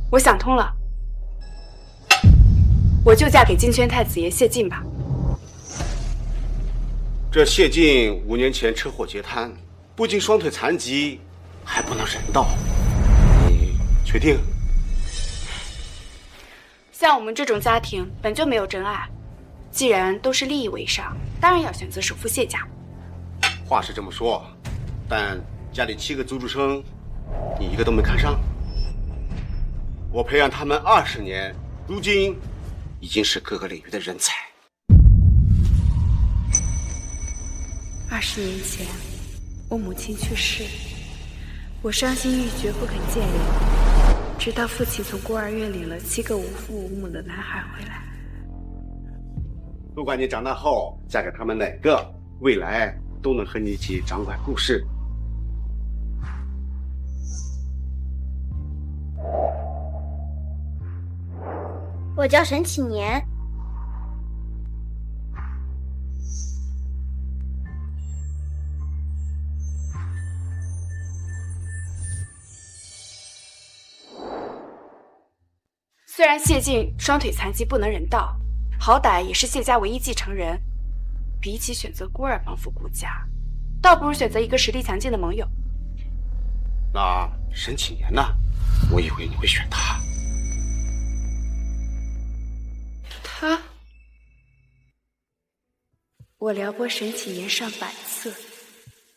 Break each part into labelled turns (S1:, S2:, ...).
S1: 我想通了，我就嫁给金圈太子爷谢晋吧。
S2: 这谢晋5年前车祸截瘫，不仅双腿残疾，还不能人道。你确定？
S1: 像我们这种家庭本就没有真爱，既然都是利益为上，当然要选择首富谢家。
S2: 话是这么说，但家里7个租住生，你一个都没看上。我培养他们20年，如今已经是各个领域的人才。
S1: 20年前，我母亲去世，我伤心欲绝，不肯见人，直到父亲从孤儿院领了7个无父无母的男孩回来。
S2: 不管你长大后嫁给他们哪个，未来都能和你一起掌管故事。
S3: 我叫沈启年。
S1: 虽然谢晋双腿残疾不能人道，好歹也是谢家唯一继承人。比起选择孤儿帮扶顾家，倒不如选择一个实力强劲的盟友。
S2: 那沈启年呢？我以为你会选他。
S1: 他？我撩拨沈启年上百次，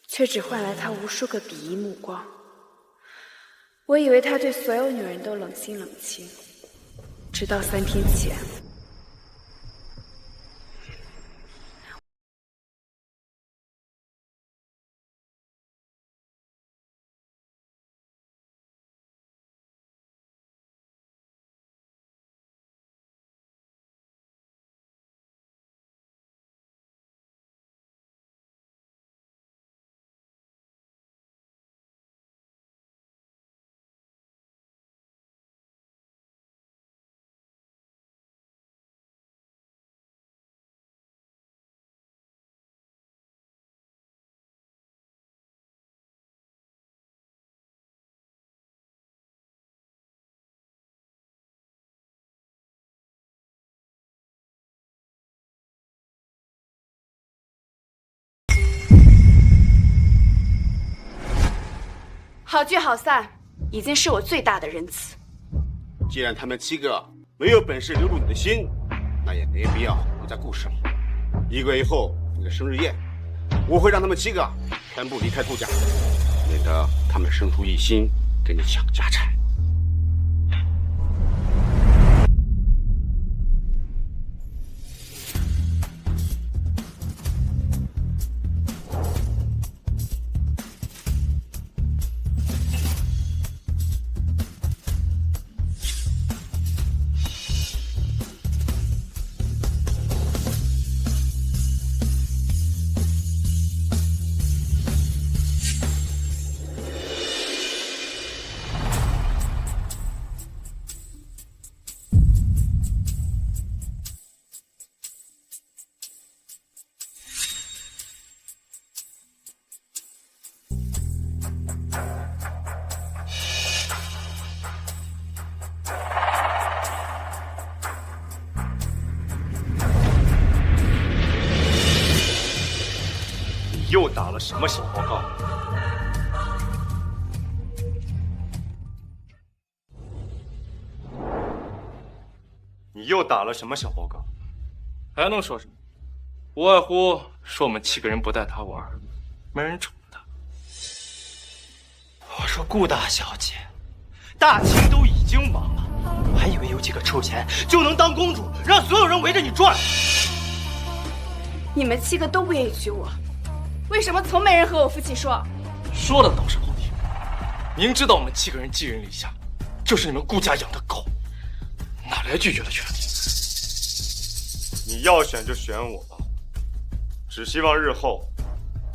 S1: 却只换来他无数个鄙夷目光。我以为他对所有女人都冷心冷情，直到3天前。好聚好散，已经是我最大的仁慈。
S2: 既然他们7个没有本事留住你的心，那也没必要留在故事里。1个月以后，你的生日宴，我会让他们7个全部离开顾家，免得他们生出异心跟你抢家产。
S4: 又打了什么小报告？你又打了什么小报告？
S5: 还能说什么？无外乎说我们7个人不带他玩，没人宠他。
S4: 我说顾大小姐，大清都已经亡了，我还以为有几个臭钱就能当公主，让所有人围着你转。
S1: 你们7个都不愿意娶我，为什么从没人和我父亲说？
S5: 说的倒是好听，明知道我们7个人寄人篱下，就是你们顾家养的狗，哪来拒绝的权利？
S4: 你要选就选我吧，只希望日后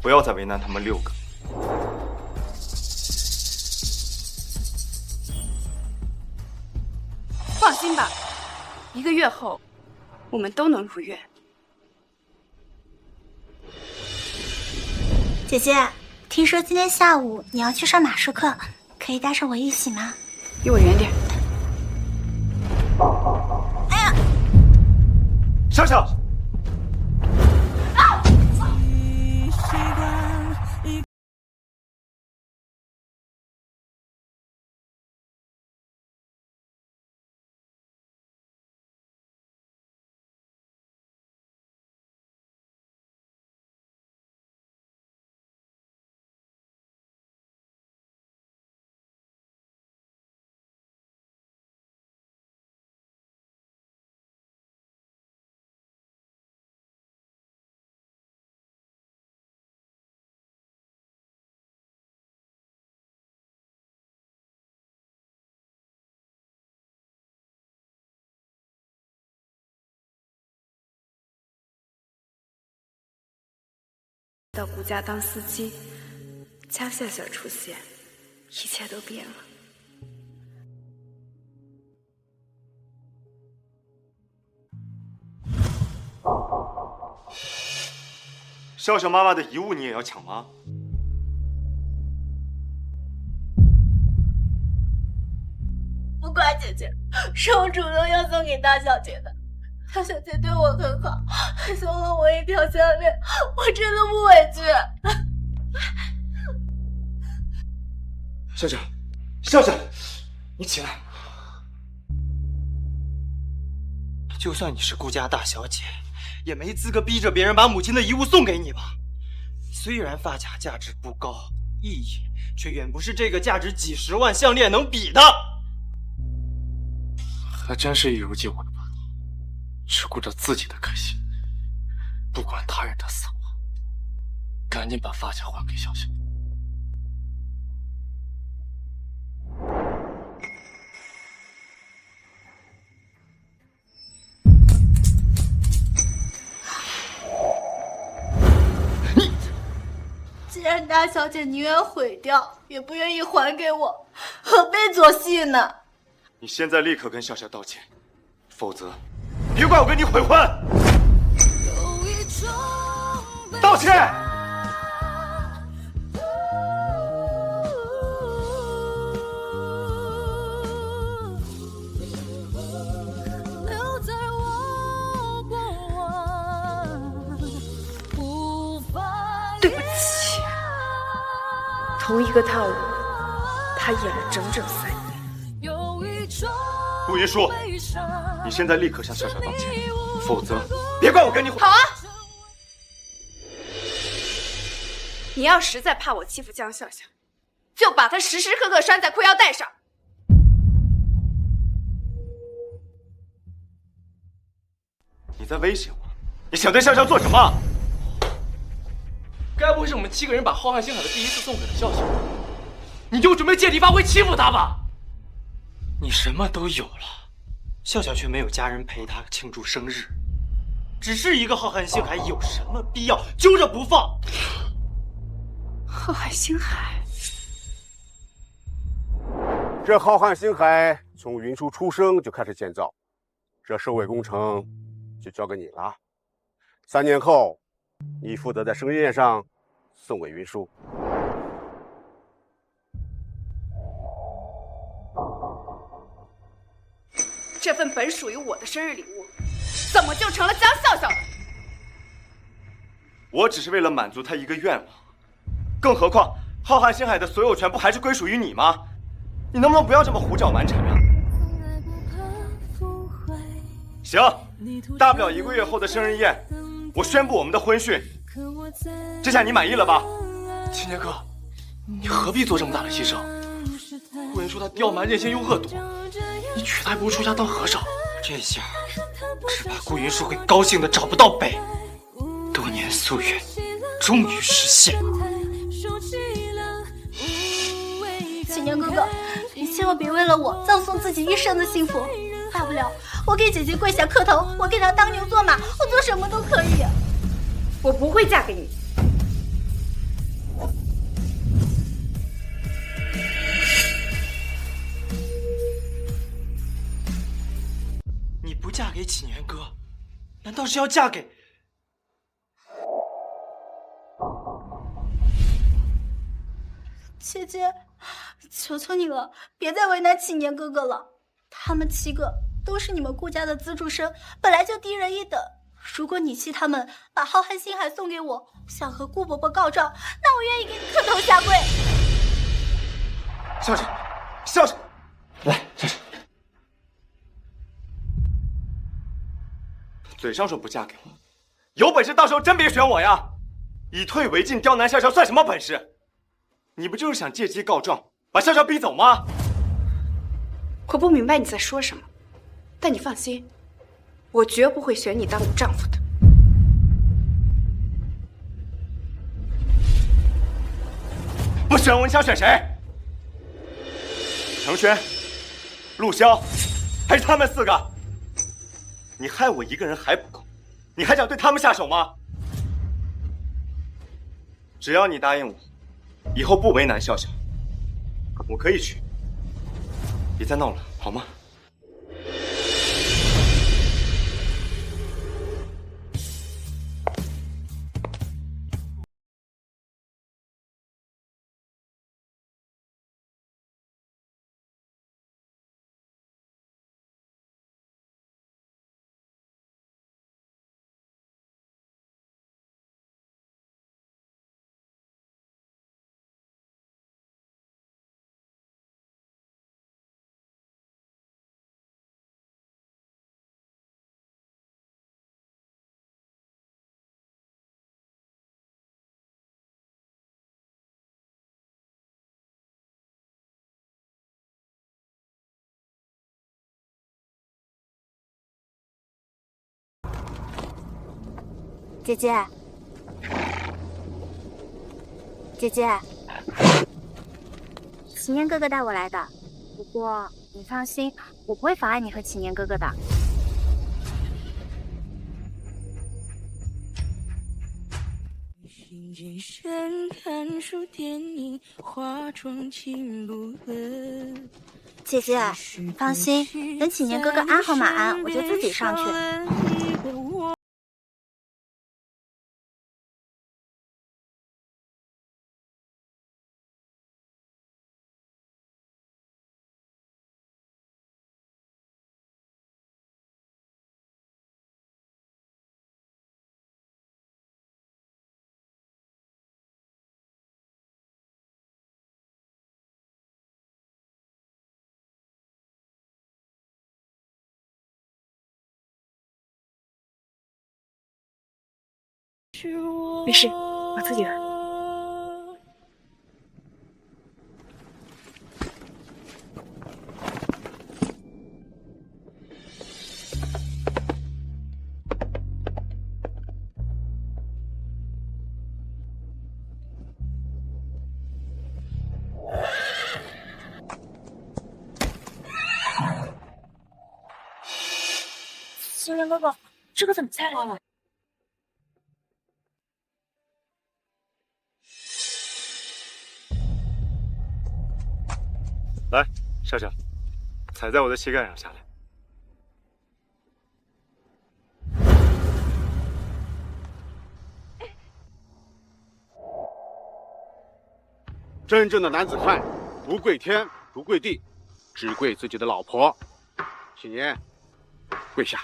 S4: 不要再为难他们6个。
S1: 放心吧，1个月后，我们都能如愿。
S3: 姐姐，听说今天下午你要去上马术课，可以带上我一起吗？
S1: 离我远点。
S4: 笑笑。
S1: 到顾家当司机，江笑笑出现，一切都变了。
S4: 笑笑妈妈的遗物你也要抢吗？
S3: 不怪姐姐，是我主动要送给大小姐的。大小姐对我很好，还送了我一条项链，我真的不委屈。
S4: 笑笑，笑笑，你起来。就算你是顾家大小姐，也没资格逼着别人把母亲的遗物送给你吧？虽然发卡价值不高，意义却远不是这个价值几十万项链能比的。
S5: 还真是一如既往的霸道，只顾着自己的开心，不管他人的死活。赶紧把发卡还给笑笑。
S3: 既然大小姐宁愿毁掉，也不愿意还给我，何必作戏呢？
S4: 你现在立刻跟笑笑道歉，否则别怪我跟你悔婚。道歉！
S1: 对不起，同一个套路，他演了整整3年。
S4: 顾云舒，你现在立刻向笑笑道歉，否则别怪我跟你
S1: 好啊！你要实在怕我欺负江笑笑，就把她时时刻刻拴在裤腰带上。
S4: 你在威胁我？你想对笑笑做什么？
S5: 该不会是我们7个人把浩瀚星海的第一次送给了笑笑，你就准备借题发挥欺负他吧？
S4: 你什么都有了，笑笑却没有家人陪她庆祝生日，只是一个浩瀚星海，有什么必要揪着不放？
S1: 浩瀚星海，
S2: 这浩瀚星海从云舒出生就开始建造，这收尾工程就交给你了。3年后，你负责在生日宴上送给云舒。
S1: 这份本属于我的生日礼物，怎么就成了江笑笑的？
S4: 我只是为了满足他一个愿望，更何况浩瀚星海的所有权不还是归属于你吗？你能不能不要这么胡搅蛮缠啊？行，大不了1个月后的生日宴，我宣布我们的婚讯。这下你满意了吧？
S5: 青年哥，你何必做这么大的牺牲？顾云舒他刁蛮任性又恶毒，你娶她还不如出家当和尚。
S4: 这下只怕顾云舒会高兴的找不到北。多年夙愿终于实现。
S3: 青年哥哥，你千万别为了我葬送自己一生的幸福。大不了我给姐姐跪下磕头，我给她当牛做马，我做什么都可以。
S1: 我不会嫁给你。
S4: 你不嫁给启年哥，难道是要嫁给……
S3: 姐姐，求求你了，别再为难启年哥哥了。他们7个都是你们顾家的资助生，本来就低人一等，如果你气他们把浩瀚星海送给我，想和顾伯伯告状，那我愿意给你磕头下跪。
S4: 少婶，少婶，来，少婶，嘴上说不嫁给我，有本事到时候真别选我呀！以退为进，刁难笑笑算什么本事？你不就是想借机告状，把笑笑逼走吗？
S1: 我不明白你在说什么，但你放心，我绝不会选你当我丈夫的。
S4: 不选我，你想选谁？程轩、陆潇，还是他们4个？你害我一个人还不够，你还想对他们下手吗？只要你答应我，以后不为难笑笑，我可以去。别再闹了，好吗？
S3: 姐姐，姐姐，祁年哥哥带我来的。不过你放心，我不会妨碍你和祁年哥哥的。
S6: 心健身，看书、电影、化妆、情不合。
S3: 姐姐，放心，等祁年哥哥安好马鞍，我就自己上去。
S1: 没事，我自己来。
S3: 祁年哥哥，这个怎么才来了？
S4: 来，笑笑，踩在我的膝盖上下来。
S2: 真正的男子汉，不跪天，不跪地，只跪自己的老婆。祁年，跪下，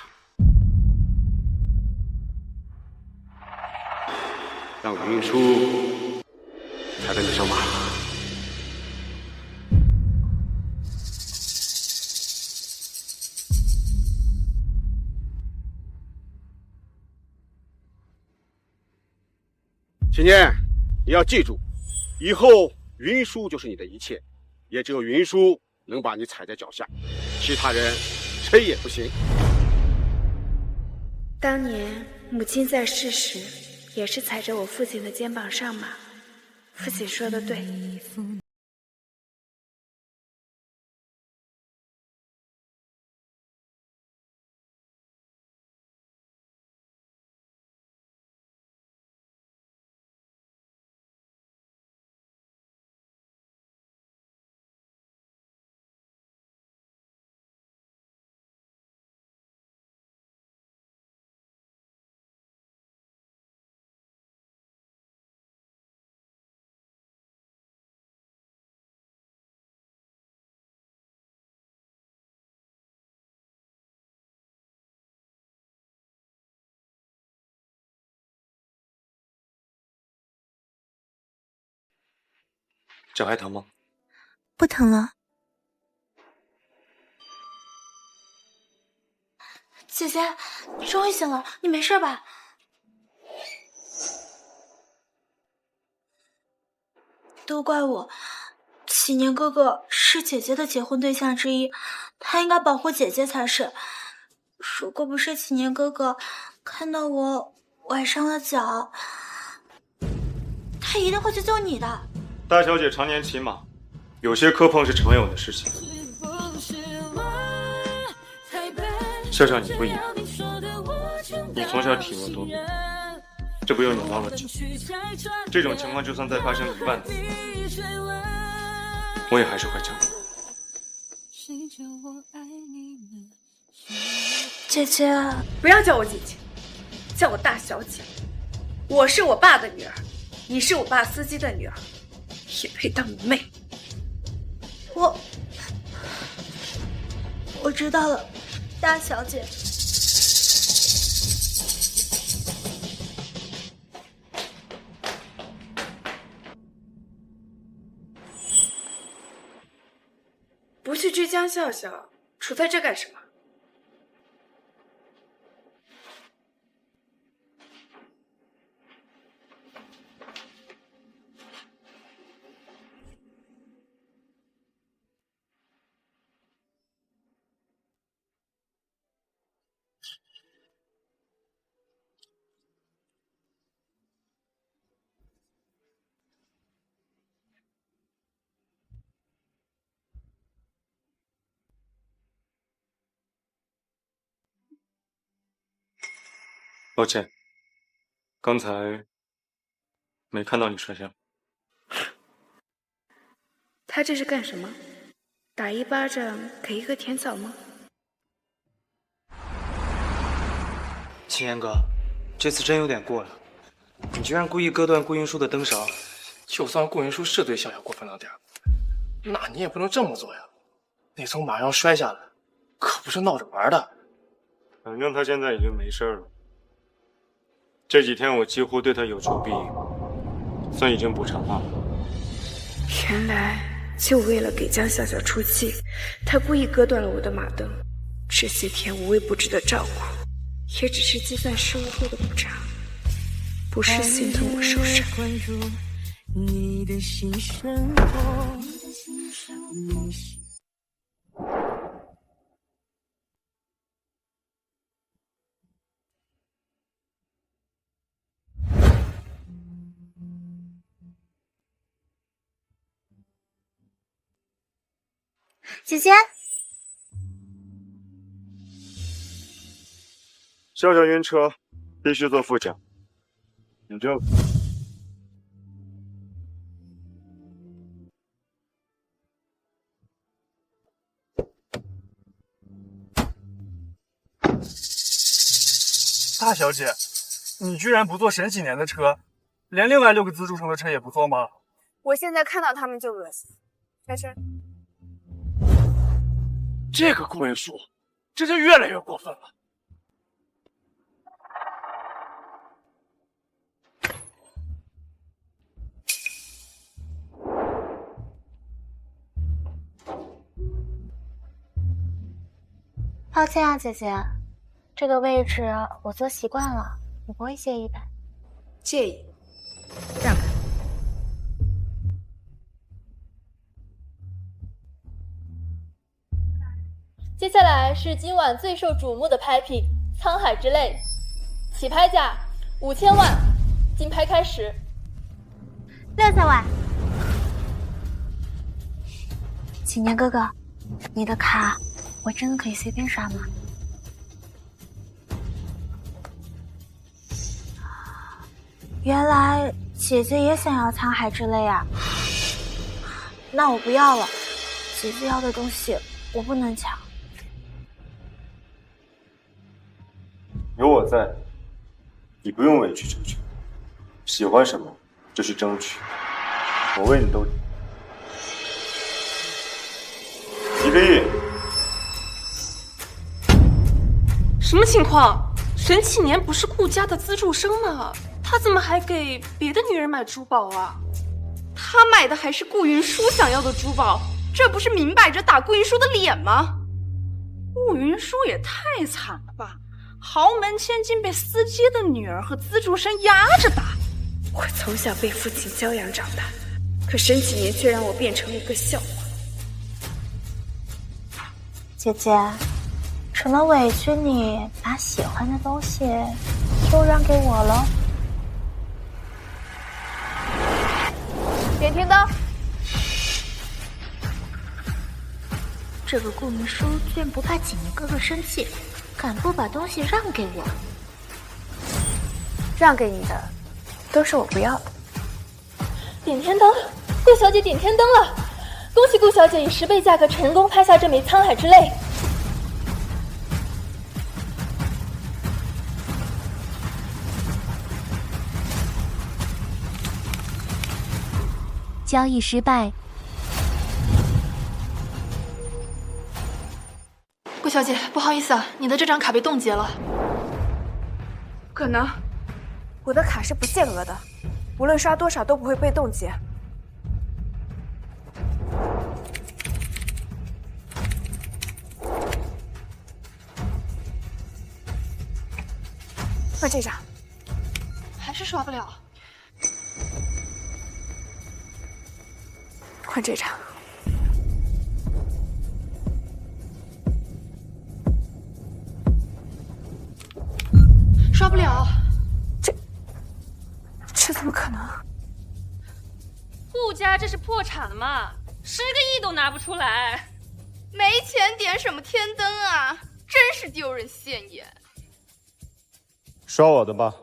S2: 让云舒踩在你上马。祁年，你要记住，以后云舒就是你的一切，也只有云舒能把你踩在脚下，其他人谁也不行。
S1: 当年母亲在世时，也是踩着我父亲的肩膀上马。父亲说的对。
S5: 脚还疼吗？
S6: 不疼了。
S3: 姐姐，你终于醒了，你没事吧？都怪我，启年哥哥是姐姐的结婚对象之一，他应该保护姐姐才是。如果不是启年哥哥看到我崴伤了脚，他一定会去救你的。
S4: 大小姐常年骑马，有些磕碰是常有的事情。笑笑，你不一样，你从小体弱多病，这不又扭到了脚。这种情况就算再发生1万次，我也还是会救你。
S3: 姐姐，
S1: 不要叫我姐姐，叫我大小姐。我是我爸的女儿，你是我爸司机的女儿，也配当你妹。
S3: 我知道了，大小姐。
S1: 不去追江笑笑，杵在这干什么？
S4: 抱歉，刚才没看到你摔下。
S1: 他这是干什么？打1巴掌给1个甜枣吗？
S4: 秦岩哥，这次真有点过了，你居然故意割断顾云舒的灯勺。
S5: 就算顾云舒是对笑笑过分了点，那你也不能这么做呀！那从马上摔下来，可不是闹着玩的。
S4: 反正他现在已经没事了。这几天我几乎对他有求必应，算已经补偿他了。
S1: 原来就为了给江笑笑出气，他故意割断了我的马灯。这些天无微不至的照顾，也只是计算失误后的补偿，不是心疼我受伤。
S6: 你的新生活。
S3: 姐姐，
S4: 笑笑晕车，必须坐副驾。你这
S7: 大小姐，你居然不坐沈启年的车，连另外6个资助生的车也不坐吗？
S1: 我现在看到他们就恶心。开车。
S5: 这个顾云舒，这就越来越过分了。
S3: 抱歉啊，姐姐，这个位置我坐习惯了，你不会介意吧？
S1: 介意，让开。
S8: 接下来是今晚最受瞩目的拍品《沧海之泪》，起拍价5000万，竞拍开始。
S3: 6000万。启年哥哥，你的卡我真的可以随便刷吗？原来姐姐也想要沧海之泪啊！那我不要了，姐姐要的东西我不能抢。
S4: 有我在，你不用委曲求全，喜欢什么就去争取，我为你都。1个亿。
S8: 什么情况？沈启年不是顾家的资助生吗？他怎么还给别的女人买珠宝啊？
S1: 他买的还是顾云舒想要的珠宝，这不是明摆着打顾云舒的脸吗？
S9: 顾云舒也太惨了吧！豪门千金被司机的女儿和资助生压着打。
S1: 我从小被父亲教养长大，可沈启年却让我变成了一个笑话。
S3: 姐姐，成了委屈你把喜欢的东西都让给我了。
S8: 点停灯。
S3: 这个顾云舒居然不怕启年哥哥生气，敢不把东西让给我？
S1: 让给你的都是我不要的。
S8: 点天灯，顾小姐点天灯了！恭喜顾小姐以10倍价格成功拍下这枚沧海之泪。
S10: 交易失败。
S8: 顾小姐，不好意思啊，你的这张卡被冻结了。
S1: 不可能，我的卡是不限额的，无论刷多少都不会被冻结。换这张，
S8: 还是刷不了。
S1: 换这张。
S8: 刷不了。
S1: 这怎么可能？
S11: 顾家这是破产了吗？10个亿都拿不出来，
S1: 没钱点什么天灯啊！真是丢人现眼。
S2: 刷我的吧。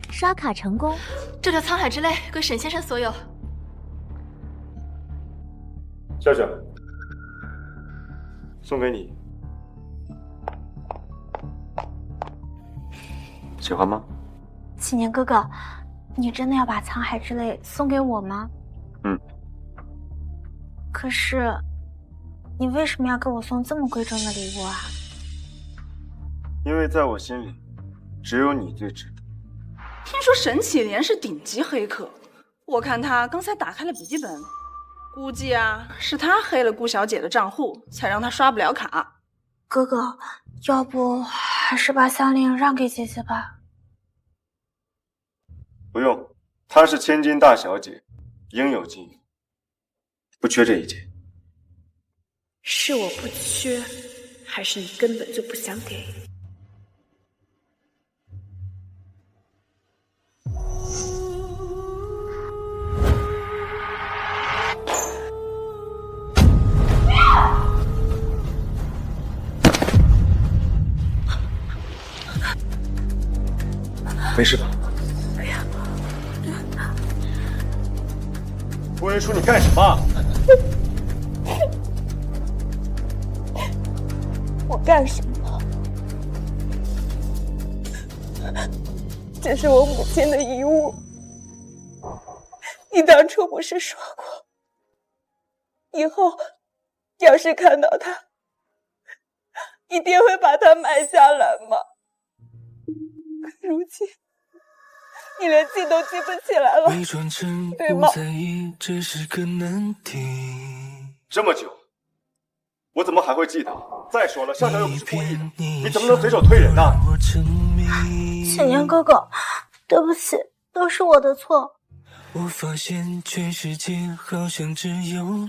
S10: 刷卡成功，
S8: 这条沧海之泪归沈先生所有。
S2: 笑笑，送给你，喜欢吗？
S3: 启年哥哥，你真的要把沧海之泪送给我吗？
S2: 嗯。
S3: 可是，你为什么要给我送这么贵重的礼物啊？
S2: 因为在我心里，只有你最值得。
S9: 听说沈启莲是顶级黑客，我看他刚才打开了笔记本，估计啊是他黑了顾小姐的账户，才让她刷不了卡。
S3: 哥哥，要不还是把项链让给姐姐吧。
S2: 不用，她是千金大小姐，应有尽有，不缺这一切。
S1: 是我不缺，还是你根本就不想给？
S2: 没事吧？顾云舒，你干什么？
S1: 我干什么？这是我母亲的遗物，你当初不是说过，以后要是看到它，一定会把它买下来吗？可如今，你连记都记不起来了，对吗？
S2: 这么久，我怎么还会记得？再说了，笑笑又不是故意的，你怎么能随手推人呢？
S3: 启年哥哥，对不起，都是我的错。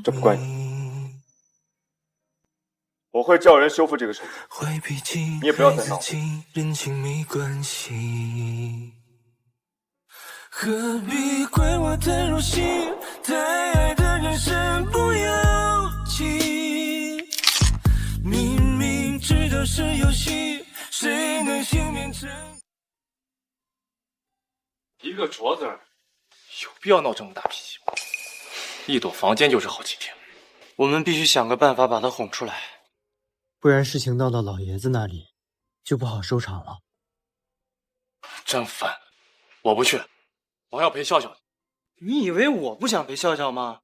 S2: 这不怪你，我会叫人修复这个手机，你也不要再闹了。
S6: 何必怪我太入戏，太爱的人身不由己。明明知道是游戏，谁能幸免成？
S5: 一个镯子儿，有必要闹这么大脾气吗？一躲房间就是好几天。
S4: 我们必须想个办法把他哄出来，
S12: 不然事情闹到老爷子那里，就不好收场了。
S5: 真烦，我不去，我还要陪笑笑。
S4: 你以为我不想陪笑笑吗？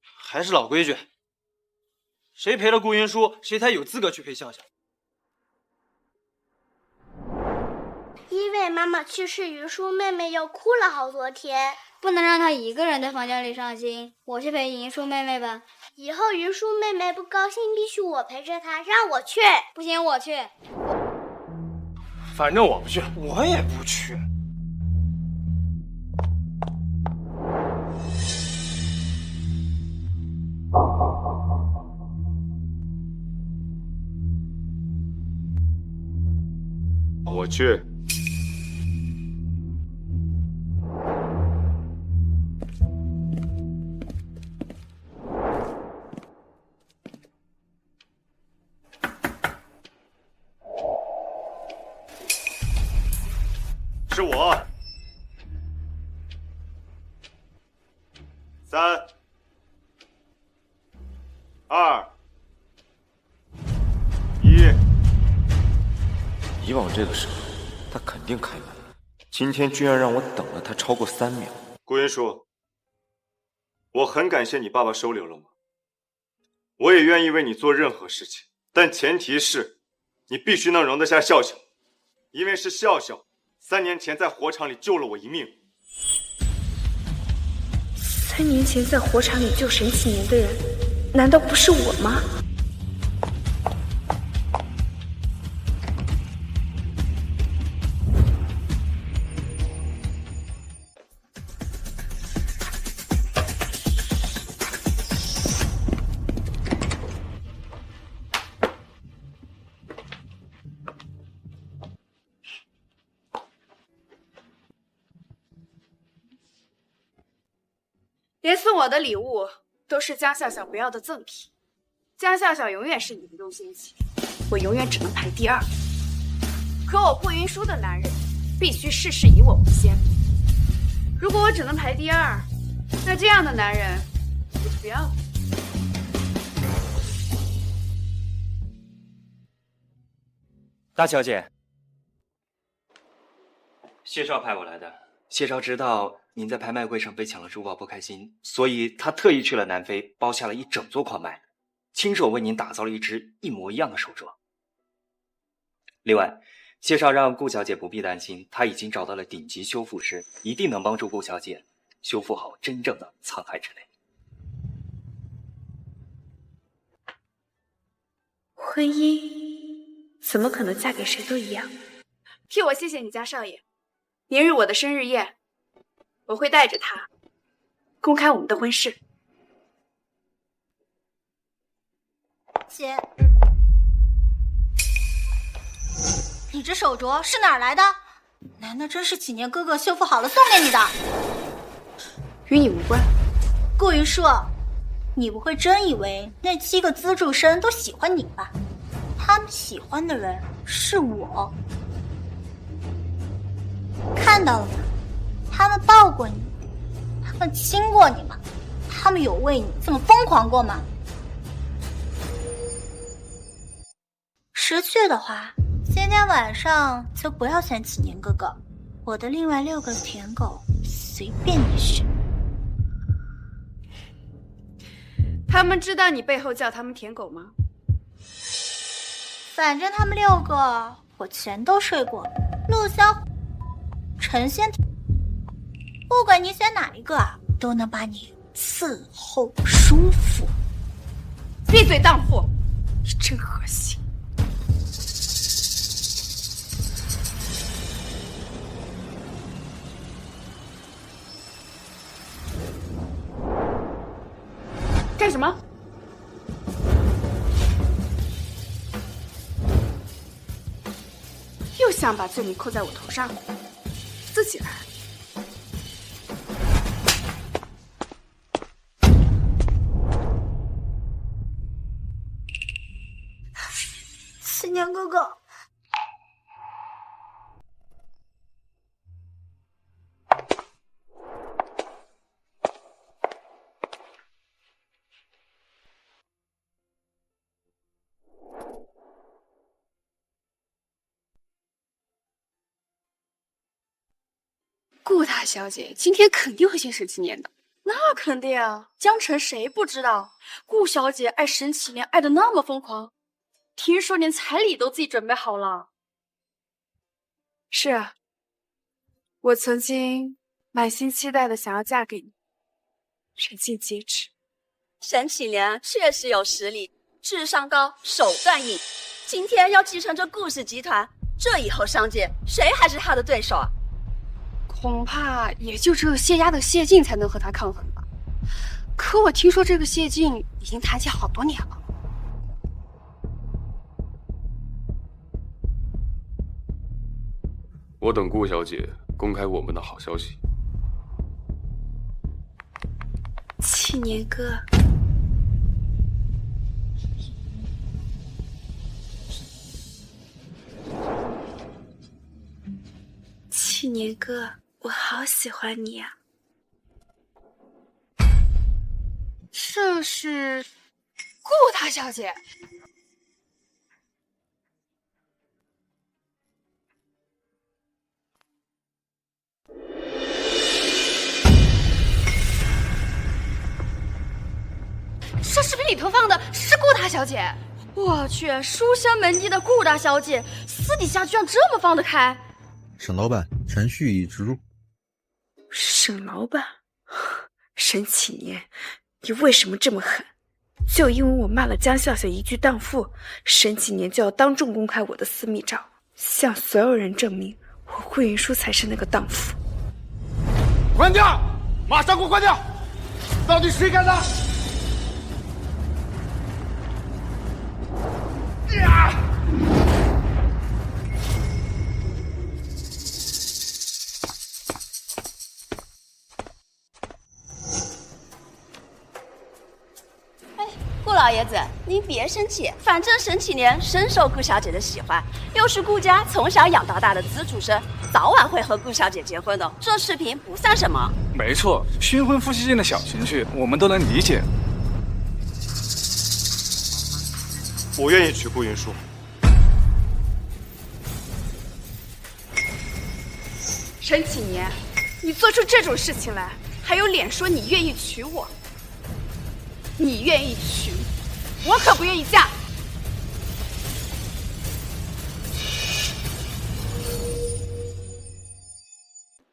S4: 还是老规矩，谁陪了顾云舒，谁才有资格去陪笑笑。
S13: 为妈妈去世，榆树妹妹又哭了好多天。
S14: 不能让她一个人在房间里伤心，我去陪银树妹妹吧。
S13: 以后榆树妹妹不高兴，必须我陪着她，让我去。
S14: 不行，我去。
S7: 反正我不去，
S4: 我也不去。
S2: 我去。是我。3、2、1。
S15: 以往这个时候，他肯定开门，今天居然让我等了他超过3秒。
S2: 顾云舒，我很感谢你爸爸收留了我，我也愿意为你做任何事情，但前提是，你必须能容得下笑笑，因为是笑笑3年前在火场里救了我一命。
S1: 3年前在火场里救沈启年的人，难道不是我吗？
S16: 连送我的礼物都是江笑笑不要的赠品，江笑笑永远是你的优先级，我永远只能排第2。可我顾云舒的男人必须事事以我为先。如果我只能排第2，那这样的男人我就不要了。
S4: 大小姐，谢少派我来的。谢少知道您在拍卖会上被抢了珠宝不开心，所以他特意去了南非，包下了一整座矿脉，亲手为您打造了一只一模一样的手镯。另外，谢少让顾小姐不必担心，他已经找到了顶级修复师，一定能帮助顾小姐修复好真正的沧海之泪。
S1: 婚姻怎么可能嫁给谁都一样？
S16: 替我谢谢你家少爷。明日我的生日宴，我会带着他公开我们的婚事。
S3: 姐，你这手镯是哪儿来的？难道真是启年哥哥修复好了送给你的？
S16: 与你无关。
S3: 顾云舒，你不会真以为那7个资助生都喜欢你吧？他们喜欢的人是我。看到了吗？他们抱过你，他们亲过你吗？他们有为你这么疯狂过吗？识趣的话，今天晚上就不要选启年哥哥，我的另外6个舔狗随便你选。
S16: 他们知道你背后叫他们舔狗吗？
S3: 反正他们6个我全都睡过，陆湘、陈仙，不管你选哪一个啊，都能把你伺候舒服。
S16: 闭嘴，荡妇！你真恶心。干什么？又想把罪名扣在我头上？自己来。
S3: 启年哥哥，
S16: 顾大小姐今天肯定会见沈启年的。
S11: 那肯定啊，江城谁不知道？顾小姐爱沈启年爱的那么疯狂，听说连彩礼都自己准备好了。
S16: 是啊，
S1: 我曾经满心期待的想要嫁给你，人尽皆知。
S17: 沈启莲确实有实力，智商高，手段硬。今天要继承这顾氏集团，这以后商界谁还是他的对手啊？
S11: 恐怕也就只有谢家的谢晋才能和他抗衡吧。可我听说这个谢晋已经谈起好多年了。
S18: 我等顾小姐公开我们的好消息。
S1: 七年哥，七年哥，我好喜欢你呀！
S11: 这是顾大小姐。这视频里头放的是顾大小姐，我去，书香门第的顾大小姐，私底下居然这么放得开。
S19: 沈老板，程序已植入。
S1: 沈老板，沈启年，你为什么这么狠？就因为我骂了江笑笑一句荡妇，沈启年就要当众公开我的私密照，向所有人证明我顾云舒才是那个荡妇。
S2: 关掉！马上给我关掉！到底谁干的？
S17: 顾老爷子，您别生气，反正沈启年深受顾小姐的喜欢，又是顾家从小养到大的资助生，早晚会和顾小姐结婚的。这视频不算什么。
S7: 没错，新婚夫妻间的小情绪，我们都能理解。
S15: 我愿意娶顾云舒。
S16: 沈启年，你做出这种事情来，还有脸说你愿意娶我？你愿意娶，我可不愿意嫁。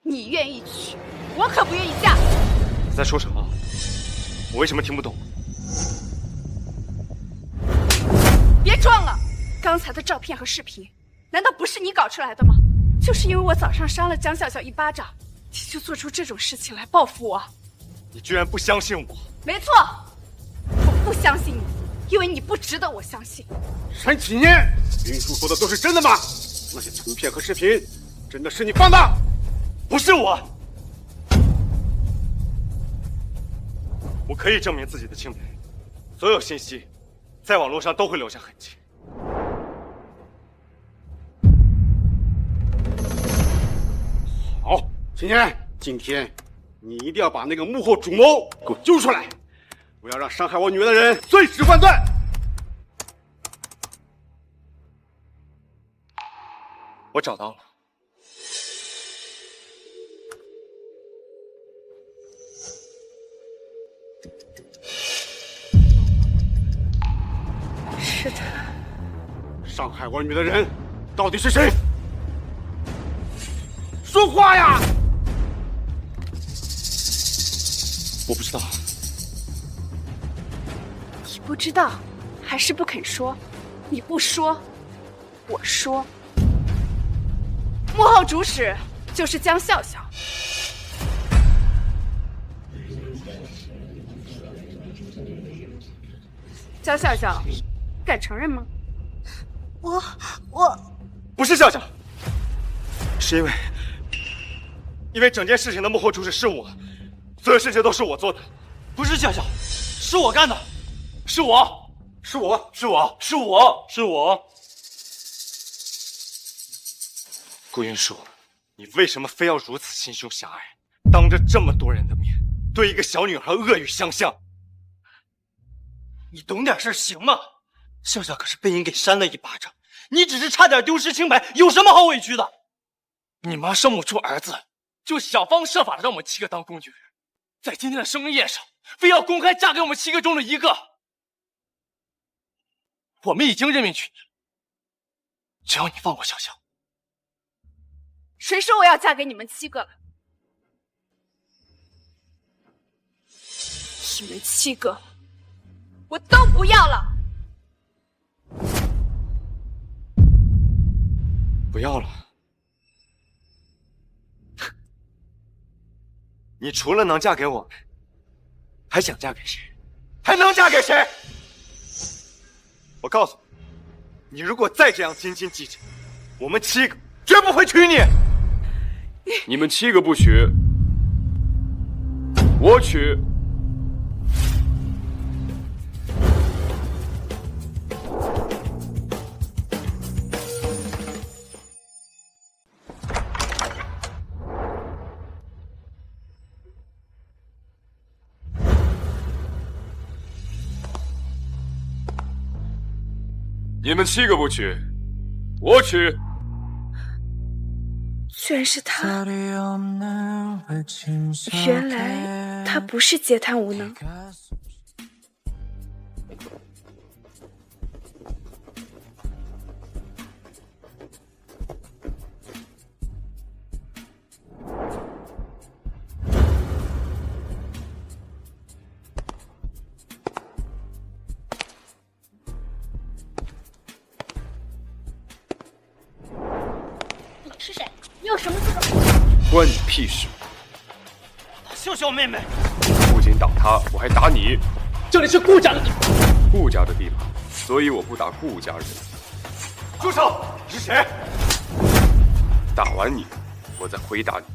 S16: 你愿意娶，我可不愿意嫁。
S15: 你在说什么？我为什么听不懂？
S16: 别装了！刚才的照片和视频，难道不是你搞出来的吗？就是因为我早上扇了江笑笑一巴掌，你就做出这种事情来报复我？
S15: 你居然不相信我？
S16: 没错，我不相信你，因为你不值得我相信。
S2: 沈启年，云舒说的都是真的吗？那些图片和视频，真的是你放的？
S15: 不是我。我可以证明自己的清白，所有信息在网络上都会留下痕迹。
S2: 好，启年，今天你一定要把那个幕后主谋给我揪出来，我要让伤害我女儿的人碎尸万段。
S15: 我找到了。
S1: 是他。
S2: 伤害我女的人到底是谁？说话呀！
S15: 我不知道。
S16: 你不知道，还是不肯说？你不说，我说。幕后主使就是江笑笑。江笑笑，敢承认吗？
S17: 我
S15: 不是笑笑，是因为整件事情的幕后主使是我，所有事情都是我做的。
S4: 不是笑笑，是我干的，是我。
S15: 顾云舒，你为什么非要如此心胸狭隘，当着这么多人的面，对一个小女孩恶语相向？
S4: 你懂点事行吗？笑笑可是被你给扇了一巴掌，你只是差点丢失清白，有什么好委屈的？
S5: 你妈生不出儿子，就想方设法的让我们7个当工具人，在今天的生日宴上，非要公开嫁给我们7个中的1个。我们已经任命娶你了，只要你放过笑笑。
S16: 谁说我要嫁给你们7个了？你们7个，我都不要了。
S15: 不要了。你除了能嫁给我们，还想嫁给谁？还能嫁给谁？我告诉你，你如果再这样斤斤计较，我们7个绝不会娶你。
S18: 你们7个不娶，我娶。你们7个不娶，我娶。
S1: 居然是他！原来他不是截瘫无能。
S14: 你是谁？你有什么资格？
S18: 关你屁事！
S4: 秀秀妹妹，
S18: 不仅打他，我还打你。
S4: 这里是顾家的地盘，
S18: 顾家的地盘，所以我不打顾家人。
S15: 住手！你是谁？
S18: 打完你，我再回答你。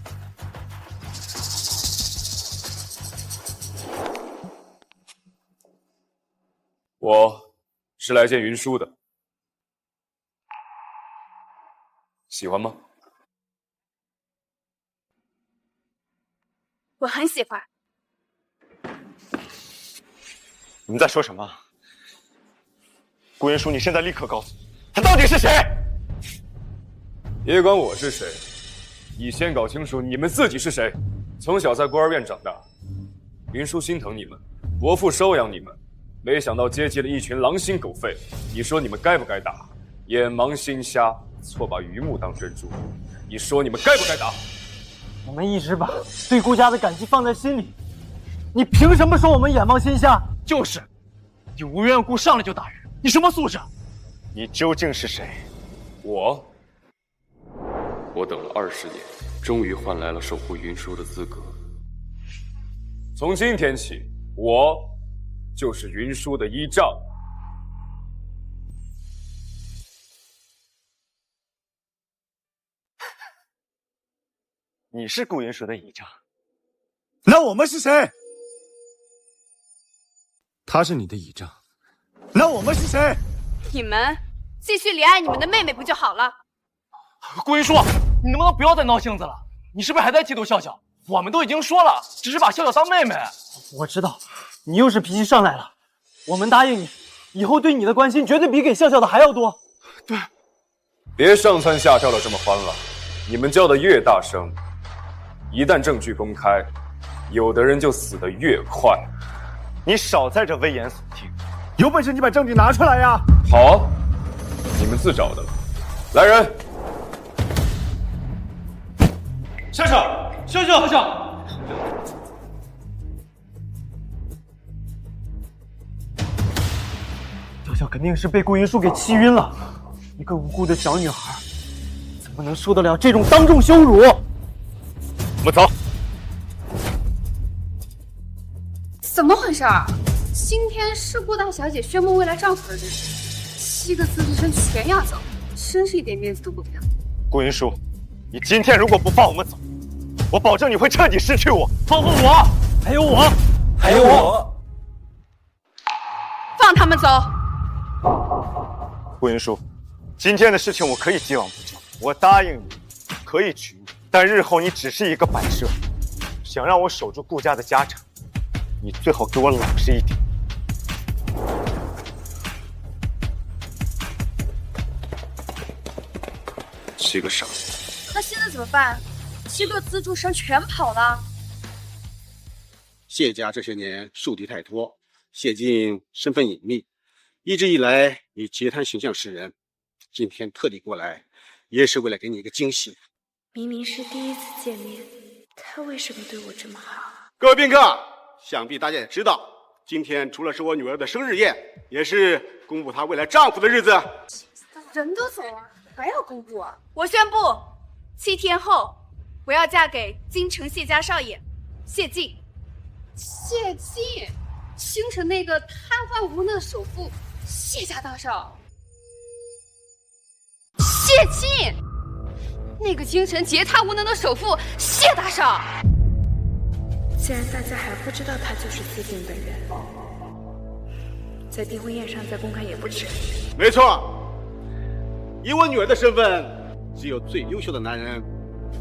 S18: 我是来见云舒的，喜欢吗？
S16: 我很喜欢。
S15: 你们在说什么？顾云舒，你现在立刻告诉我，他到底是谁？
S18: 别管我是谁，你先搞清楚你们自己是谁。从小在孤儿院长大，云舒心疼你们，伯父收养你们，没想到接济了一群狼心狗肺。你说你们该不该打？眼盲心瞎，错把榆木当珍珠。你说你们该不该打？
S12: 我们一直把对顾家的感激放在心里，你凭什么说我们眼盲心瞎？
S4: 就是，你无缘无故上来就打人，你什么素质？
S15: 你究竟是谁？
S18: 我等了20年，终于换来了守护云舒的资格。从今天起，我就是云舒的依仗。
S15: 你是顾云舒的倚仗，
S7: 那我们是谁？
S5: 他是你的倚仗，
S7: 那我们是谁？
S16: 你们继续怜爱你们的妹妹不就好了？
S4: 顾云舒，你能不能不要再闹性子了？你是不是还在嫉妒笑笑？我们都已经说了，只是把笑笑当妹妹。
S12: 我知道，你又是脾气上来了。我们答应你，以后对你的关心绝对比给笑笑的还要多。
S4: 对，
S18: 别上蹿下跳的这么欢了，你们叫的越大声，一旦证据公开，有的人就死得越快。
S15: 你少在这危言耸听，
S7: 有本事你把证据拿出来呀！
S18: 好，你们自找的。来人，
S4: 笑笑，笑笑，笑笑。
S12: 笑笑肯定是被顾云舒给气晕了，一个无辜的小女孩，怎么能受得了这种当众羞辱？
S18: 我们走。
S11: 怎么回事儿？今天是顾大小姐宣布未来丈夫的日子，7个资助生全要走，真是一点面子都不给。
S15: 顾云舒，你今天如果不放我们走，我保证你会彻底失去我。
S4: 包括我，还有我，
S15: 还有我。
S16: 放他们走。
S15: 顾云舒，今天的事情我可以既往不咎，我答应你，可以娶你，但日后你只是一个摆设。想让我守住顾家的家产，你最好给我老实一点。
S18: 7个傻子。
S16: 那现在怎么办？7个资助生全跑了。
S2: 谢家这些年树敌太多，谢晋身份隐秘，一直以来以截瘫形象示人。今天特地过来，也是为了给你一个惊喜。
S1: 明明是第一次见面，他为什么对我这么好？
S2: 各位宾客，想必大家也知道，今天除了是我女儿的生日宴，也是公布她未来丈夫的日子。
S16: 人都走了，还要公布啊？我宣布，7天后，我要嫁给京城谢家少爷谢晋。
S11: 谢晋，京城那个瘫痪无能的首富谢家大少。谢晋，那个京城劫贪无能的首富谢大少。
S1: 既然大家还不知道他就是谢晋本人，在订婚宴上再公开也不迟。
S2: 没错，以我女儿的身份，只有最优秀的男人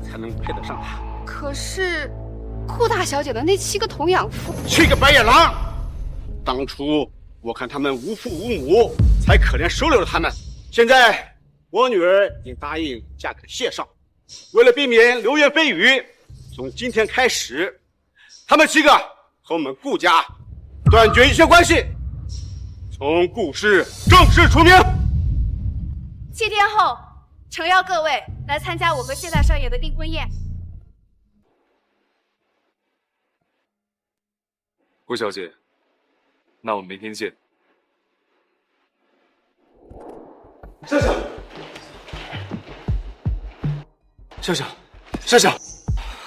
S2: 才能配得上她。
S11: 可是顾大小姐的那7个童养父
S2: ，7个白眼狼，当初我看他们无父无母，才可怜收留了他们。现在我女儿已经答应嫁给谢少，为了避免流言蜚语，从今天开始，他们7个和我们顾家断绝一切关系，从顾氏正式除名。
S16: 7天后，诚邀各位来参加我和谢大少爷的订婚宴。
S18: 顾小姐，那我们明天见。
S4: 笑笑，笑笑，笑笑，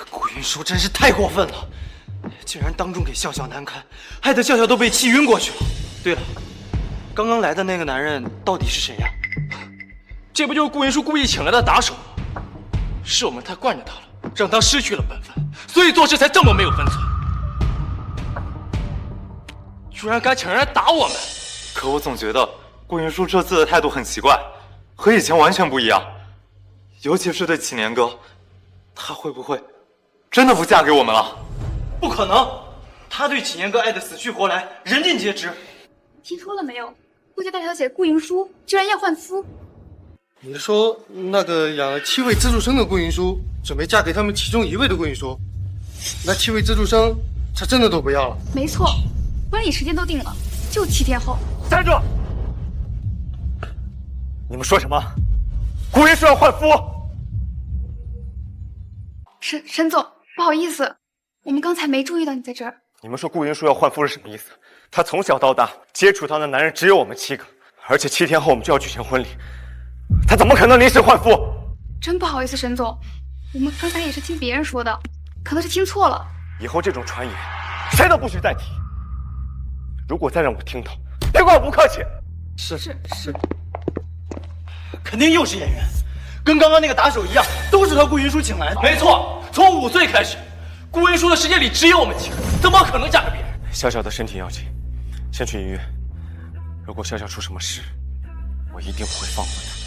S4: 顾云舒真是太过分了，竟然当众给笑笑难堪，害得笑笑都被气晕过去了。对了，刚刚来的那个男人到底是谁呀？
S5: 这不就是顾云舒故意请来的打手吗？是我们太惯着他了，让他失去了本分，所以做事才这么没有分寸。居然敢请人来打我们！
S20: 可我总觉得顾云舒这次的态度很奇怪，和以前完全不一样。尤其是对启年哥，他会不会真的不嫁给我们了？
S4: 不可能，他对启年哥爱得死去活来，人尽皆知。
S11: 听说了没有？顾家大小姐顾云舒居然要换夫。
S21: 你是说那个养了7位资助生的顾云舒，准备嫁给他们其中1位的顾云舒？那7位资助生，她真的都不要了？
S11: 没错，婚礼时间都定了，就7天后。
S15: 站住！你们说什么？顾云舒要换夫？
S11: 沈总，不好意思，我们刚才没注意到你在这儿。
S15: 你们说顾云舒要换夫是什么意思？她从小到大接触到的男人只有我们7个，而且7天后我们就要举行婚礼，她怎么可能临时换夫？
S11: 真不好意思，沈总，我们刚才也是听别人说的，可能是听错了。
S15: 以后这种传言，谁都不许再提。如果再让我听到，别怪我不客气。
S4: 是，肯定又是演员，跟刚刚那个打手一样，都是他顾云舒请来的。
S5: 没错，从5岁开始，顾云舒的世界里只有我们7个，怎么可能嫁给别人？
S15: 笑笑的身体要紧，先去医院。如果笑笑出什么事，我一定不会放过她。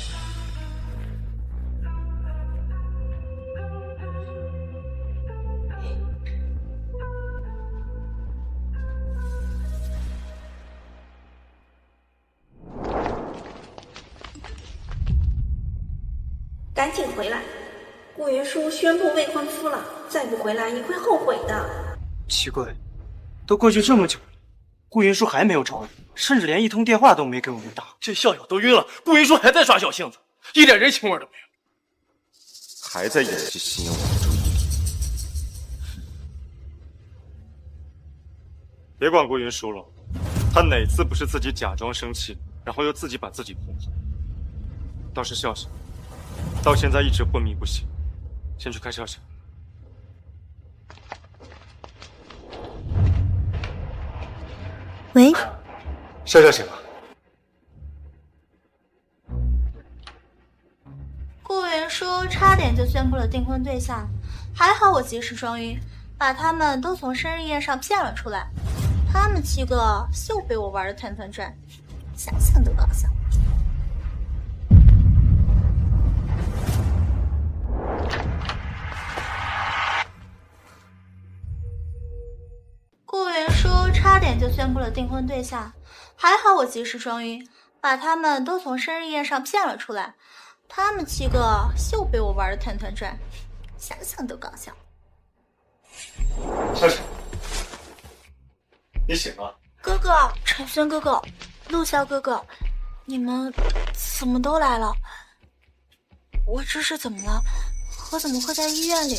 S3: 赶紧回来！顾云舒宣布未婚夫了，再不回来你会后悔的。
S4: 奇怪，都过去这么久了，顾云舒还没有找我，甚至连一通电话都没给我们打。
S5: 这笑笑都晕了，顾云舒还在耍小性子，一点人情味都没有。
S15: 还在演戏吸引我的注意力。别管顾云舒了，他哪次不是自己假装生气，然后又自己把自己哄好？倒是笑笑，到现在一直昏迷不醒，先去看笑笑。
S10: 喂，
S15: 笑笑醒了。
S3: 顾云舒差点就宣布了订婚对象，还好我及时双语，把他们都从生日宴上骗了出来。他们7个又被我玩得团团转，想想都搞笑。顾云舒差点就宣布了订婚对象，还好我及时双语，把他们都从生日宴上骗了出来。他们7个又被我玩得团团转，想想都搞笑。
S15: 笑笑，你醒了？
S3: 哥哥，陈轩哥哥，陆潇哥哥，你们怎么都来了？我这是怎么了？婆怎么会在医院里？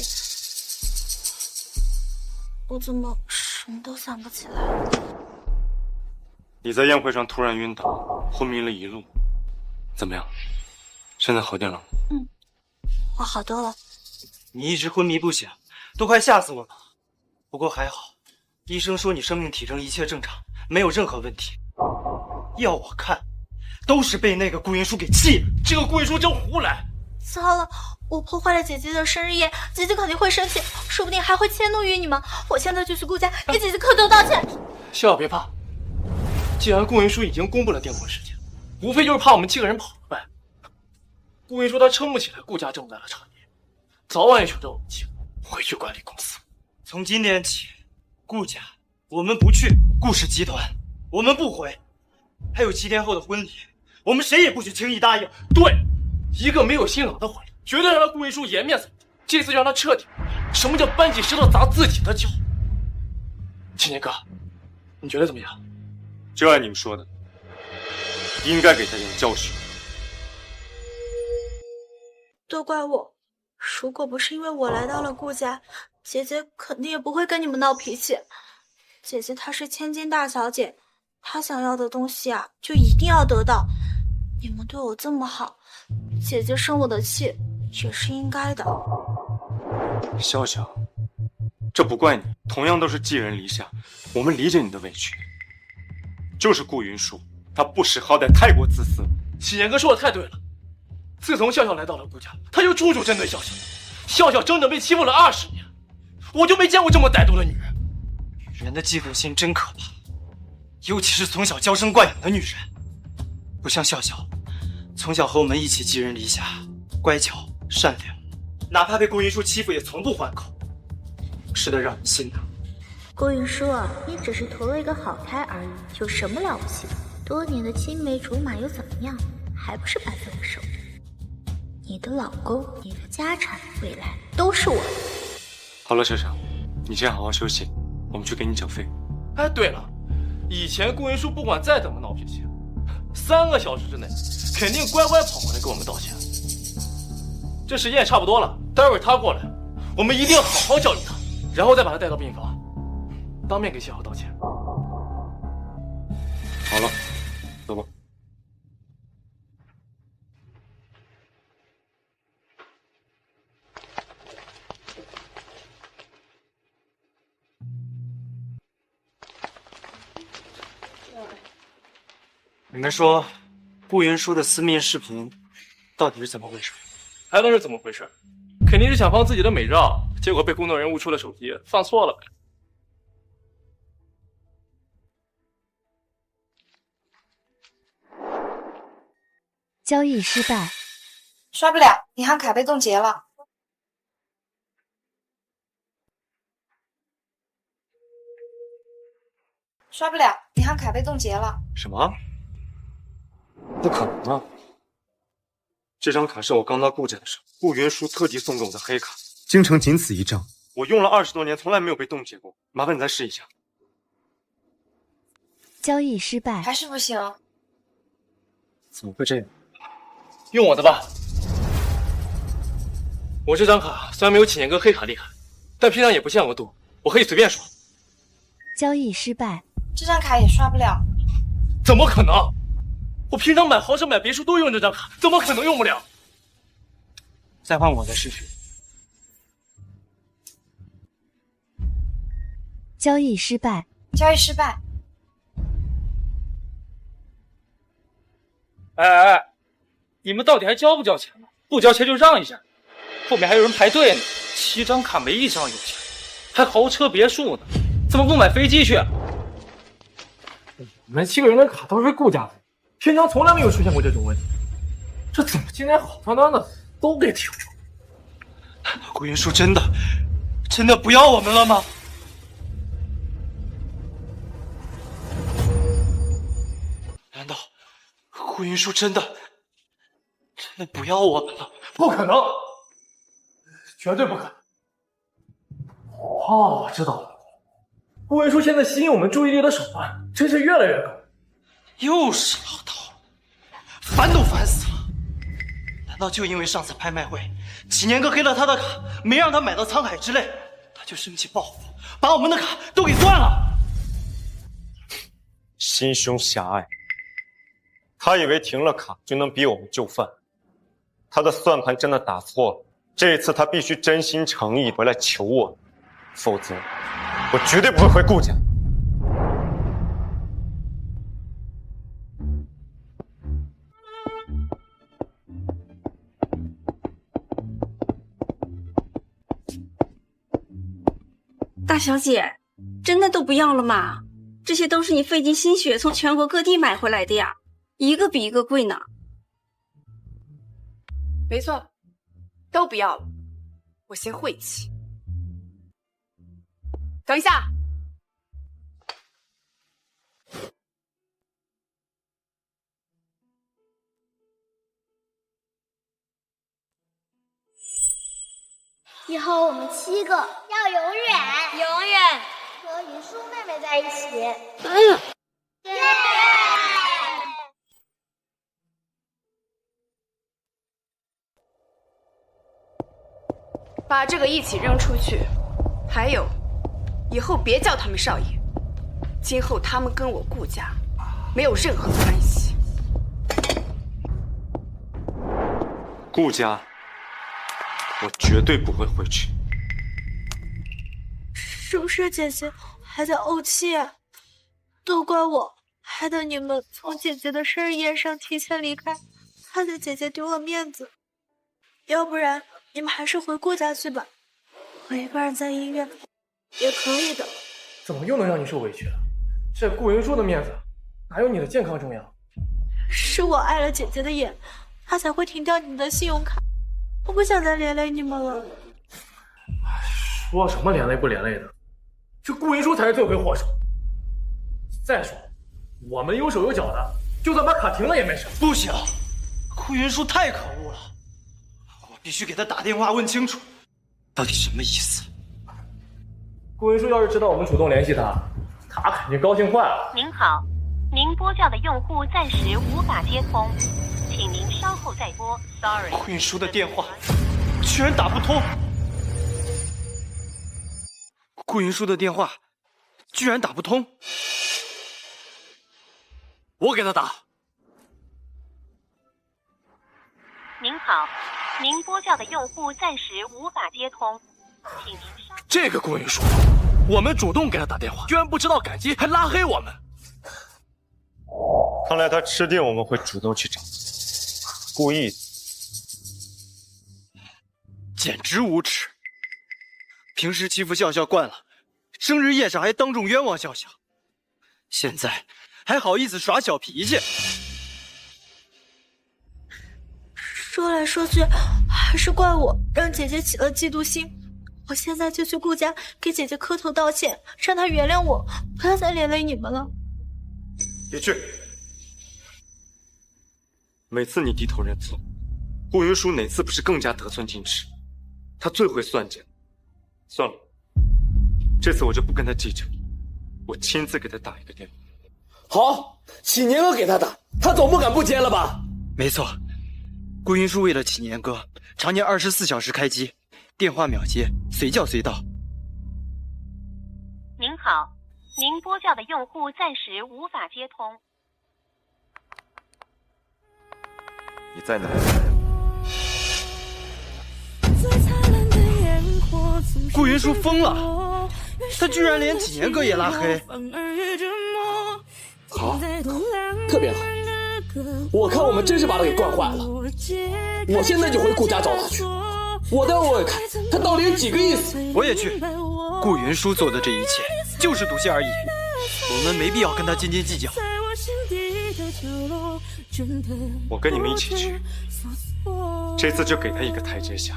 S3: 我怎么什么都想不起来？
S18: 你在宴会上突然晕倒，昏迷了一路，怎么样？现在好点了吗？
S3: 我好多了。
S4: 你一直昏迷不醒，都快吓死我了。不过还好，医生说你生命体征一切正常，没有任何问题。要我看，都是被那个顾云舒给气了。这个顾云舒真胡来！
S3: 糟了，我破坏了姐姐的生日宴，姐姐肯定会生气，说不定还会迁怒于你们。我现在就去顾家给姐姐磕头道歉。
S5: 笑笑别怕，既然顾云舒已经公布了订婚时间，无非就是怕我们7个人跑了呗。顾云舒他撑不起来顾家这么大的产业，早晚也选择我们7个回去管理公司。
S4: 从今天起，顾家我们不去，顾氏集团我们不回，还有7天后的婚礼，我们谁也不许轻易答应。
S5: 对，一个没有新郎的婚礼，绝对让顾云舒颜面扫地。这次让他彻底明白什么叫搬起石头砸自己的脚。青年哥，你觉得怎么样？
S18: 就按你们说的，应该给他点教训。
S3: 都怪我，如果不是因为我来到了顾家，姐姐肯定也不会跟你们闹脾气。姐姐她是千金大小姐，她想要的东西啊，就一定要得到。你们对我这么好，姐姐生我的气也是应该的。
S18: 笑笑，这不怪你，同样都是寄人篱下，我们理解你的委屈。就是顾云舒，他不识好歹，太过自私。
S5: 喜年哥说的太对了，自从笑笑来到了顾家，他就处处针对笑笑。笑笑整整被欺负了20年，我就没见过这么歹毒的女人。
S4: 女人的嫉妒心真可怕，尤其是从小娇生惯养的女人，不像笑笑，从小和我们一起寄人篱下，乖巧善良，哪怕被顾云舒欺负也从不还口，是的，让人心疼。
S10: 顾云舒啊，你只是投了一个好胎而已，有什么了不起的？多年的青梅竹马又怎么样？还不是败在我手里。你的老公、你的家产、未来都是我的。
S18: 好了，笑笑，你先好好休息，我们去给你缴费。
S5: 哎，对了，以前顾云舒不管再怎么闹脾气，3个小时之内肯定乖乖跑过来跟我们道歉。这时间也差不多了，待会儿他过来，我们一定好好教育他，然后再把他带到病房，当面给笑笑道歉。
S18: 好了，走吧。
S4: 你们说，顾云舒的私密视频到底是怎么回事？
S5: 还能是怎么回事？肯定是想放自己的美照，结果被工作人员误出了手机，放错了呗。
S8: 交易失败，
S22: 刷不了，银行卡被冻结了。刷不了，银行卡被冻结了。
S18: 什么？不可能啊！这张卡是我刚到顾家的时候，顾云舒特地送给我的黑卡，京城仅此一张，我用了20多年，从来没有被冻结过。麻烦你再试一下。
S8: 交易失败，
S22: 还是不行。
S18: 怎么会这样？
S5: 用我的吧。我这张卡虽然没有启年哥黑卡厉害，但平常也不限额度，我可以随便刷。
S8: 交易失败，
S22: 这张卡也刷不了。
S5: 怎么可能？我平常买豪车买别墅都用这张卡，怎么可能用不了？
S4: 再换我再试试。
S8: 交易失败，
S22: 交易失败。
S5: 哎，你们到底还交不交钱呢？不交钱就让一下，后面还有人排队呢。7张卡没一张有钱，还豪车别墅呢，怎么不买飞机去？你们7个人的卡都是顾家的，平常从来没有出现过这种问题，这怎么今天好端端的都给停了？
S4: 顾云舒真的不要我们了吗？难道顾云舒真的不要我们了？
S5: 不可能，绝对不可能！哦，我知道了，顾云舒现在吸引我们注意力的手段真是越来越高。
S4: 又是老套，烦都烦死了！难道就因为上次拍卖会启年哥黑了他的卡，没让他买到沧海之泪，他就生气报复，把我们的卡都给断了。
S15: 心胸狭隘，他以为停了卡就能逼我们就范，他的算盘真的打错了。这一次他必须真心诚意回来求我，否则我绝对不会回顾家。
S17: 大小姐，真的都不要了吗？这些都是你费尽心血从全国各地买回来的呀，一个比一个贵呢。
S16: 没错，都不要了，我嫌晦气。等一下，
S13: 以后我们7个要永远和云舒妹妹在一起。耶！
S16: 把这个一起扔出去。还有，以后别叫他们少爷，今后他们跟我顾家没有任何关系。
S15: 顾家，我绝对不会回去。
S3: 是不是姐姐还在怄气？都怪我，害得你们从姐姐的生日宴上提前离开，害得姐姐丢了面子。要不然你们还是回顾家去吧，我一个人在医院也可以的。
S7: 怎么又能让你受委屈了？这顾云舒的面子哪有你的健康重要？
S3: 是我碍了姐姐的眼，她才会停掉你们的信用卡。我不想再连累你们了。
S7: 说什么连累不连累的，这顾云舒才是罪魁祸首。再说，我们有手有脚的，就算把卡停了也没事。
S4: 不行，顾云舒太可恶了，我必须给他打电话问清楚，到底什么意思。
S7: 顾云舒要是知道我们主动联系他，他肯定高兴坏了。
S6: 您好，您拨叫的用户暂时无法接通，请您稍后再拨。Sorry。
S4: 顾云舒的电话居然打不通，顾云舒的电话居然打不通，我给他打。
S6: 您好，您拨叫的用户暂时无法接通，请您稍。
S5: 这个顾云舒，我们主动给他打电话，居然不知道感激，还拉黑我们。
S15: 看来他吃定我们会主动去找，故意的，
S4: 简直无耻！平时欺负笑笑惯了，生日宴上还当众冤枉笑笑，现在还好意思耍小脾气。
S3: 说来说去，还是怪我让姐姐起了嫉妒心。我现在就去顾家给姐姐磕头道歉，让她原谅我，不要再连累你们了。
S15: 别去！每次你低头认错，顾云舒哪次不是更加得寸进尺？他最会算计了。算了，这次我就不跟他计较，我亲自给他打一个电话。
S9: 好，启年哥给他打，他总不敢不接了吧？
S4: 没错，顾云舒为了启年哥，常年24小时开机，电话秒接，随叫随到。
S6: 您好，您拨叫的用户暂时无法接通。
S15: 你在哪？
S4: 顾云舒疯了，他居然连启年哥也拉黑。
S9: 好，特别好，我看我们真是把他给惯坏了。我现在就回顾家找他去，我待会我也看他到底有几个意思。
S4: 我也去。顾云舒做的这一切就是赌气而已，我们没必要跟他斤斤计较。
S15: 我跟你们一起去，这次就给他一个台阶下，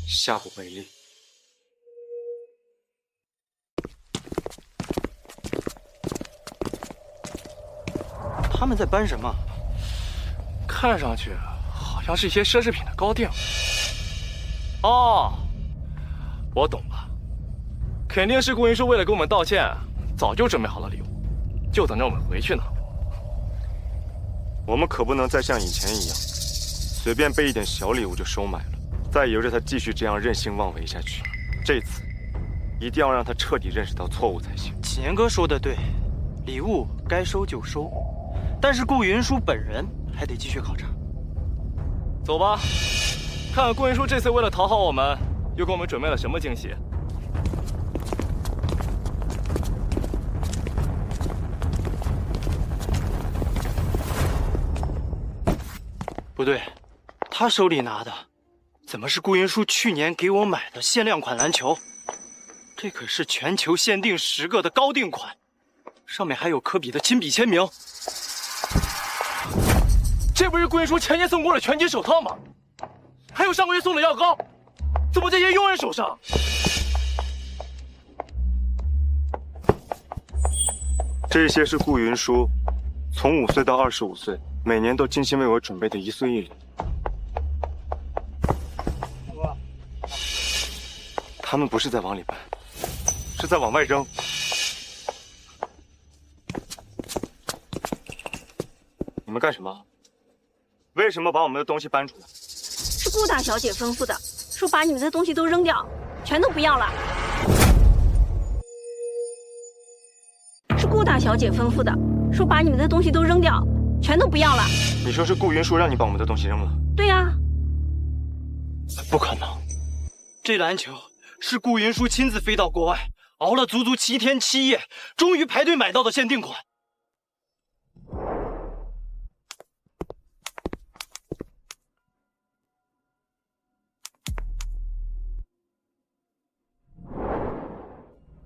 S15: 下不为例。
S4: 他们在搬什么？
S5: 看上去好像是一些奢侈品的高定。哦，我懂了，肯定是顾云舒为了给我们道歉，早就准备好了礼物，就等着我们回去呢。
S15: 我们可不能再像以前一样，随便备一点小礼物就收买了，再由着他继续这样任性妄为下去。这次一定要让他彻底认识到错误才行。
S4: 启年哥说的对，礼物该收就收，但是顾云舒本人还得继续考察。
S5: 走吧，看看顾云舒这次为了讨好我们，又给我们准备了什么惊喜。
S4: 不对，他手里拿的怎么是顾云舒去年给我买的限量款篮球？这可是全球限定10个的高定款，上面还有科比的亲笔签名。
S5: 这不是顾云舒前年送过的拳击手套吗？还有上个月送的药膏，怎么这些佣人手上？
S15: 这些是顾云舒从5岁到25岁，每年都精心为我准备的1岁1礼。他们不是在往里搬，是在往外扔。你们干什么？为什么把我们的东西搬出来？
S17: 是顾大小姐吩咐的，说把你们的东西都扔掉，全都不要了。是顾大小姐吩咐的，说把你们的东西都扔掉，全都不要了。
S15: 你说是顾云舒让你把我们的东西扔了？
S17: 对呀。
S4: 不可能，这篮球是顾云舒亲自飞到国外，熬了足足7天7夜，终于排队买到的限定款。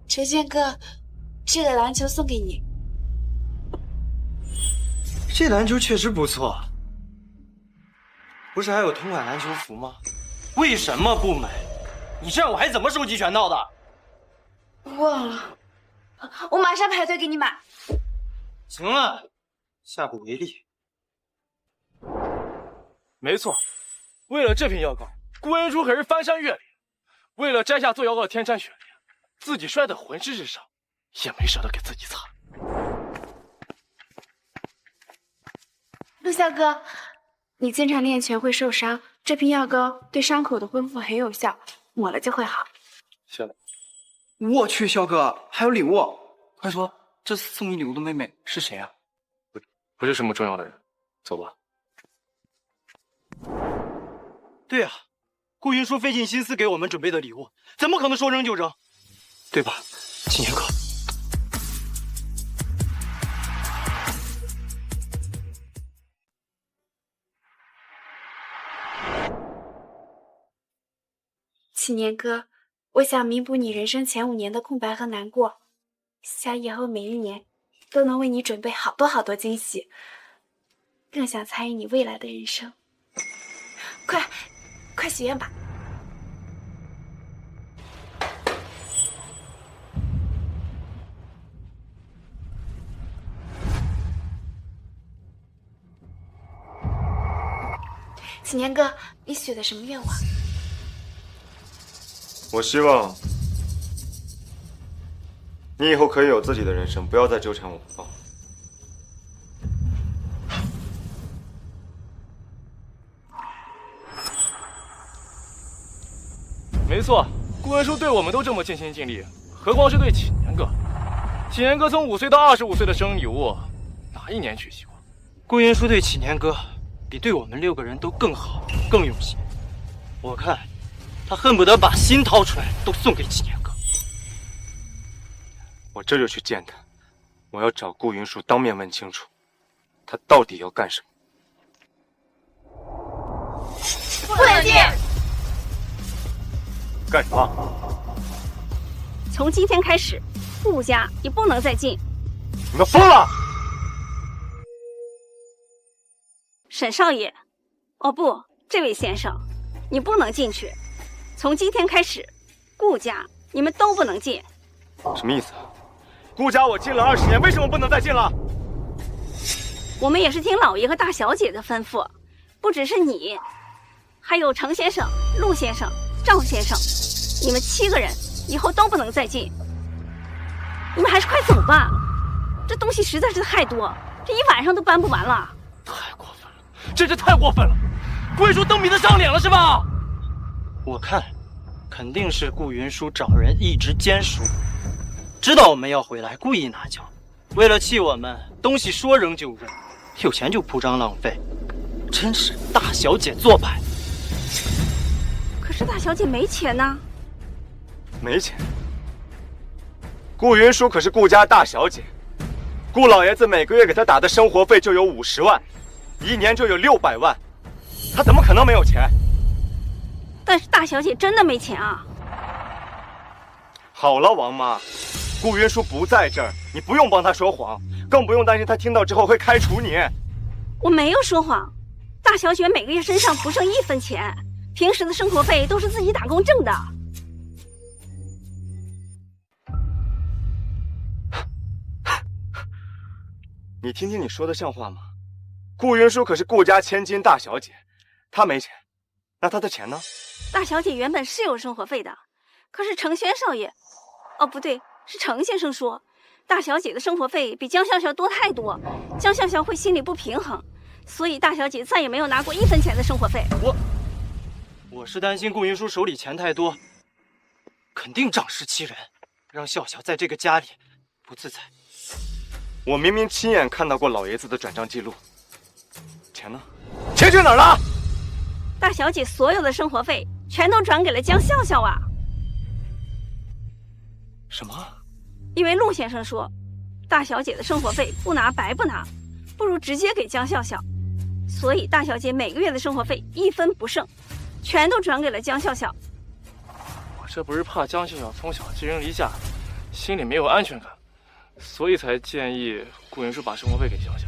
S16: 陈宪哥，这个篮球送给你。
S4: 这篮球确实不错，不是还有同款篮球服吗？为什么不买？你这样我还怎么收集全套的？
S16: 忘了，我马上排队给你买。
S4: 行了，下不为例。
S5: 没错，为了这瓶药膏，顾云舒可是翻山越岭，为了摘下做药膏的天山雪莲，自己摔得浑身是伤，也没舍得给自己擦。
S1: 陆孝哥，你经常练拳会受伤，这瓶药膏对伤口的恢复很有效，抹了就会好。
S5: 行。
S4: 我去，肖哥，还有礼物，快说，这次送你礼物的妹妹是谁啊？
S5: 不是什么重要的人，走吧。
S4: 对啊，顾云舒费尽心思给我们准备的礼物，怎么可能说扔就扔？对吧，启年哥？
S1: 启年哥，我想弥补你人生前5年的空白和难过，想以后每1年都能为你准备好多好多惊喜，更想参与你未来的人生。快许愿吧！启年哥，你许的什么愿望？
S15: 我希望你以后可以有自己的人生，不要再纠缠我不放。
S5: 没错，顾云舒对我们都这么尽心尽力，何况是对启年哥？启年哥从5岁到25岁的生日礼物，哪一年缺席过？
S4: 顾云舒对启年哥比对我们6个人都更好，更用心。我看他恨不得把心掏出来都送给启年哥。
S15: 我这就去见他，我要找顾云舒当面问清楚，他到底要干什么。
S17: 不能进！
S15: 干什么？
S17: 从今天开始，顾家也不能再进。
S15: 你们疯了！
S17: 沈少爷，哦不，这位先生，你不能进去。从今天开始，顾家你们都不能进。
S15: 什么意思？顾家我进了20年，为什么不能再进了？
S17: 我们也是听老爷和大小姐的吩咐，不只是你，还有程先生、陆先生、赵先生，你们7个人以后都不能再进。你们还是快走吧，这东西实在是太多，这一晚上都搬不完了。
S5: 太过分了，真是太过分了！顾云舒蹬鼻子上脸了是吧？
S4: 我看，肯定是顾云舒找人一直监视我，知道我们要回来，故意拿脚，为了气我们，东西说扔就扔，有钱就铺张浪费，真是大小姐做派。
S17: 可是大小姐没钱呐。
S15: 没钱？顾云舒可是顾家大小姐，顾老爷子每个月给她打的生活费就有50万，1年就有600万，她怎么可能没有钱？
S17: 但是大小姐真的没钱啊！
S15: 好了，王妈，顾云舒不在这儿，你不用帮她说谎，更不用担心她听到之后会开除你。
S17: 我没有说谎，大小姐每个月身上不剩1分钱，平时的生活费都是自己打工挣的。
S15: 你听听你说的像话吗？顾云舒可是顾家千金大小姐，她没钱，那她的钱呢？
S17: 大小姐原本是有生活费的，可是程轩少爷，哦不对，是程先生说，大小姐的生活费比江笑笑多太多，江笑笑会心里不平衡，所以大小姐再也没有拿过1分钱的生活费。
S4: 我是担心顾云舒手里钱太多，肯定仗势欺人，让笑笑在这个家里不自在。
S15: 我明明亲眼看到过老爷子的转账记录，钱呢？钱去哪儿了？
S17: 大小姐所有的生活费全都转给了江笑笑啊！
S4: 什么？
S17: 因为陆先生说，大小姐的生活费不拿白不拿，不如直接给江笑笑，所以大小姐每个月的生活费1分不剩，全都转给了江笑笑。
S5: 我这不是怕江笑笑从小寄人篱下，心里没有安全感，所以才建议顾云舒把生活费给笑笑，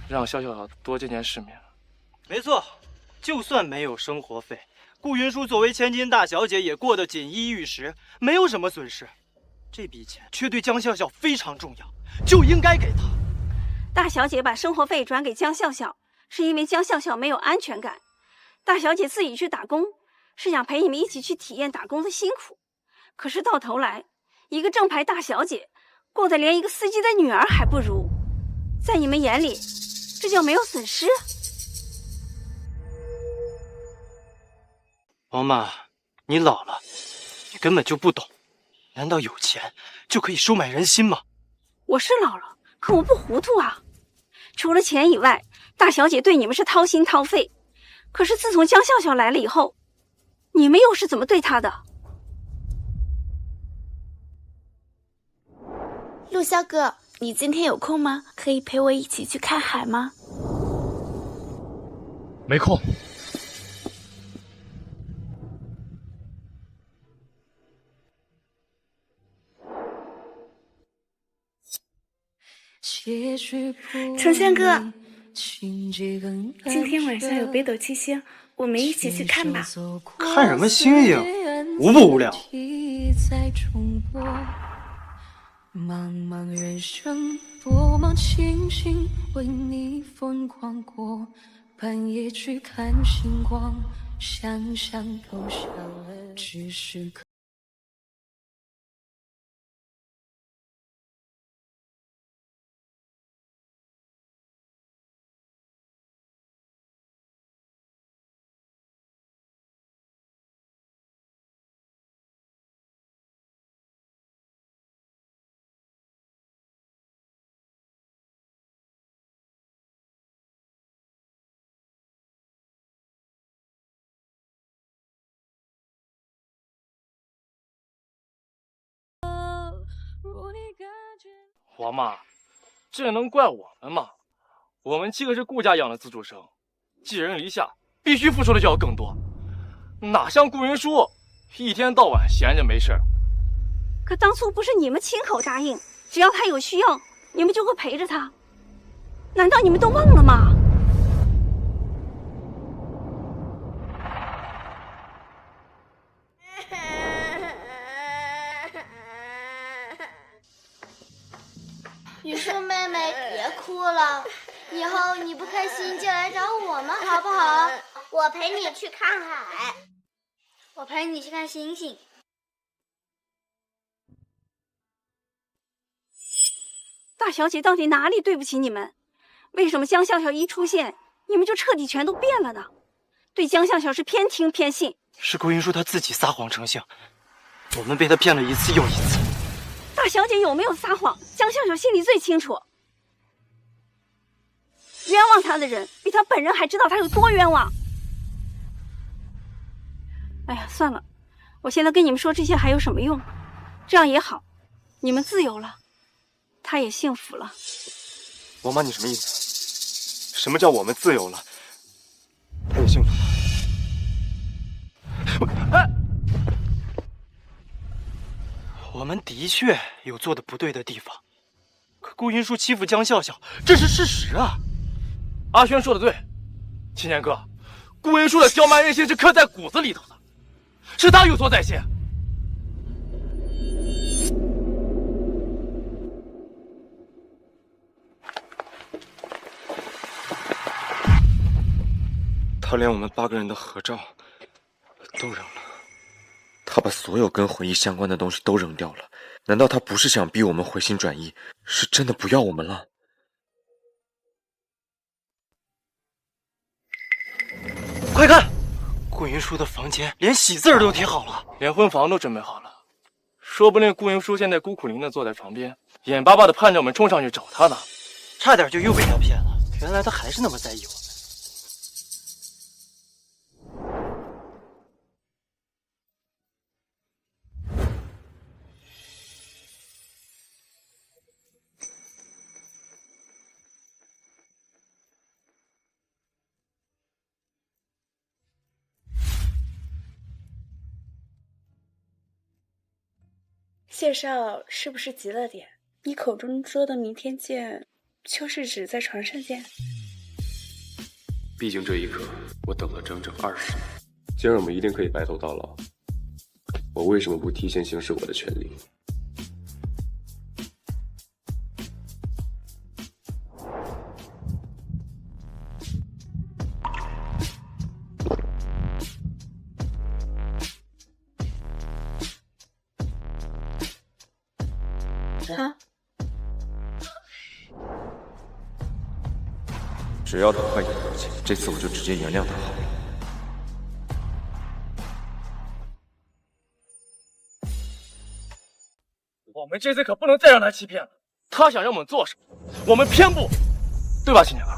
S5: 让笑笑多见见世面。
S4: 没错，就算没有生活费，顾云舒作为千金大小姐也过得锦衣玉食，没有什么损失。这笔钱却对江笑笑非常重要，就应该给她。
S17: 大小姐把生活费转给江笑笑，是因为江笑笑没有安全感。大小姐自己去打工，是想陪你们一起去体验打工的辛苦。可是到头来，一个正牌大小姐过得连一个司机的女儿还不如，在你们眼里，这叫没有损失？
S4: 王妈，你老了，你根本就不懂。难道有钱就可以收买人心吗？
S17: 我是老了，可我不糊涂啊。除了钱以外，大小姐对你们是掏心掏肺。可是自从江笑笑来了以后，你们又是怎么对她的？
S1: 陆萧哥，你今天有空吗？可以陪我一起去看海吗？
S7: 没空。
S1: 程轩哥，今天晚上有北斗七星，我们一起去看吧。
S4: 看什么星星？无不无聊。
S14: 茫茫人生，多么庆幸为你疯狂过，半夜去看星光，想想都笑了，只是
S5: 王妈，这能怪我们吗？我们7个是顾家养的自主生，寄人篱下，必须付出的就要更多，哪像顾云舒，一天到晚闲着没事。
S17: 可当初不是你们亲口答应，只要他有需要，你们就会陪着他？难道你们都忘了吗？
S13: 雨舒妹妹，别哭了，以后你不开心就来找我们好不好？我陪你去看海，我陪你去看星星。
S17: 大小姐到底哪里对不起你们？为什么江笑笑一出现，你们就彻底全都变了呢？对江笑笑是偏听偏信。
S4: 是顾云舒他自己撒谎成性，我们被他骗了一次又一次。
S17: 大小姐有没有撒谎，江笑笑心里最清楚。冤枉他的人比他本人还知道他有多冤枉。哎呀，算了，我现在跟你们说这些还有什么用？这样也好，你们自由了，他也幸福了。
S15: 王妈，你什么意思？什么叫我们自由了？他也幸福了？
S4: 我们的确有做的不对的地方，可顾云舒欺负江笑笑，这是事实啊。
S5: 阿轩说的对，青年哥，顾云舒的刁蛮任性是刻在骨子里头的，是他有错在先。
S15: 他连我们8个人的合照都扔了，他把所有跟回忆相关的东西都扔掉了。难道他不是想逼我们回心转意，是真的不要我们了？
S4: 快看，顾云舒的房间连喜字都贴好了，
S5: 连婚房都准备好了。说不定顾云舒现在孤苦伶仃坐在床边，眼巴巴的盼着我们冲上去找他呢。
S4: 差点就又被他骗了，原来他还是那么在意我们。
S1: 谢少是不是急了点？你口中说的明天见，就是指在床上见？
S18: 毕竟这一刻，我等了整整20年。既然我们一定可以白头到老，我为什么不提前行使我的权利？
S1: 啊！
S15: 只要他快点道歉，这次我就直接原谅他好了。
S5: 我们这次可不能再让他欺骗了。他想让我们做什么，我们偏不，对吧，青年哥？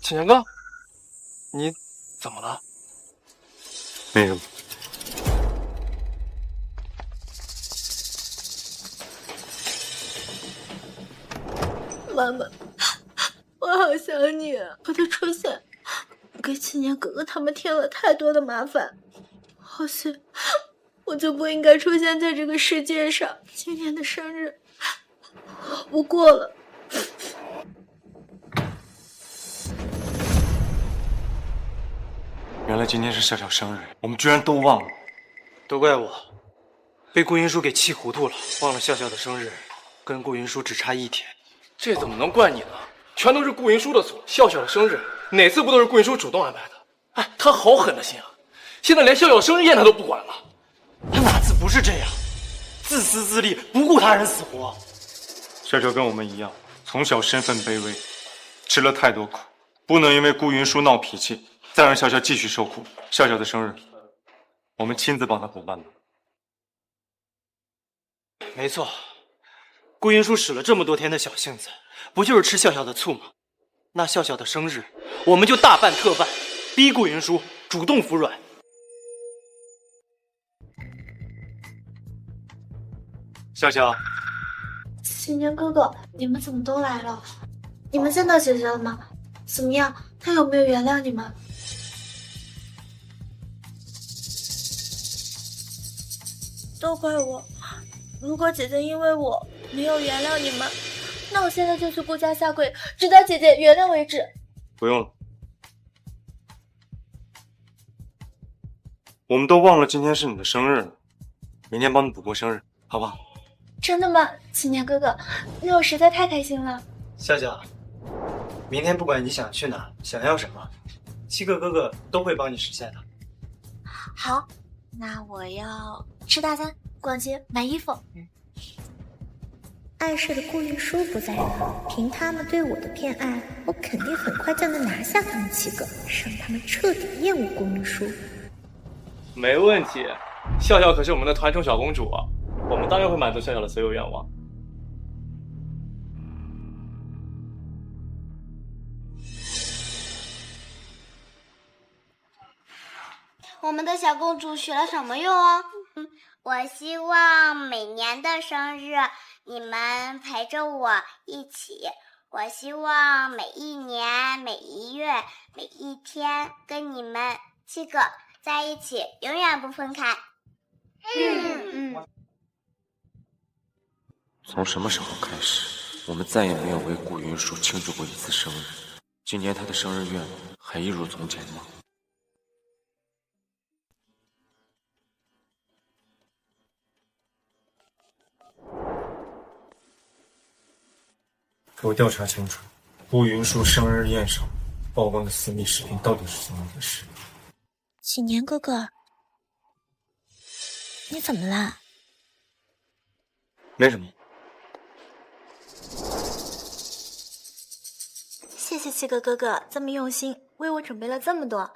S5: 青年哥，你怎么了？
S15: 没有。
S3: 妈妈，我好想你啊！我的出现给青年哥哥他们添了太多的麻烦，或许我就不应该出现在这个世界上。今年的生日我不过了。
S20: 原来今天是笑笑生日，我们居然都忘了，
S4: 都怪我，被顾云舒给气糊涂了，忘了笑笑的生日跟顾云舒只差1天。
S5: 这怎么能怪你呢？全都是顾云舒的错。笑笑的生日哪次不都是顾云舒主动安排的？哎，他好狠的心啊！现在连笑笑生日宴他都不管了。
S4: 他哪次不是这样？自私自利，不顾他人死活。
S20: 笑笑跟我们一样，从小身份卑微，吃了太多苦，不能因为顾云舒闹脾气，再让笑笑继续受苦。笑笑的生日，我们亲自帮他补办的。
S4: 没错。顾云舒使了这么多天的小性子，不就是吃笑笑的醋吗？那笑笑的生日，我们就大办特办，逼顾云舒主动服软。
S20: 笑笑，
S3: 青年哥哥，你们怎么都来了？你们见到姐姐了吗？怎么样？她有没有原谅你们？都怪我！如果姐姐因为我没有原谅你们，那我现在就去顾家下跪，直到姐姐原谅为止。
S20: 不用了，我们都忘了今天是你的生日了，明天帮你补过生日，好不好？
S3: 真的吗，青年哥哥？那我实在太开心了。
S4: 笑笑，明天不管你想去哪，想要什么，7个哥哥都会帮你实现的。
S3: 好，那我要吃大餐、逛街、买衣服。
S10: 碍事的顾运输不在了，凭他们对我的偏爱，我肯定很快就能拿下他们7个，让他们彻底厌恶顾运输。
S5: 没问题，笑笑可是我们的团宠小公主，我们当然会满足笑笑的所有愿望。
S13: 我们的小公主许了什么愿啊？我希望每年的生日你们陪着我一起。我希望每一年、每一月、每一天跟你们7个在一起，永远不分开。
S12: 从什么时候开始，我们再也没有为顾云舒庆祝过一次生日？今年她的生日愿还一如从前吗？
S20: 给我调查清楚，顾云舒生日宴上曝光的私密视频到底是怎么回事？
S10: 启年哥哥，你怎么了？
S4: 没什么。
S3: 谢谢7个哥哥这么用心，为我准备了这么多。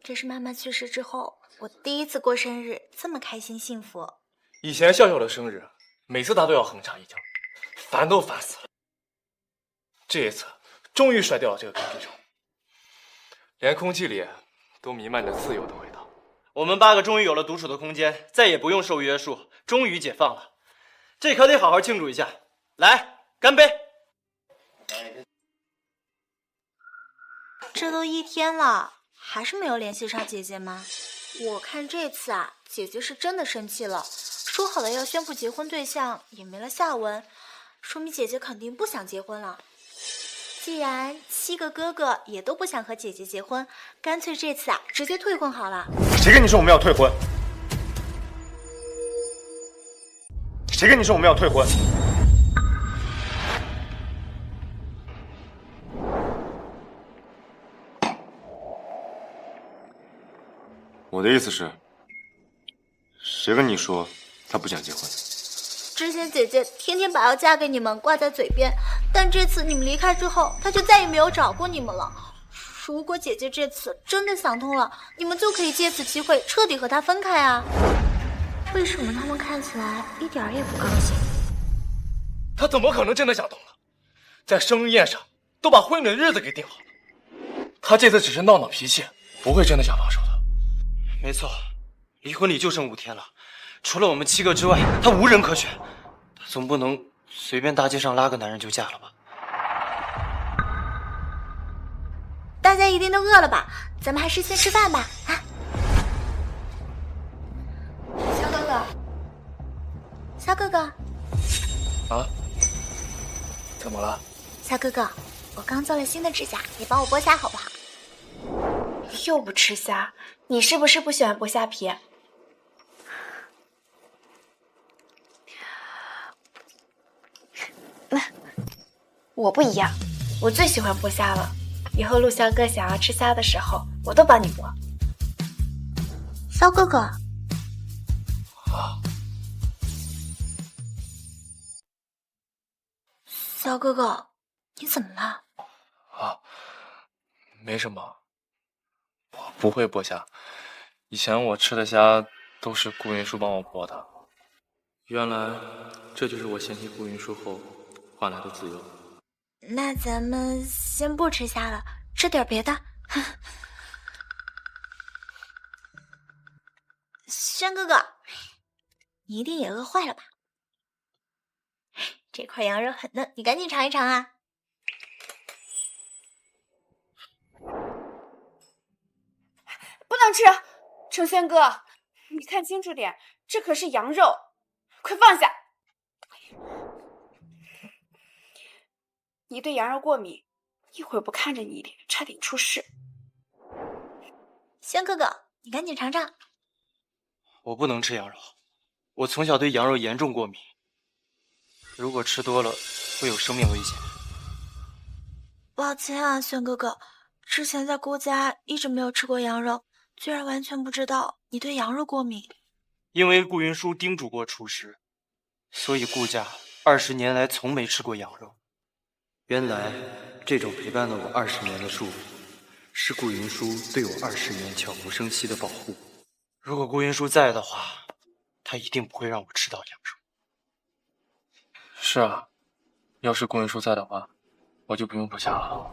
S3: 这是妈妈去世之后，我第一次过生日，这么开心幸福。
S5: 以前笑笑的生日，每次他都要横插一脚，烦都烦死了。这一次终于甩掉了这个坑屁虫，连空气里都弥漫着自由的味道。
S4: 我们8个终于有了独处的空间，再也不用受约束，终于解放了。这可得好好庆祝一下，来，干杯！
S3: 这都1天了，还是没有联系上姐姐吗？我看这次啊，姐姐是真的生气了，说好了要宣布结婚对象，也没了下文，说明姐姐肯定不想结婚了。既然7个哥哥也都不想和姐姐结婚，干脆这次啊直接退婚好了。
S15: 谁跟你说我们要退婚？谁跟你说我们要退婚？我的意思是，谁跟你说他不想结婚？
S3: 之前姐姐天天把要嫁给你们挂在嘴边，但这次你们离开之后，她就再也没有找过你们了。如果姐姐这次真的想通了，你们就可以借此机会彻底和她分开啊。
S10: 为什么他们看起来一点也不高兴？
S5: 他怎么可能真的想通了？在生日宴上都把婚礼的日子给定好了，他这次只是闹闹脾气，不会真的想放手的。
S4: 没错，离婚礼就剩5天了，除了我们7个之外，他无人可选。他总不能随便大街上拉个男人就嫁了吧？
S3: 大家一定都饿了吧？咱们还是先吃饭吧。啊，小哥哥，小哥哥，
S5: 啊？怎么了？
S3: 小哥哥，我刚做了新的指甲，你帮我剥虾好不好？
S11: 又不吃虾，你是不是不喜欢剥虾皮？我不一样，我最喜欢剥虾了。以后陆湘哥想要吃虾的时候，我都帮你剥。
S3: 肖哥哥，肖哥哥，你怎么了？
S5: 啊，没什么，我不会剥虾。以前我吃的虾都是顾云舒帮我剥的。原来这就是我嫌弃顾云舒后换来的自由。
S3: 那咱们先不吃虾了，吃点别的。轩哥哥，你一定也饿坏了吧？这块羊肉很嫩，你赶紧尝一尝啊！
S16: 不能吃，程轩哥，你看清楚点，这可是羊肉，快放下！你对羊肉过敏，一会儿不看着你一点，差点出事。
S3: 轩哥哥，你赶紧尝尝。
S4: 我不能吃羊肉，我从小对羊肉严重过敏，如果吃多了会有生命危险。
S3: 抱歉啊，轩哥哥，之前在顾家一直没有吃过羊肉，居然完全不知道你对羊肉过敏。
S4: 因为顾云舒叮嘱过厨师，所以顾家20年来从没吃过羊肉。原来这种陪伴了我20年的束缚，是顾云舒对我20年悄无声息的保护。如果顾云舒在的话，他一定不会让我吃到羊肉。
S7: 是啊，要是顾云舒在的话，我就不用补下了。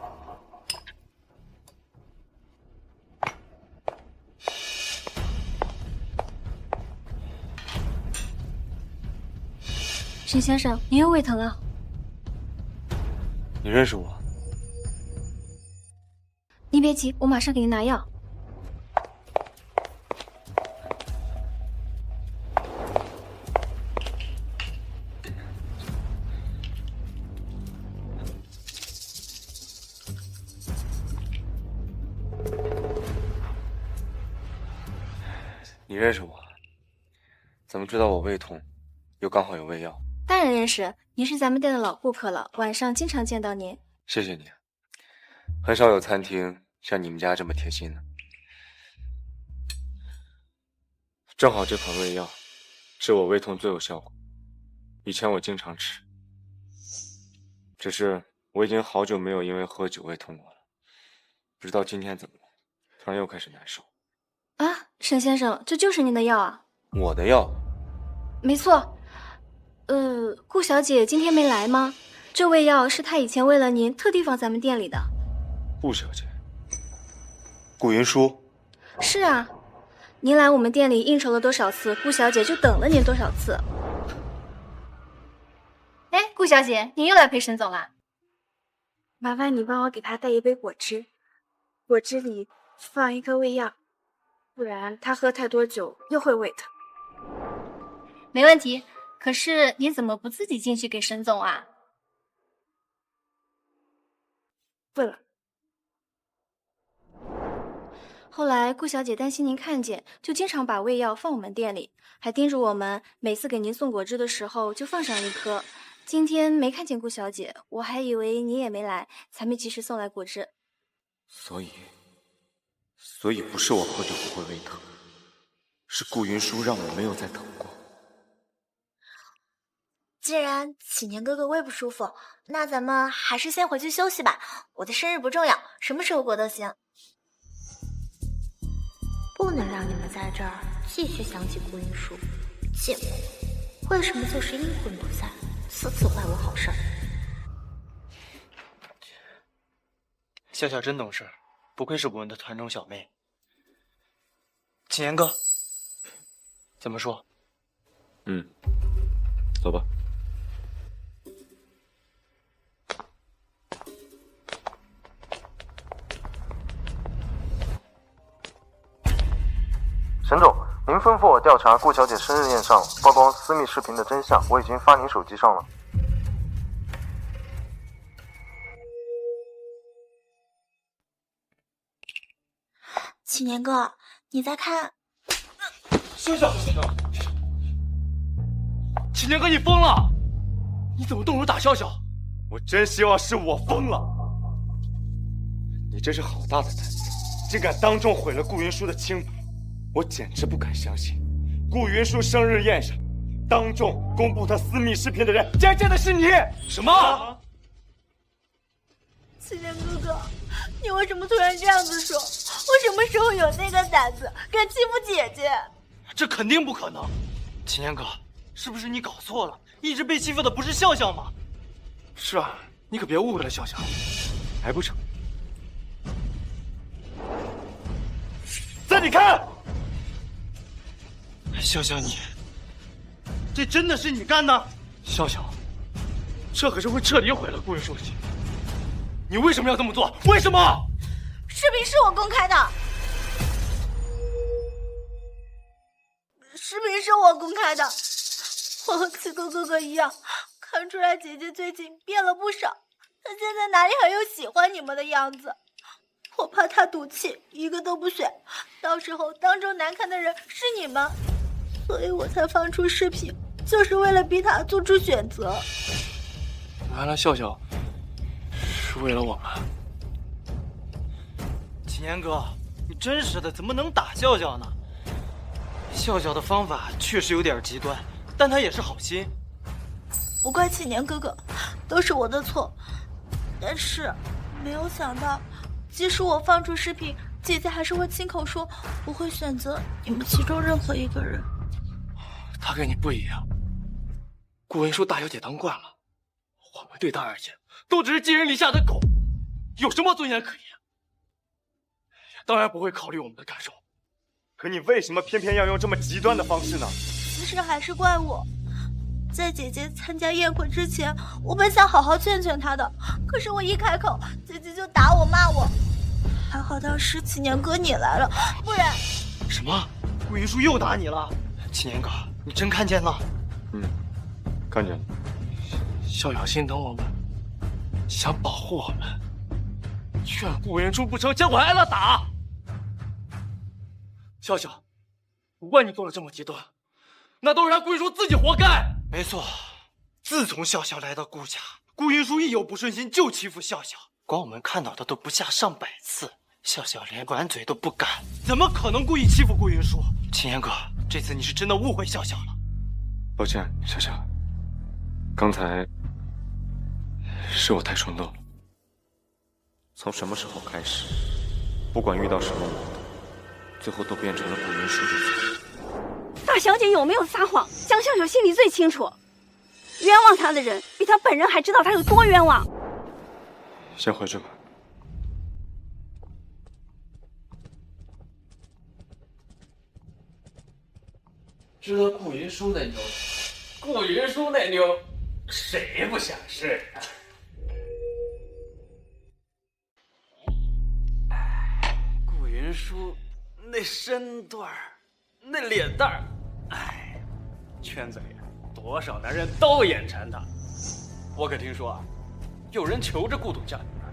S2: 沈先生，您又胃疼啊？
S12: 你认识我？
S2: 您别急，我马上给您拿药。
S12: 你认识我？怎么知道我胃痛，又刚好有胃药？
S2: 当然认识，您是咱们店的老顾客了，晚上经常见到您。
S12: 谢谢你，很少有餐厅像你们家这么贴心的。正好这款胃药治我胃痛最有效果，以前我经常吃，只是我已经好久没有因为喝酒胃痛过了，不知道今天怎么了，突然又开始难受。
S2: 啊，沈先生，这就是您的药啊？
S12: 我的药？
S2: 没错。顾小姐今天没来吗？这胃药是她以前为了您特地放咱们店里的。
S12: 顾小姐？顾云舒？
S2: 是啊，您来我们店里应酬了多少次，顾小姐就等了您多少次。哎，顾小姐，您又来陪沈总啦？
S1: 麻烦你帮我给他带一杯果汁，果汁里放一颗胃药，不然他喝太多酒又会胃疼。
S2: 没问题。可是你怎么不自己进去给沈总啊？
S1: 不了。
S2: 后来顾小姐担心您看见，就经常把胃药放我们店里，还叮嘱我们每次给您送果汁的时候就放上一颗。今天没看见顾小姐，我还以为您也没来，才没及时送来果汁。
S12: 所以不是我喝酒不会胃疼，是顾云舒让我没有再等过。
S3: 既然启年哥哥胃不舒服，那咱们还是先回去休息吧。我的生日不重要，什么时候过都行。
S10: 不能让你们在这儿继续想起顾云舒，贱货！为什么就是阴魂不散，次次坏我好事儿？
S4: 笑笑真懂事，不愧是我们的团中小妹。启年哥，怎么说？
S12: 走吧。
S19: 沈总，您吩咐我调查顾小姐生日宴上曝光私密视频的真相，我已经发您手机上了。
S3: 启年哥，你在看？
S5: 笑笑，启年哥，你疯了！你怎么动手打笑笑？
S15: 我真希望是我疯了。你真是好大的胆子，竟敢当众毁了顾云舒的清白！我简直不敢相信，顾云舒生日宴上当众公布她私密视频的人，竟然真的是你！
S5: 什么？
S3: 启年哥哥，你为什么突然这样子说？我什么时候有那个胆子敢欺负姐姐？
S4: 这肯定不可能。启年哥，是不是你搞错了？一直被欺负的不是笑笑吗？
S7: 是啊，你可别误会了笑笑。
S15: 还不成？再你看！
S4: 笑笑你，这真的是你干的？
S7: 笑笑，这可是会彻底毁了顾云舒的心。你为什么要这么做？为什么？
S3: 视频是我公开的，视频是我公开的。我和七哥哥哥一样，看出来姐姐最近变了不少。她现在哪里还有喜欢你们的样子？我怕她赌气，一个都不选，到时候当众难看的人是你们。所以我才放出视频，就是为了逼她做出选择。
S7: 原来笑笑是为了我们。
S4: 启年哥，你真是的，怎么能打笑笑呢？笑笑的方法确实有点极端，但他也是好心。
S3: 不怪青年哥哥，都是我的错。但是没有想到，即使我放出视频，姐姐还是会亲口说不会选择你们其中任何一个人。
S5: 他跟你不一样，顾文书大小姐当惯了，我们对她而言都只是寄人篱下的狗，有什么尊严可言？当然不会考虑我们的感受。
S15: 可你为什么偏偏要用这么极端的方式呢？
S3: 其实还是怪我，在姐姐参加宴会之前，我本想好好劝劝她的，可是我一开口，姐姐就打我骂我。还好当时青年哥你来了，不然……
S4: 什么？顾云舒又打你了？青年哥，你真看见了？
S12: 看见了。
S5: 笑笑心疼我们，想保护我们，劝顾云舒不成，结果挨了打。笑笑，不怪你做了这么极端，那都是他顾云舒自己活该。
S4: 没错，自从笑笑来到顾家，顾云舒一有不顺心就欺负笑笑，光我们看到的都不下上百次，笑笑连管嘴都不敢，怎么可能故意欺负顾云舒？青年哥，这次你是真的误会笑笑了。
S12: 抱歉，笑笑，刚才是我太冲动了。从什么时候开始，不管遇到什么矛盾，最后都变成了顾云舒的错。
S17: 大小姐有没有撒谎，江笑笑心里最清楚。冤枉她的人，比她本人还知道她有多冤枉。
S12: 先回去吧。
S7: 知道顾云舒那妞，顾云舒那妞，谁不想是啊？顾云舒那身段儿，那脸蛋儿，哎，圈子里多少男人都眼馋她。我可听说啊，有人求着顾董嫁女儿，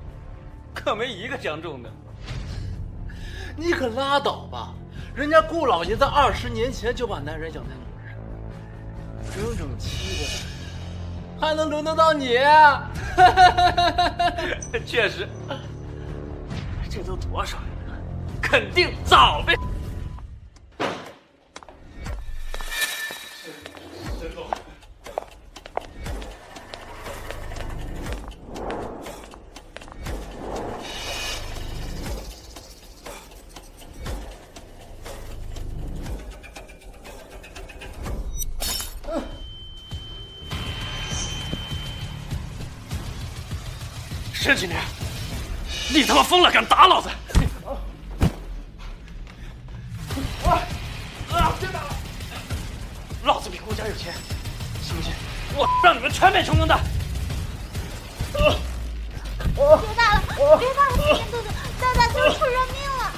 S7: 可没一个相中的。你可拉倒吧！人家顾老爷子20年前就把男人养在女人，整整7个男人，还能轮得到你？确实，这都多少人了，肯定早被。沈几年，你他妈疯了，敢打老子！别打了！老子比顾家有钱，信不信我让你们全变穷光蛋？
S13: 别打了，别打了，青年哥哥，大大都出人命了！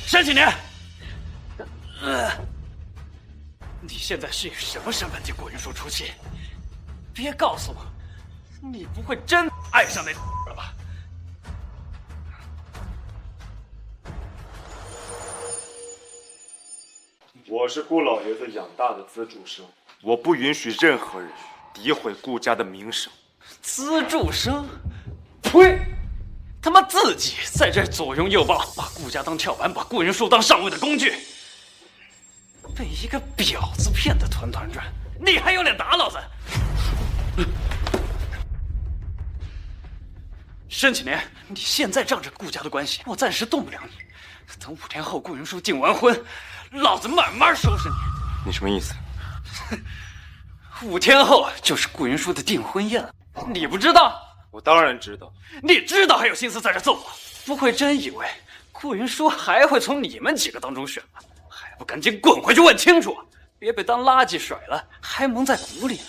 S7: 沈几年，你现在是以什么身份替顾云舒出气？别告诉我，你不会真爱上那了吧？
S15: 我是顾老爷子养大的资助生，我不允许任何人诋毁顾家的名声。
S7: 资助生？呸！他妈自己在这左拥右抱，把顾家当跳板，把顾云舒当上位的工具，被一个婊子骗得团团转，你还有脸打老子？沈启年，你现在仗着顾家的关系，我暂时动不了你。等5天后顾云舒订完婚，老子慢慢收拾你。
S12: 你什么意思
S7: ？5天后就是顾云舒的订婚宴了，你不知道？
S15: 我当然知道。
S7: 你知道还有心思在这揍我？不会真以为顾云舒还会从你们几个当中选吧？还不赶紧滚回去问清楚，别被当垃圾甩了，还蒙在鼓里了。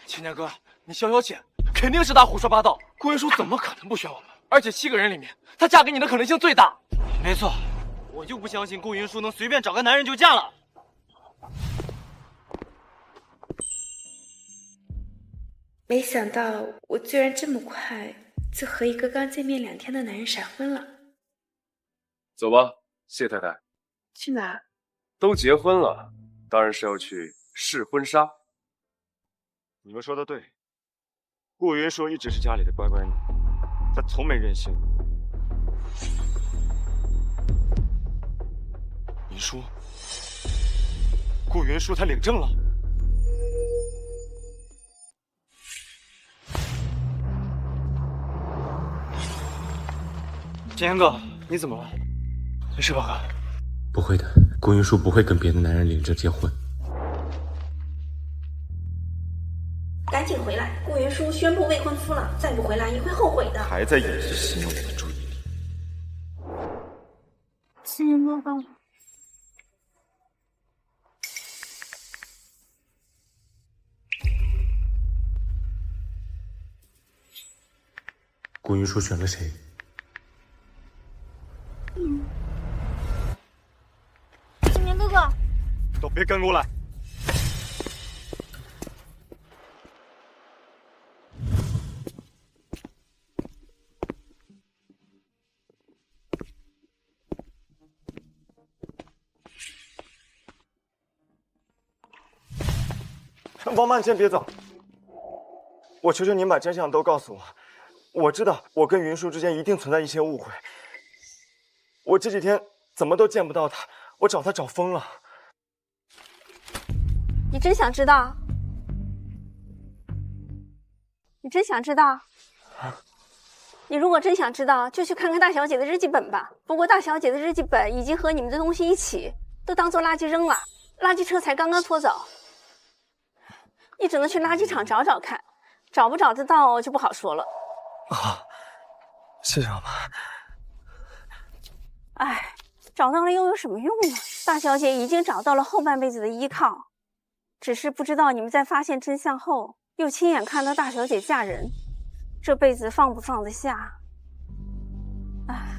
S7: 青年哥，你消消气，肯定是他胡说八道。顾云舒怎么可能不选我们？而且7个人里面，她嫁给你的可能性最大。
S4: 没错，我就不相信顾云舒能随便找个男人就嫁了。
S1: 没想到我居然这么快就和一个刚见面2天的男人闪婚了。
S18: 走吧，谢太太。
S1: 去哪？
S18: 都结婚了，当然是要去试婚纱。
S15: 你们说的对，顾云舒一直是家里的乖乖女，她从没任性。云舒，顾云舒她领证了。
S4: 金岩哥，你怎么了？没事吧哥？
S12: 不会的，顾云舒不会跟别的男人领证结婚。
S17: 赶紧回来！顾云舒宣布未婚夫了，再不回来也会后悔的。
S15: 还在演戏吸引我的注意力。
S3: 青年哥哥，
S12: 顾云舒选了谁？
S3: 青年哥哥，
S15: 都别跟过来！王曼，先别走，我求求您把真相都告诉我。我知道我跟云舒之间一定存在一些误会。我这几天怎么都见不到她，我找她找疯了。
S17: 你真想知道？你真想知道？你如果真想知道，就去看看大小姐的日记本吧。不过大小姐的日记本已经和你们的东西一起都当做垃圾扔了，垃圾车才刚刚拖走。你只能去垃圾场找找看，找不找得到就不好说了。
S15: 啊，谢谢老妈。
S17: 哎，找到了又有什么用呢？大小姐已经找到了后半辈子的依靠，只是不知道你们在发现真相后，又亲眼看到大小姐嫁人，这辈子放不放得下？哎。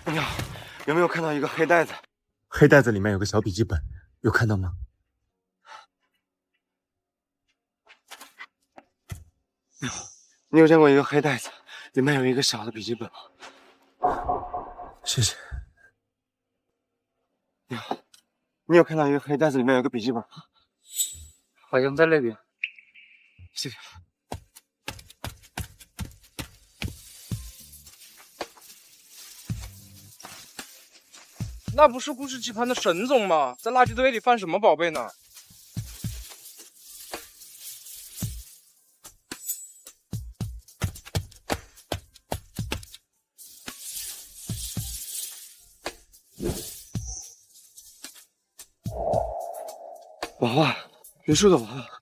S15: 你好，有没有看到一个黑袋子？
S12: 黑袋子里面有个小笔记本，有看到吗？
S15: 你有见过一个黑袋子，里面有一个小的笔记本吗？
S12: 谢谢。
S15: 你好，你有看到一个黑袋子里面有个笔记本吗？
S4: 好像在那边。
S15: 谢谢。
S8: 那不是故事棋盘的沈总吗？在垃圾堆里翻什么宝贝呢？
S15: 娃娃，云舒的娃娃。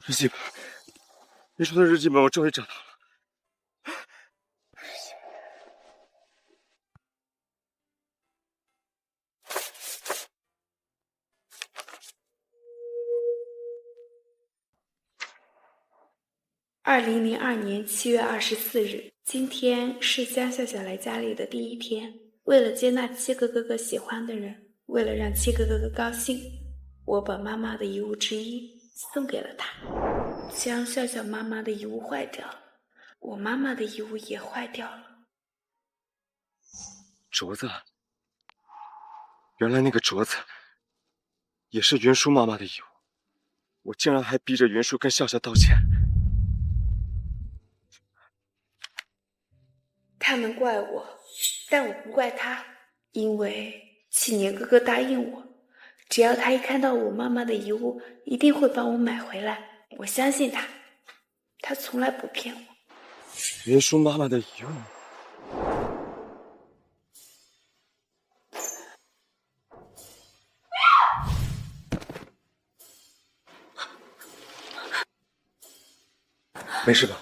S15: 日记本，云舒的日记本，我终于找到了。
S1: 2002年7月24日，今天是江笑笑来家里的第1天。为了接纳7个哥哥喜欢的人，为了让7个哥哥高兴，我把妈妈的遗物之一送给了他。江笑笑妈妈的遗物坏掉了，我妈妈的遗物也坏掉了。
S15: 镯子，原来那个镯子也是云舒妈妈的遗物，我竟然还逼着云舒跟笑笑道歉。
S1: 他们怪我，但我不怪他，因为7年哥哥答应我，只要他一看到我妈妈的遗物，一定会帮我买回来。我相信他，他从来不骗我。
S15: 云舒妈妈的遗物，没事吧？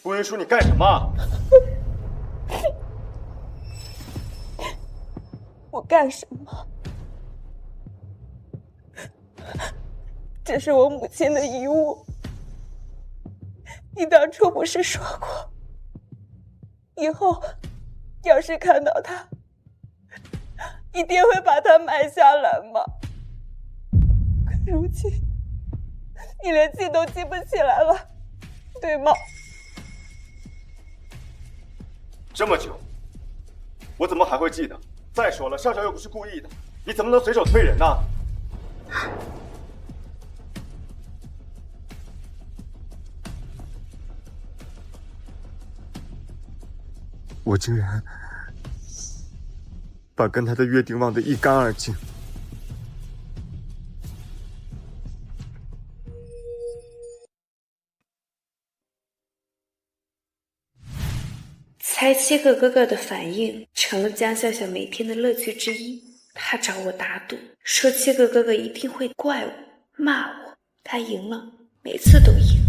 S15: 顾云舒，你干什么？
S3: 我干什么？
S21: 这是我母亲的遗物。你当初不是说过，以后要是看到它，一定会把它埋下来吗？可如今，你连记都记不起来了，对吗？
S15: 这么久，我怎么还会记得？再说了，笑笑又不是故意的，你怎么能随手推人呢？我竟然把跟他的约定忘得一干二净。
S1: 猜七个哥哥的反应成了江笑笑每天的乐趣之一。他找我打赌，说七个哥哥一定会怪我、骂我。他赢了，每次都赢。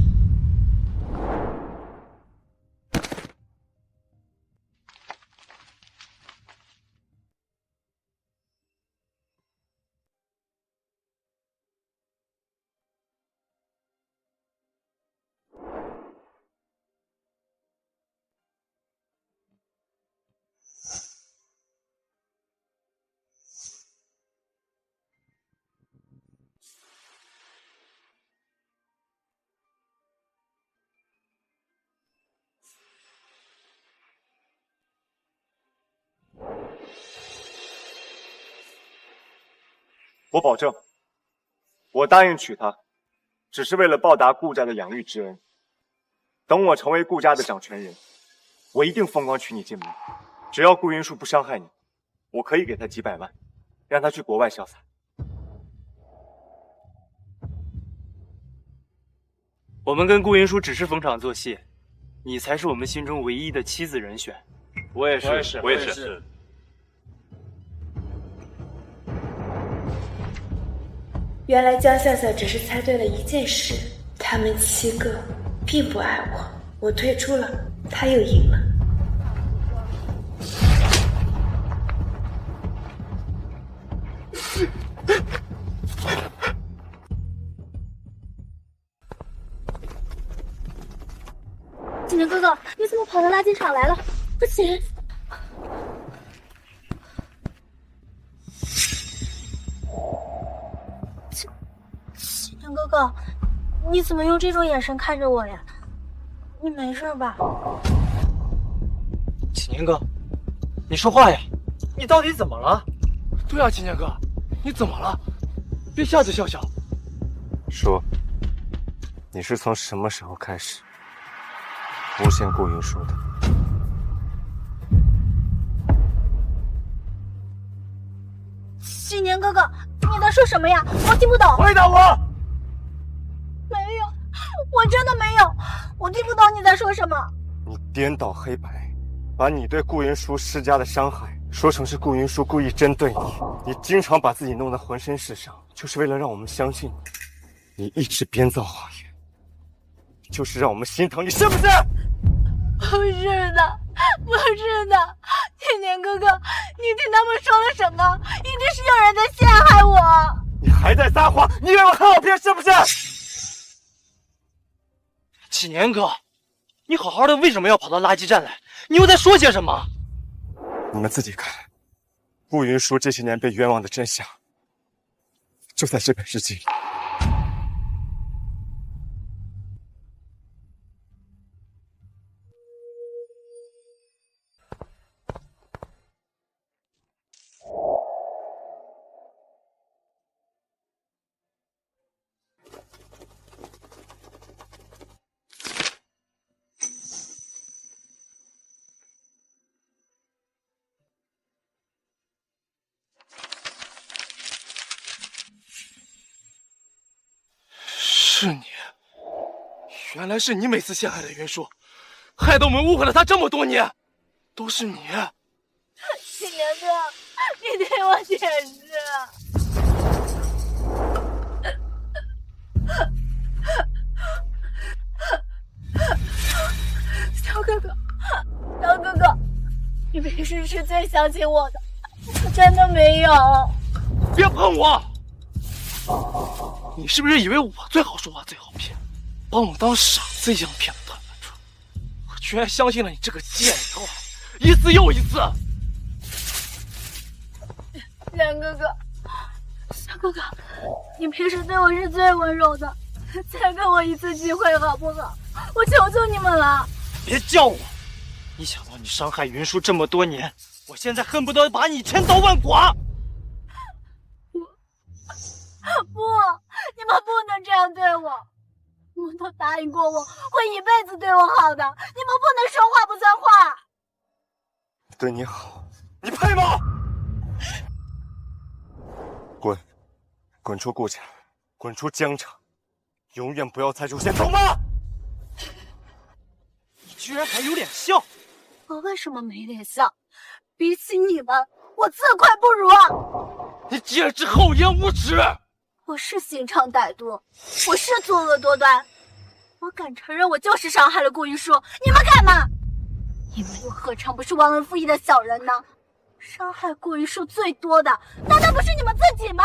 S15: 我保证，我答应娶她，只是为了报答顾家的养育之恩。等我成为顾家的掌权人，我一定风光娶你进门。只要顾云舒不伤害你，我可以给他几百万，让他去国外潇洒。
S4: 我们跟顾云舒只是逢场作戏，你才是我们心中唯一的妻子人选。
S5: 我也是，
S18: 我也是。
S1: 原来江笑笑只是猜对了一件事，他们七个并不爱我。我退出了，他又赢了。
S13: 景年哥哥，你怎么跑到垃圾场来了？不行！景年哥哥，你怎么用这种眼神看着我呀？你没事吧？
S4: 启年哥，你说话呀！你到底怎么了？
S5: 对啊，启年哥，你怎么了？别吓着笑笑。
S15: 说，你是从什么时候开始诬陷顾云舒的？
S13: 景年哥哥，你在说什么呀？我听不懂。
S15: 回答我！
S13: 没有，我真的没有，我听不懂你在说什么。
S15: 你颠倒黑白，把你对顾云舒施加的伤害说成是顾云舒故意针对你。你经常把自己弄得浑身是伤，就是为了让我们相信你。你一直编造谎言，就是让我们心疼你，是不是？
S13: 不是的，不是的，景年哥哥，你听他们说了什么？一定是有人在陷害我。
S15: 你还在撒谎？你以为我很好骗是不是？
S4: 启年哥，你好好的为什么要跑到垃圾站来？你又在说些什么？
S15: 你们自己看，顾云舒这些年被冤枉的真相，就在这本日记里。
S5: 是你，原来是你每次陷害了云舒，害得我们误会了他这么多年，都是你。
S13: 景年哥，你替我解释。小哥哥，小哥哥，你平时是最相信我的，我真的没有。
S5: 别碰我！你是不是以为我最好说话最好骗，把我们当傻子一样骗了团团转？我居然相信了你这个贱人，一次又一次。
S2: 梁哥哥，小哥哥，你平时对我是最温柔的，再给我一次机会好不好？我求求你们了！
S4: 别叫我！一想到你伤害云舒这么多年，我现在恨不得把你千刀万剐！
S2: 不，你们不能这样对我！你们都答应过我会一辈子对我好的，你们不能说话不算话！
S15: 对你好，你配吗？滚！滚出顾家，滚出江城，永远不要再出现，懂吗？
S4: 你居然还有脸笑！
S2: 我为什么没脸笑？比起你们，我自愧不如啊！
S5: 你简直厚颜无耻！
S2: 我是心肠歹毒，我是作恶多端，我敢承认我就是伤害了顾云舒，你们敢吗？你们又何尝不是忘恩负义的小人呢？伤害顾云舒最多的，难道不是你们自己吗？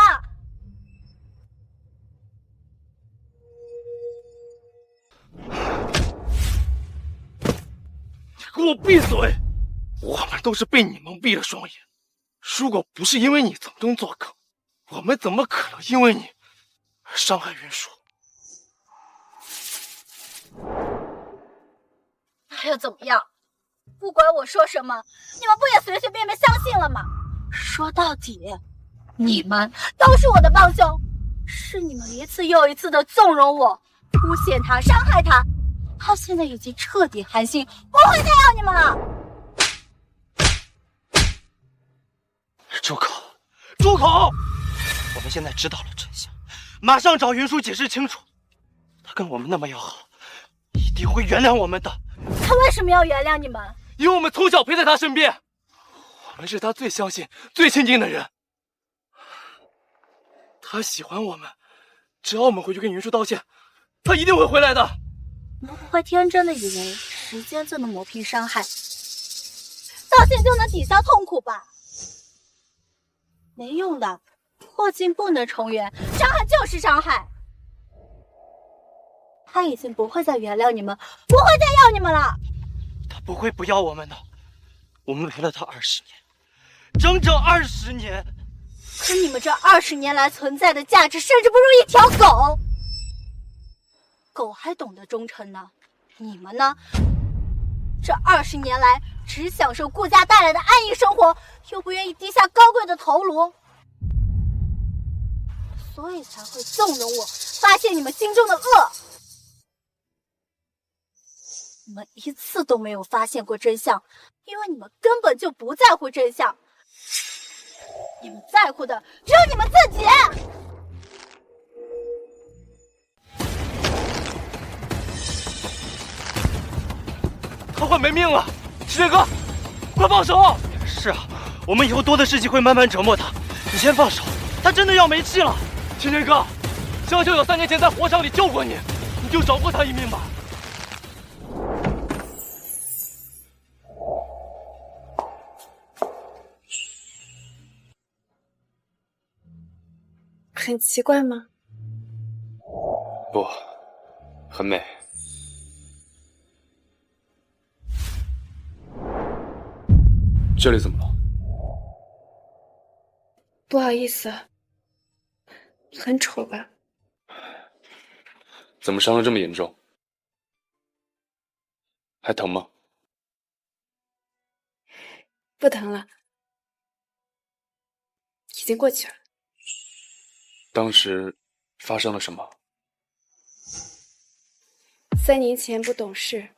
S5: 你给我闭嘴！我们都是被你蒙蔽了双眼，如果不是因为你从中作梗，我们怎么可能因为你而伤害云舒？
S2: 那又怎么样？不管我说什么，你们不也随随便便相信了吗？说到底，你们都是我的帮凶，是你们一次又一次的纵容我，诬陷他，伤害他，他现在已经彻底寒心，不会再要你们了。
S4: 住口！住口！我们现在知道了真相，马上找云舒解释清楚。他跟我们那么要好，一定会原谅我们的。
S2: 他为什么要原谅你们？
S5: 因为我们从小陪在他身边，我们是他最相信、最亲近的人。他喜欢我们，只要我们回去跟云舒道歉，他一定会回来的。
S2: 你们不会天真的以为时间就能磨平伤害，道歉就能抵消痛苦吧？没用的，破镜不能重圆，伤害就是伤害。他已经不会再原谅你们，不会再要你们了。
S4: 他不会不要我们的，我们陪了他20年，整整20年。
S2: 可你们这20年来存在的价值，甚至不如一条狗。狗还懂得忠诚呢，你们呢？这20年来只享受顾家带来的安逸生活，又不愿意低下高贵的头颅，所以才会纵容我发现你们心中的恶。你们一次都没有发现过真相，因为你们根本就不在乎真相。你们在乎的只有你们自己。
S5: 他快没命了，齐天哥，快放手！
S4: 是啊，我们以后多的是机会慢慢折磨他。你先放手，他真的要没气了。
S5: 齐天哥，江小小3年前在火场里救过你，你就饶过他一命吧。
S1: 很奇怪吗？
S12: 不，很美。这里怎么了？
S1: 不好意思，很丑吧？
S12: 怎么伤得这么严重？还疼吗？
S1: 不疼了，已经过去了。
S12: 当时发生了什么
S1: ？3年前不懂事，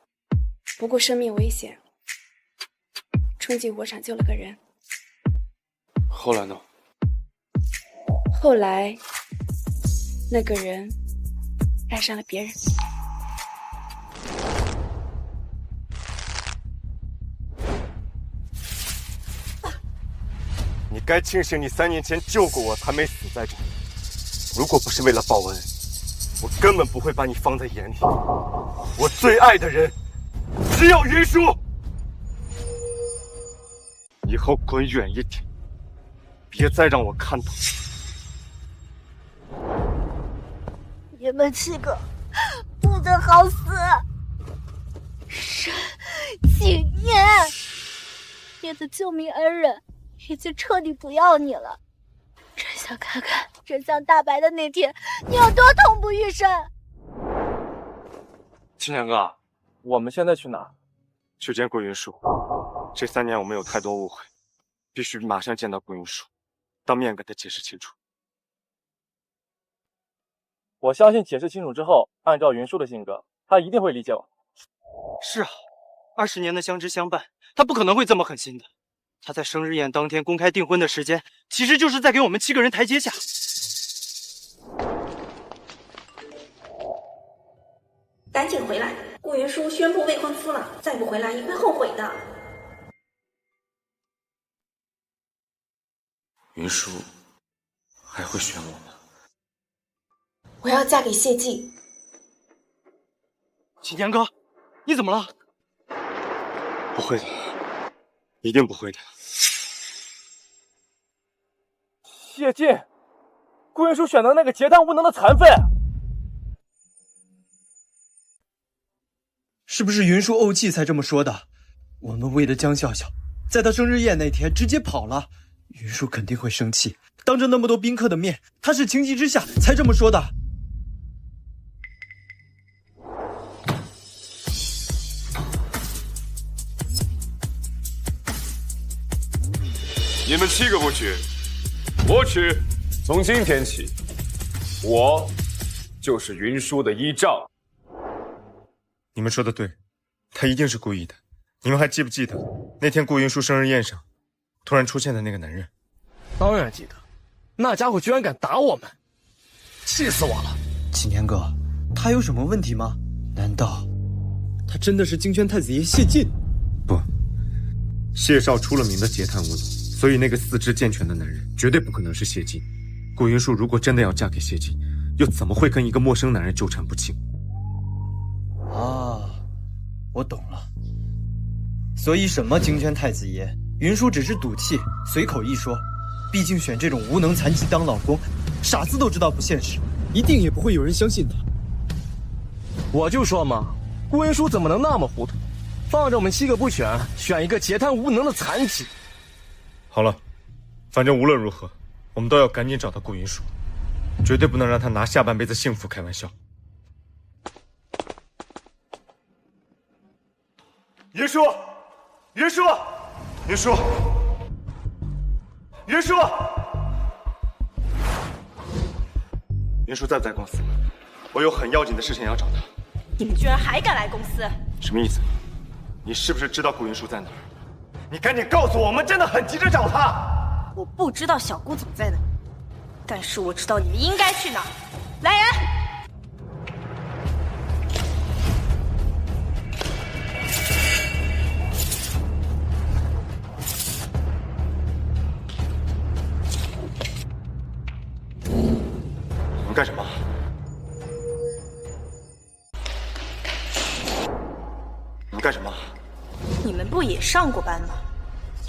S1: 不顾生命危险，冲进火场救了个人。
S12: 后来呢？
S1: 后来，那个人爱上了别人。
S15: 你该庆幸你3年前救过我，才没死在这里。如果不是为了报恩，我根本不会把你放在眼里。我最爱的人只有云舒。以后滚远一点，别再让我看到你。
S3: 你们7个不得好死！沈景念，你的救命恩人已经彻底不要你了。真想看看真相大白的那天，你有多痛不欲生！
S18: 青年哥，我们现在去哪？
S12: 去见顾云舒。这3年我们有太多误会，必须马上见到顾云舒，当面跟他解释清楚。
S5: 我相信解释清楚之后，按照云舒的性格，他一定会理解我。
S4: 是啊，20年的相知相伴，他不可能会这么狠心的。他在生日宴当天公开订婚的时间，其实就是在给我们7个人台阶下。
S6: 赶紧回来！顾云舒宣布未婚夫了，再不回来也会后悔的。
S12: 云舒还会选我吗？
S6: 我要嫁给谢晋。
S4: 秦天哥，你怎么了？
S12: 不会的，一定不会的。
S5: 谢晋，顾云舒选的那个桀骜无能的残废。
S4: 是不是云舒怄气才这么说的？我们为了江笑笑，在他生日宴那天直接跑了，云舒肯定会生气，当着那么多宾客的面，他是情急之下才这么说的。
S18: 你们7个不娶，我娶。从今天起，我就是云舒的依仗。
S20: 你们说的对，他一定是故意的。你们还记不记得那天顾云舒生日宴上突然出现的那个男人？
S9: 当然记得，那家伙居然敢打我们，气死我了！
S4: 青年哥，他有什么问题吗？难道他真的是金圈太子爷谢晋？
S20: 不，谢少出了名的桀骜无能，所以那个四肢健全的男人绝对不可能是谢晋。顾云舒如果真的要嫁给谢晋，又怎么会跟一个陌生男人纠缠不清？
S4: 啊，我懂了。所以什么金圈太子爷，云舒只是赌气，随口一说。毕竟选这种无能残疾当老公，傻子都知道不现实，一定也不会有人相信他。
S9: 我就说嘛，顾云舒怎么能那么糊涂，放着我们7个不选，选一个桀骜无能的残疾？
S20: 好了，反正无论如何，我们都要赶紧找到顾云舒，绝对不能让他拿下半辈子幸福开玩笑。
S15: 云舒，云舒，
S20: 云舒，
S15: 云舒，
S20: 云舒在不在公司？我有很要紧的事情要找他。
S17: 你们居然还敢来公司？
S20: 什么意思？你是不是知道顾云舒在哪儿？
S15: 你赶紧告诉我，我们真的很急着找他。
S17: 我不知道小顾总在哪，但是我知道你们应该去哪儿。来人！
S20: 你们干什么？你们干什么？
S17: 你们不也上过班吗？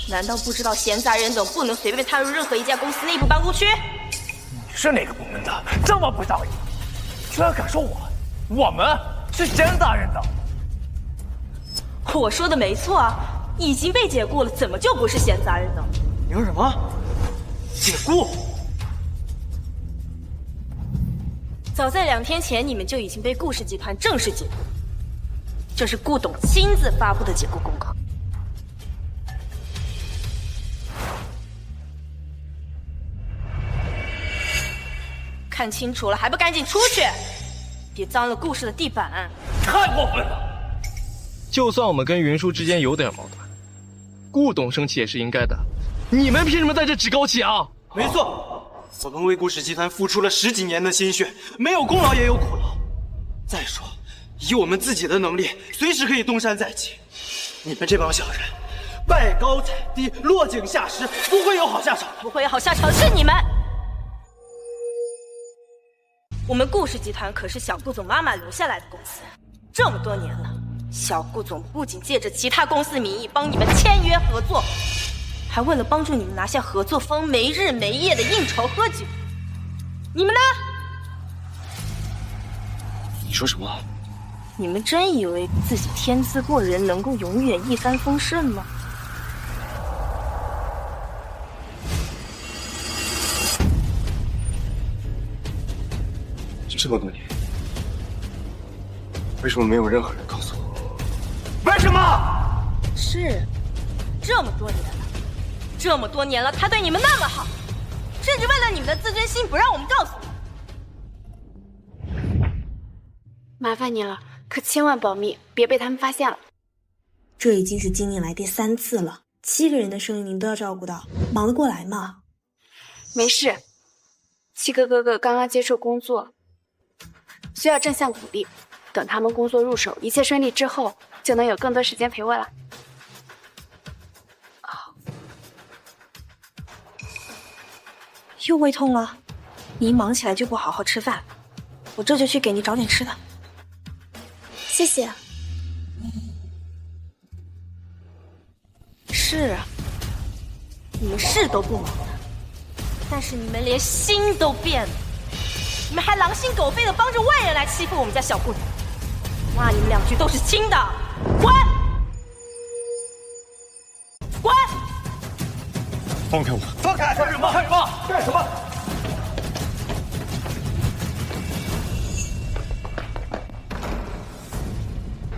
S17: 难道不知道闲杂人等不能随便踏入任何一家公司内部办公区？
S9: 你是哪个部门的？这么不仗义，居然敢说我们是闲杂人等？
S17: 我说的没错啊，已经被解雇了，怎么就不是闲杂人等？
S4: 你说什么？解雇？
S17: 早在2天前，你们就已经被顾氏集团正式解雇。这是顾董亲自发布的解雇公告。看清楚了，还不赶紧出去！别脏了顾氏的地板！
S9: 太过分了！就算我们跟云舒之间有点矛盾，顾董生气也是应该的。你们凭什么在这趾高气昂？
S4: 没错，我们为顾氏集团付出了10几年的心血，没有功劳也有苦劳。再说，以我们自己的能力，随时可以东山再起。你们这帮小人，拜高踩低，落井下石，不会有好下场。
S17: 不会有好下场的是你们。我们顾氏集团可是小顾总妈妈留下来的公司，这么多年了，小顾总不仅借着其他公司名义帮你们签约合作，还为了帮助你们拿下合作方，没日没夜的应酬喝酒。你们呢？
S12: 说什么？
S2: 你们真以为自己天资过人，能够永远一帆风顺吗？
S12: 这么多年，为什么没有任何人告诉我？
S15: 为什么？
S2: 是，这么多年了，这么多年了，他对你们那么好，甚至为了你们的自尊心，不让我们告诉你。
S1: 麻烦你了，可千万保密，别被他们发现了。
S3: 这已经是今年来第3次了，7个人的生意您都要照顾到，忙得过来吗？
S1: 没事，七哥哥哥刚刚接受工作，需要正向鼓励。等他们工作入手，一切顺利之后，就能有更多时间陪我了。
S3: 又胃痛了，你一忙起来就不好好吃饭，我这就去给你找点吃的。
S1: 谢谢。
S2: 是啊，你们是都不忙了，但是你们连心都变了，你们还狼心狗肺的帮着外人来欺负我们家小姑娘，骂你们2句都是轻的，滚！滚！
S12: 放开我！
S15: 放开！干什么？干什么？干什么？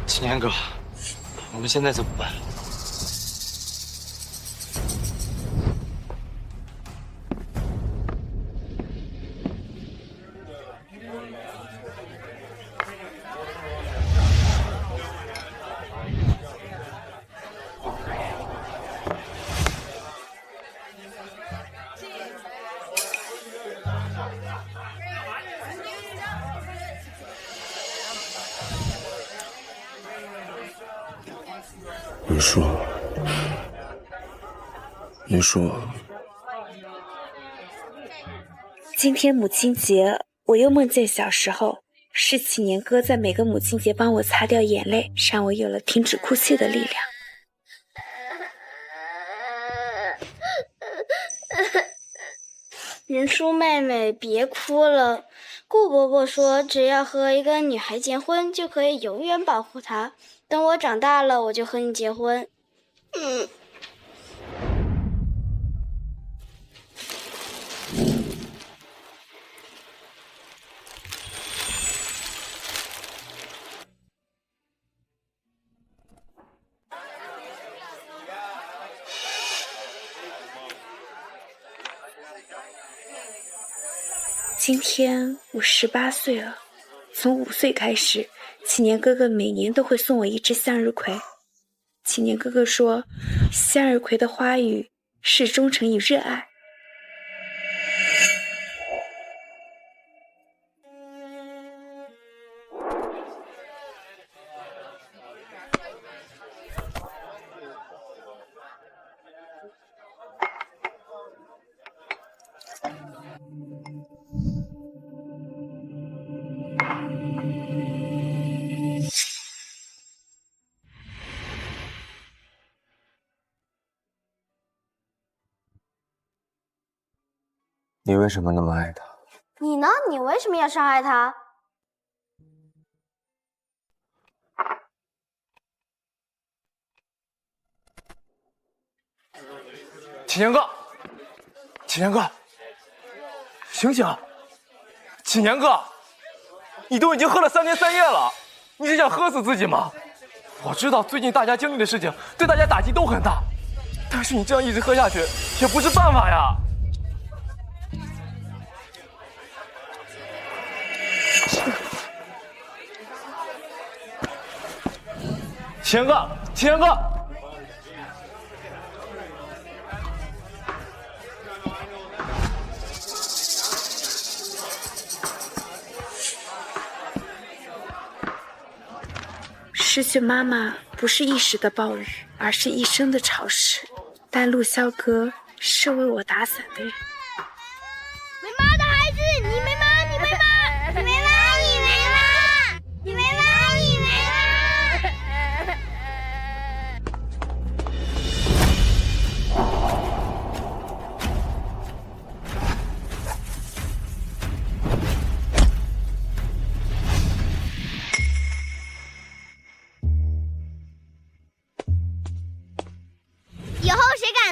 S4: 青年哥，我们现在怎么办？
S12: 云舒，
S1: 今天母亲节，我又梦见小时候，是启年哥在每个母亲节帮我擦掉眼泪，让我有了停止哭泣的力量。
S13: 云舒妹妹，别哭了。顾伯伯说，只要和一个女孩结婚，就可以永远保护她。等我长大了，我就和你结婚。
S1: 今天我18岁了，从5岁开始，启年哥哥每年都会送我一只向日葵。启年哥哥说，向日葵的花语是忠诚与热爱。
S12: 你为什么那么爱他？
S13: 你呢？你为什么要伤害他？
S5: 启年哥，启年哥，醒醒！启年哥，你都已经喝了3天3夜了，你是想喝死自己吗？我知道最近大家经历的事情对大家打击都很大，但是你这样一直喝下去也不是办法呀。启年哥，启年哥！
S1: 失去妈妈不是一时的暴雨，而是一生的潮湿。但陆萧哥是为我打伞的人。
S13: 没妈的孩子，你没妈，你没妈，你没妈，你没妈，你没妈，你没妈。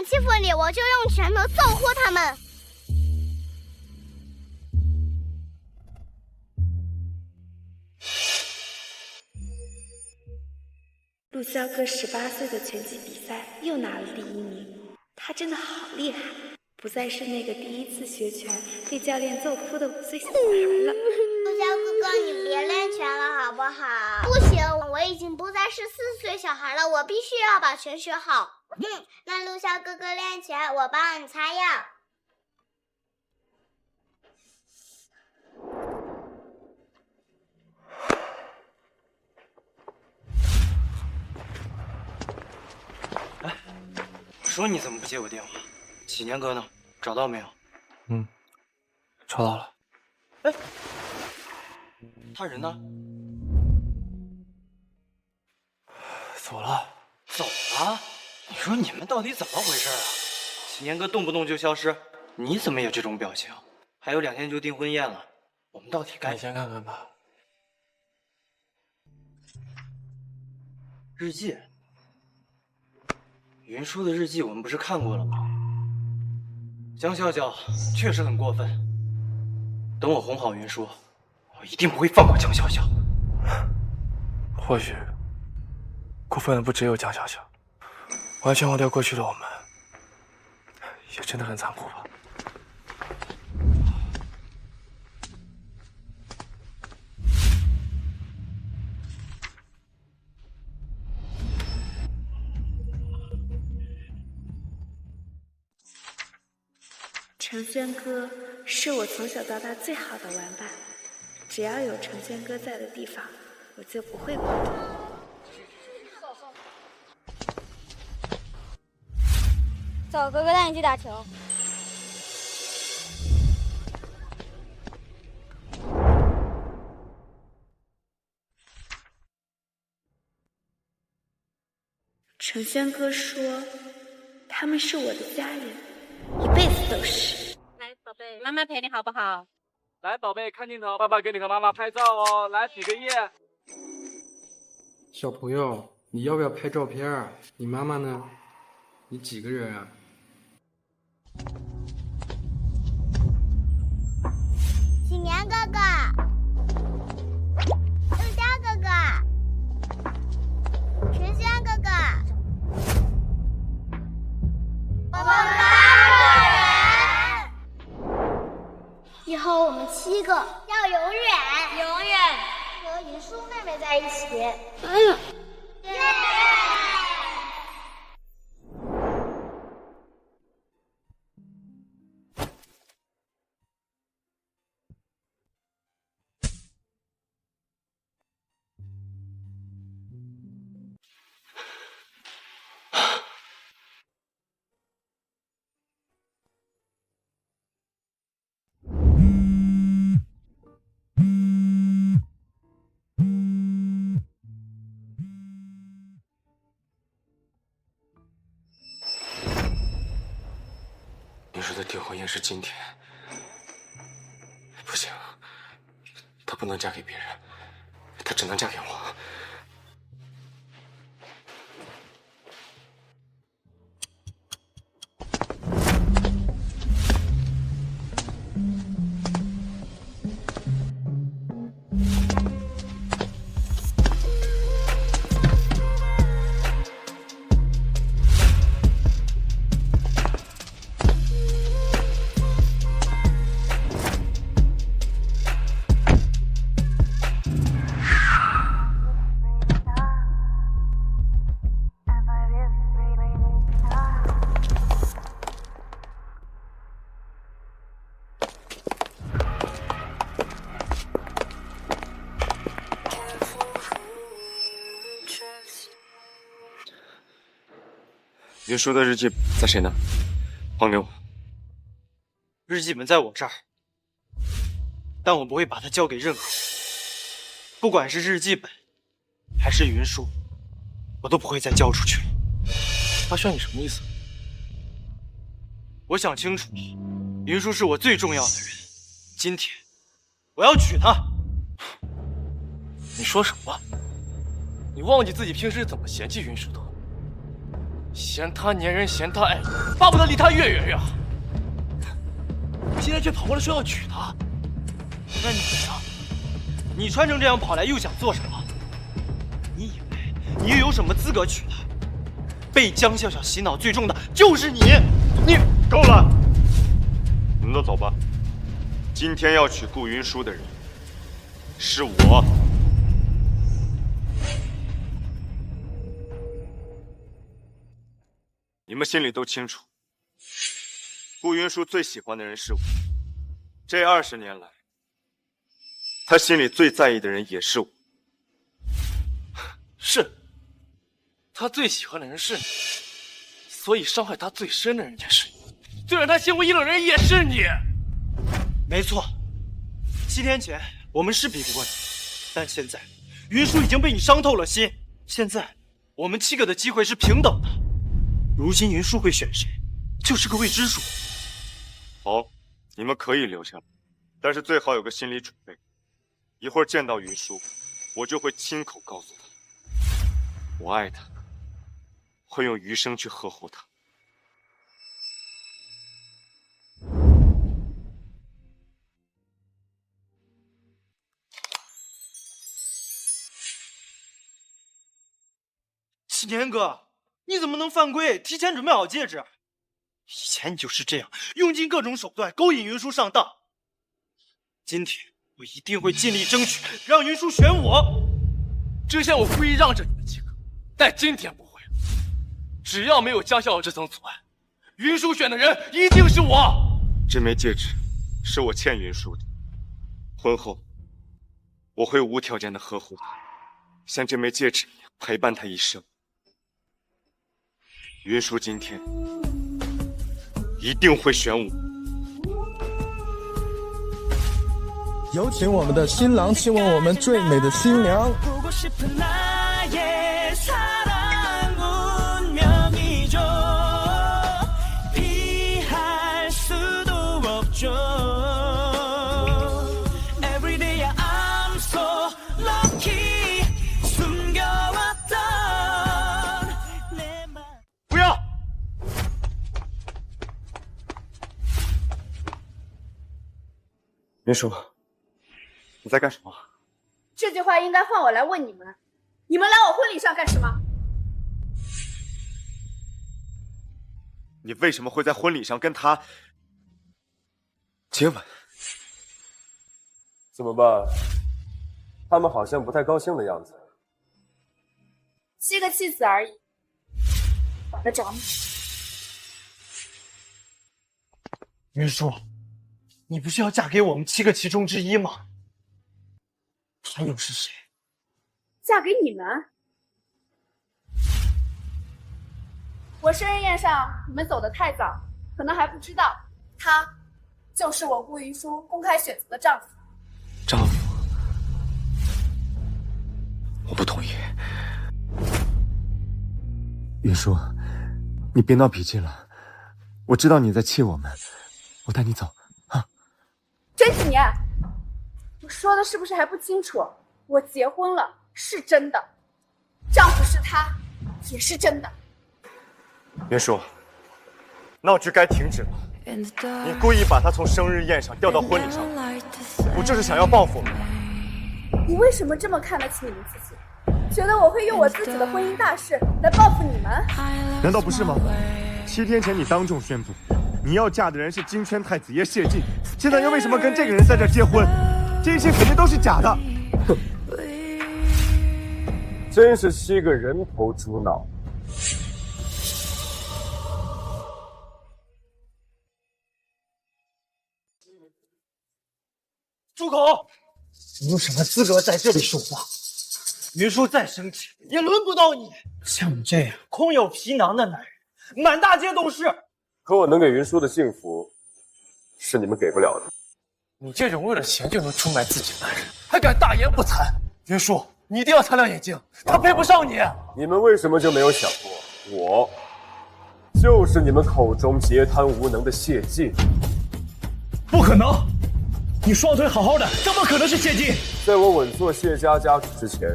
S13: 欺负你，我就用拳头揍哭他们。
S1: 陆骁哥18岁的拳击比赛又拿了第1名，他真的好厉害，不再是那个第一次学拳被教练揍哭的5岁小孩了。
S13: 陆骁哥哥，你别练拳了好不好？不行，我已经不再是4岁小孩了，我必须要把拳学好。那陆骁哥哥练拳，我帮你擦药。
S4: 我说你怎么不接我电话？启年哥呢？找到没有？
S8: 找到了。
S4: 哎，他人呢？
S8: 走了。
S4: 走了？你说你们到底怎么回事啊？启年哥动不动就消失，你怎么也这种表情？还有2天就订婚宴了，我们到底该……
S8: 你先看看吧。
S4: 日记。云舒的日记我们不是看过了吗？江笑笑确实很过分。等我哄好云舒，我一定不会放过江笑笑。
S8: 或许过分的不只有江笑笑，完全忘掉过去的我们，也真的很残酷吧。
S1: 程轩哥是我从小到大最好的玩伴，只要有程轩哥在的地方，我就不会孤独。
S13: 走，哥哥带你去打球。
S1: 程轩哥说，他们是我的家人，一辈子都是。
S14: 来，宝贝，妈妈陪你好不好？
S7: 来，宝贝，看镜头，爸爸给你和妈妈拍照哦，来比个耶。
S22: 小朋友，你要不要拍照片啊？你妈妈呢？你几个人啊？
S13: 启年哥哥，陆骁哥哥，程轩哥哥，我们8个人。以后我们7个要永远和云舒妹妹在一起。
S12: 云舒的订婚宴是今天，不行，她不能嫁给别人，她只能嫁给我。云舒的日记在谁那？还给我。
S4: 日记本在我这儿，但我不会把它交给任何人，不管是日记本还是云舒，我都不会再交出去了。
S8: 阿轩，你什么意思？
S4: 我想清楚了，云舒是我最重要的人，今天我要娶她。
S5: 你说什么？你忘记自己平时怎么嫌弃云舒的？嫌他粘人，嫌他爱，巴不得离他越远越好。今天却跑过来说要娶她，
S4: 那你呢？你穿成这样跑来又想做什么？你以为你又有什么资格娶她？被江笑笑洗脑最重的就是你！你
S15: 够了，你们都走吧。今天要娶顾云舒的人是我。你们心里都清楚，顾云舒最喜欢的人是我。这20年来，他心里最在意的人也是我。
S5: 是，他最喜欢的人是你，所以伤害他最深的人也是你，最让他心灰意冷的人也是你。
S4: 没错，7天前我们是比不过你，但现在云舒已经被你伤透了心。现在我们7个的机会是平等的，如今云舒会选谁，就是个未知数。
S15: 好，你们可以留下来，但是最好有个心理准备。一会儿见到云舒，我就会亲口告诉他，我爱他，会用余生去呵护他。
S4: 启年哥，你怎么能犯规？提前准备好戒指。以前你就是这样，用尽各种手段勾引云舒上当。今天我一定会尽力争取，让云舒选我。
S5: 之前我故意让着你们几个，但今天不会了。只要没有江笑笑这层阻碍，云舒选的人一定是我。
S15: 这枚戒指是我欠云舒的，婚后我会无条件的呵护她，像这枚戒指一样陪伴她一生。云舒今天一定会选我。
S11: 有请我们的新郎亲吻我们最美的新娘。
S15: 不要！云舒，你在干什么？
S1: 这句话应该换我来问你们，你们来我婚礼上干什么？
S15: 你为什么会在婚礼上跟他接吻？
S18: 怎么办？他们好像不太高兴的样子。
S1: 7个弃子而已，管得着吗？
S4: 云舒，你不是要嫁给我们7个其中之一吗？他又是谁？
S1: 嫁给你们？我生日宴上你们走得太早，可能还不知道，他就是我顾云舒公开选择的丈夫。
S15: 丈夫？我不同意。云舒，你别闹脾气了，我知道你在气我们，我带你走啊。
S1: 真几年？我说的是不是还不清楚？我结婚了，是真的，丈夫是他，也是真的。
S15: 云舒，闹剧该停止了。你故意把他从生日宴上调到婚礼上，不就是想要报复我？
S1: 你为什么这么看得起你们自己？觉得我会用我自己的婚姻大事来报复你们？
S15: 难道不是吗？7天前你当众宣布，你要嫁的人是金圈太子爷谢晋，现在又为什么跟这个人在这结婚？这一切肯定都是假的。哼，
S18: 真是7个人头猪脑。
S4: 住口！你有什么资格在这里说话？云舒再生气也轮不到你。像你这样空有皮囊的男人，满大街都是。
S18: 可我能给云舒的幸福，是你们给不了的。
S5: 你这种为了钱就能出卖自己的男人，还敢大言不惭！云舒，你一定要擦亮眼睛，他配不上你。
S18: 你们为什么就没有想过，我就是你们口中桀贪无能的谢晋？
S11: 不可能！你双腿好好的，怎么可能是谢晋？
S18: 在我稳坐谢家家主之前，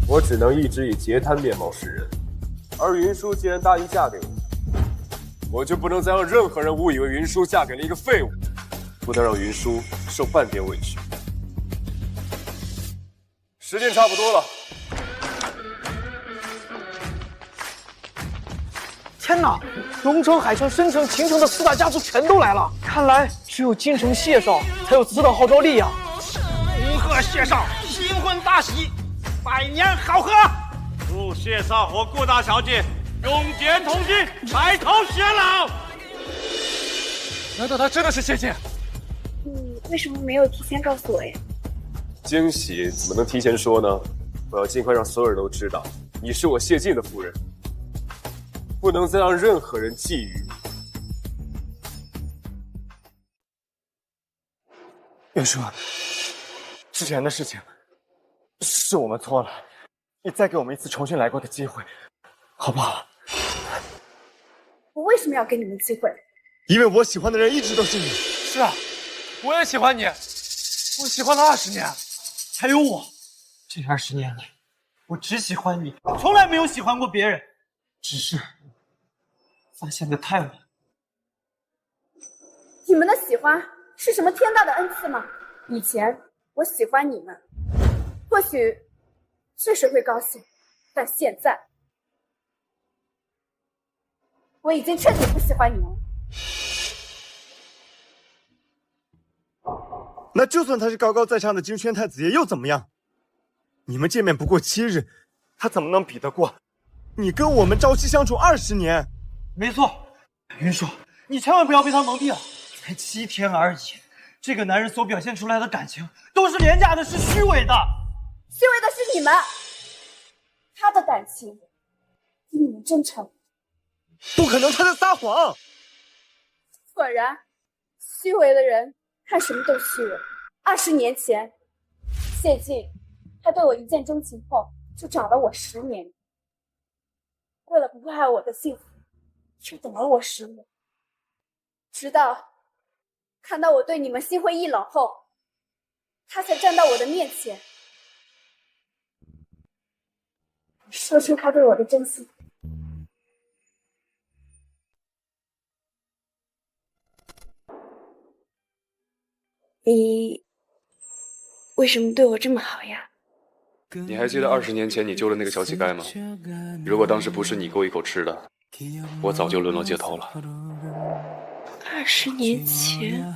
S18: 我只能一直以桀贪面貌示人。而云舒既然答应嫁给我，我就不能再让任何人误以为云舒嫁给了一个废物，不能让云舒受半点委屈。时间差不多了。
S11: 天哪！龙城、海城、申城、秦城的4大家族全都来了，看来只有京城谢少才有此等号召力呀！
S10: 恭贺谢少新婚大喜，百年好合！祝谢少和顾大小姐永结同心，白头偕老。
S8: 难道他真的是谢晋？
S1: 你为什么没有提前告诉我呀？
S18: 惊喜怎么能提前说呢？我要尽快让所有人都知道，你是我谢晋的夫人，不能再让任何人觊觎你。
S15: 云舒，之前的事情是我们错了，你再给我们一次重新来过的机会，好不好？
S1: 我为什么要给你们机会？
S15: 因为我喜欢的人一直都是你。
S8: 是啊，我也喜欢你，我喜欢了20年，
S4: 还有我，这20年来，我只喜欢你，从来没有喜欢过别人，只是发现的太晚。
S1: 你们的喜欢是什么天大的恩赐吗？以前我喜欢你们，或许确实会高兴，但现在我已经彻底不喜欢你们了。
S15: 那就算他是高高在上的金宣太子爷又怎么样？你们见面不过7日，他怎么能比得过你跟我们朝夕相处20年？
S4: 没错，云舒，你千万不要被他蒙蔽了，才7天而已，这个男人所表现出来的感情都是廉价的，是虚伪的。
S1: 虚伪的是你们，他的感情比你们真诚。
S15: 不可能，他在撒谎。
S1: 果然，虚伪的人看什么都虚伪。20年前，谢晋他对我一见钟情后，就找了我10年，为了不破坏我的幸福，却等了我10年，直到看到我对你们心灰意冷后，他才站到我的面前，说出他对我的真心。你为什么对我这么好呀？
S18: 你还记得20年前你救了那个小乞丐吗？如果当时不是你给我一口吃的，我早就沦落街头了。
S1: 20年前，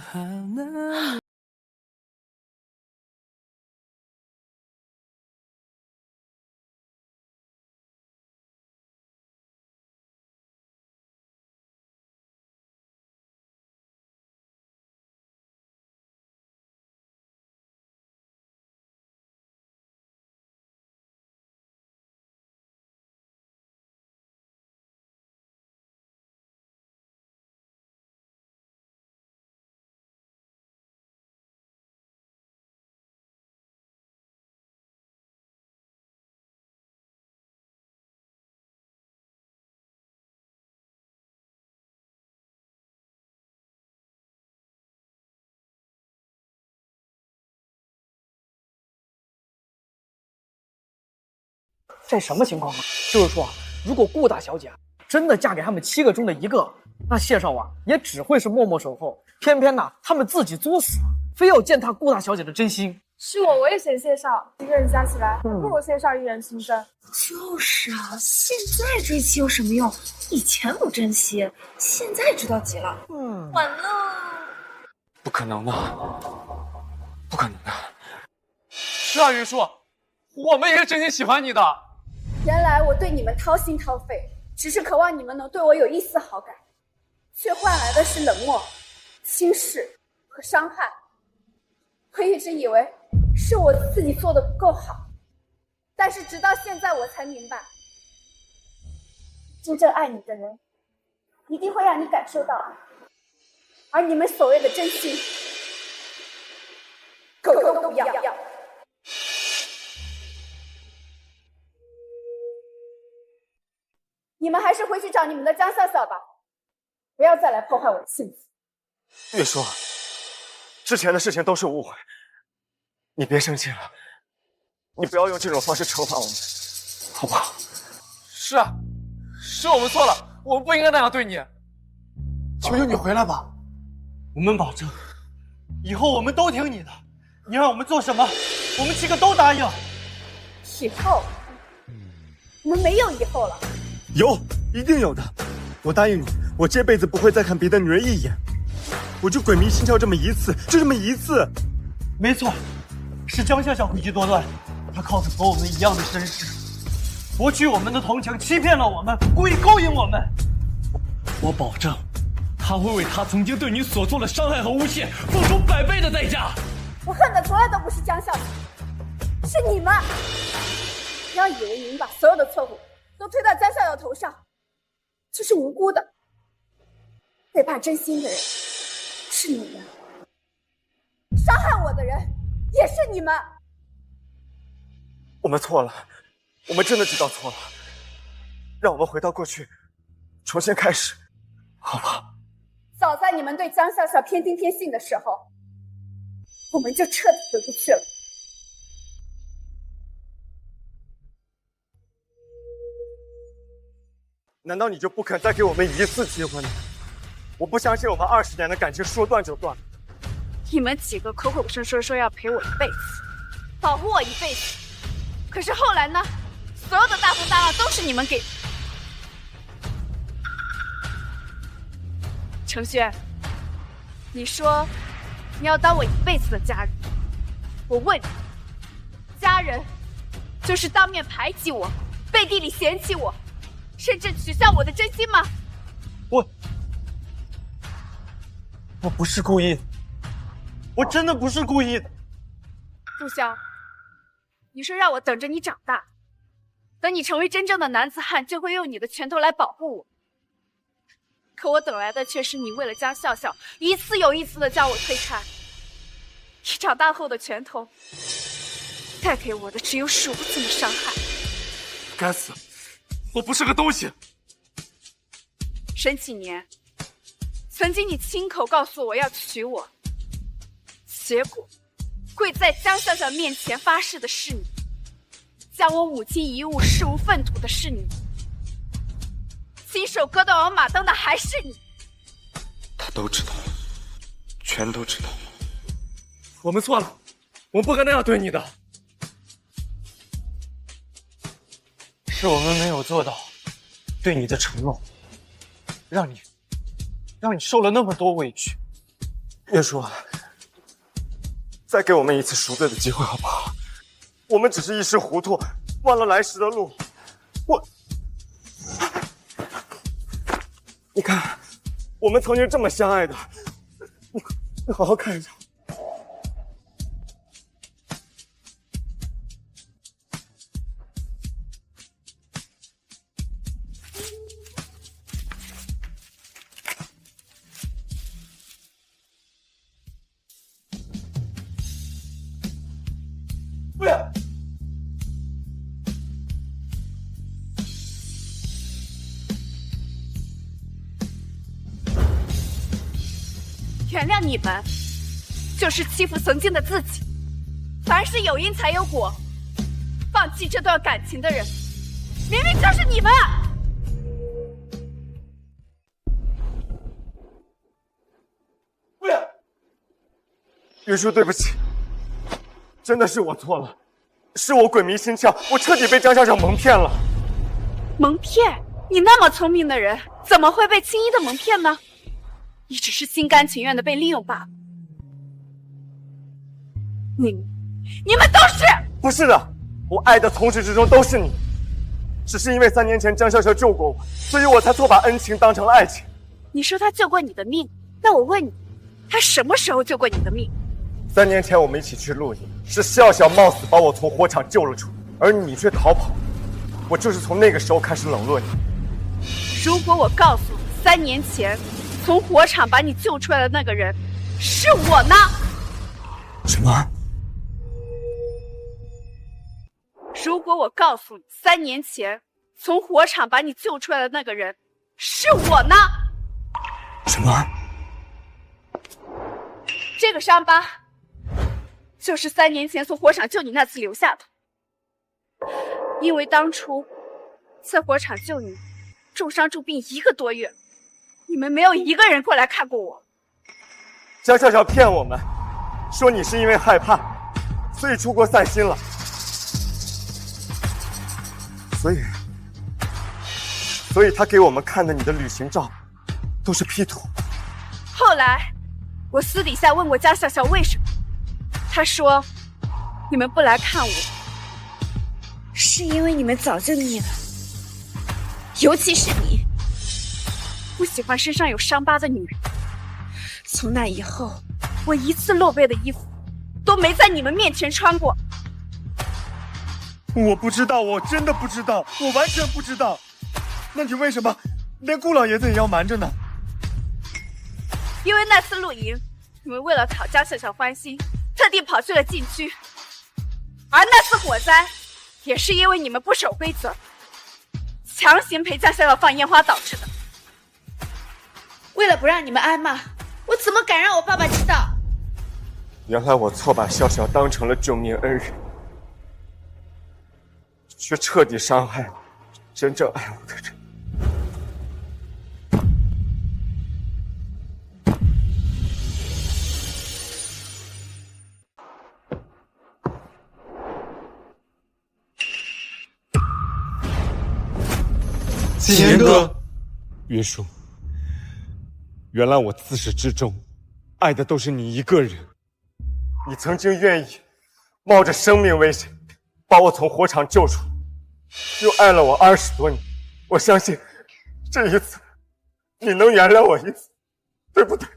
S11: 这什么情况啊？就是说，如果顾大小姐真的嫁给他们7个中的1个，那谢少啊也只会是默默守候。偏偏呢，他们自己作死，非要践踏顾大小姐的真心。
S16: 是我也嫌谢少，一个人加起来不如谢少一人心生。
S1: 就是啊，现在追妻有什么用？以前不珍惜，现在知道急了。完了。
S8: 不可能的，不可能的。是啊，云舒，我们也是真心喜欢你的。
S1: 原来我对你们掏心掏肺，只是渴望你们能对我有一丝好感，却换来的是冷漠、轻视和伤害。我一直以为是我自己做的不够好，但是直到现在我才明白，真正爱你的人一定会让你感受到爱，而你们所谓的真心，狗都不要。你们还是回去找你们的江笑笑吧，不要再来破坏我的幸福。
S15: 月叔，之前的事情都是误会，你别生气了，你不要用这种方式惩罚我们，好不好？
S8: 是啊，是我们错了，我们不应该那样对你。
S11: 求求你回来吧！
S4: 我们保证，以后我们都听你的。你让我们做什么，我们7个都答应。
S16: 以后，我们没有以后了。
S15: 有，一定有的。我答应你，我这辈子不会再看别的女人一眼。我就鬼迷心窍这么一次，就这么一次。
S4: 没错，是江笑笑诡计多端，她靠着和我们一样的身世，博取我们的同情，欺骗了我们，故意勾引我们。
S5: 我保证，他会为他曾经对你所做的伤害和诬陷付出100倍的代价。
S16: 我恨的从来都不是江笑笑，是你们！不要以为你们把所有的错误都推到江笑笑头上，就是无辜的。背叛真心的人是你们，伤害我的人也是你们。
S15: 我们错了，我们真的知道错了，让我们回到过去，重新开始，好不好？
S16: 早在你们对江笑笑偏听偏信的时候，我们就彻底回不去了。
S15: 难道你就不肯再给我们一次机会吗？我不相信我们20年的感情说断就断。
S1: 你们几个口口声声说要陪我一辈子，保护我一辈子，可是后来呢？所有的大风大浪都是你们给。程轩，你说你要当我一辈子的家人，我问你，家人就是当面排挤我，背地里嫌弃我，甚至取笑我的真心吗？
S4: 我不是故意的，我真的不是故意的。
S1: 陆潇，你说让我等着你长大，等你成为真正的男子汉，就会用你的拳头来保护我。可我等来的却是你为了江笑笑一次又一次的将我推开。你长大后的拳头，带给我的只有数不尽的伤害。
S5: 该死，我不是个东西。
S1: 沈启年，曾经你亲口告诉我要娶我，结果跪在江笑笑面前发誓的是你，将我母亲遗物视无粪土的是你，亲手割断我马灯的还是你。
S12: 他都知道了，全都知道了。
S5: 我们错了，我们不该那样对你的。
S4: 是我们没有做到对你的承诺，让你受了那么多委屈。
S15: 叶叔，再给我们一次赎罪的机会好不好？我们只是一时糊涂，忘了来时的路。你看，我们曾经这么相爱的，你好好看一下。
S4: 不要！
S1: 原谅你们，就是欺负曾经的自己。凡是有因才有果，放弃这段感情的人，明明就是你们。
S15: 不要！叶叔，对不起。真的是我错了，是我鬼迷心窍，我彻底被江校长蒙骗了。
S1: 蒙骗？你那么聪明的人，怎么会被轻易的蒙骗呢？你只是心甘情愿的被利用罢了。你们都是……
S15: 不是的，我爱的从始至终都是你，只是因为3年前江笑笑救过我，所以我才错把恩情当成了爱情。
S1: 你说他救过你的命，那我问你，他什么时候救过你的命
S15: ？3年前我们一起去露营，是笑笑冒死把我从火场救了出来，而你却逃跑。我就是从那个时候开始冷落你。
S1: 如果我告诉你，3年前从火场把你救出来的那个人是我呢？
S15: 什么？
S1: 如果我告诉你，3年前从火场把你救出来的那个人是我呢？
S15: 什么？
S1: 这个伤疤就是3年前从火场救你那次留下的。因为当初在火场救你，重伤重病1个多月，你们没有一个人过来看过我。
S15: 江笑笑骗我们，说你是因为害怕，所以出国散心了。所以他给我们看的你的旅行照，都是 P 图。
S1: 后来，我私底下问过江笑笑为什么，他说，你们不来看我，是因为你们早就腻了，尤其是你，不喜欢身上有伤疤的女人。从那以后，我一次露背的衣服都没在你们面前穿过。
S15: 我不知道，我真的不知道，我完全不知道。那你为什么连顾老爷子也要瞒着呢？
S1: 因为那次露营，你们为了讨江笑笑欢心，特地跑去了禁区。而那次火灾，也是因为你们不守规则，强行陪江笑笑放烟花导致的。
S6: 为了不让你们挨骂，我怎么敢让我爸爸知道？
S15: 原来我错把笑笑当成了救命恩人，却彻底伤害了真正爱我的人。
S20: 纪言哥，
S15: 云舒，原来我自始至终爱的都是你一个人。你曾经愿意冒着生命危险把我从火场救出，又爱了我20多年。我相信这一次你能原谅我一次，对不对？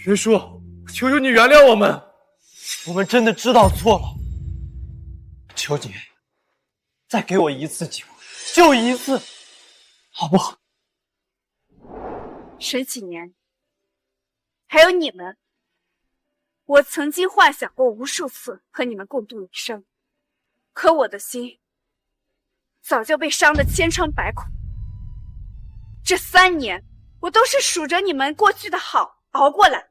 S8: 云舒，求求你原谅我们，
S11: 我们真的知道错了。求你，再给我一次机会，就一次，好不好？
S1: 沈启年，还有你们，我曾经幻想过无数次和你们共度一生，可我的心早就被伤得千疮百孔。这3年，我都是数着你们过去的好熬过来的。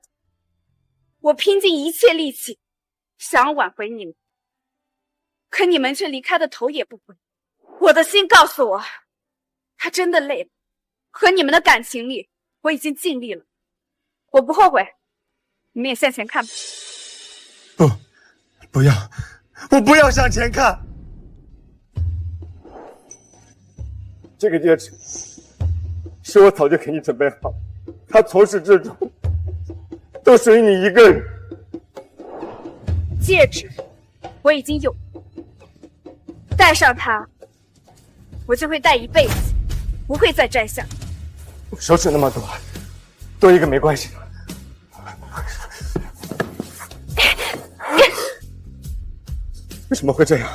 S1: 我拼尽一切力气，想挽回你们，可你们却离开的头也不回。我的心告诉我，他真的累了。和你们的感情里，我已经尽力了，我不后悔。你们也向前看吧。
S15: 不要，我不要向前看。这个戒指是我早就给你准备好，它从始至终都属于你一个人。
S1: 戒指我已经有，戴上它，我就会戴一辈子，不会再摘下。
S15: 我手指那么多，多一个没关系的。为什么会这样？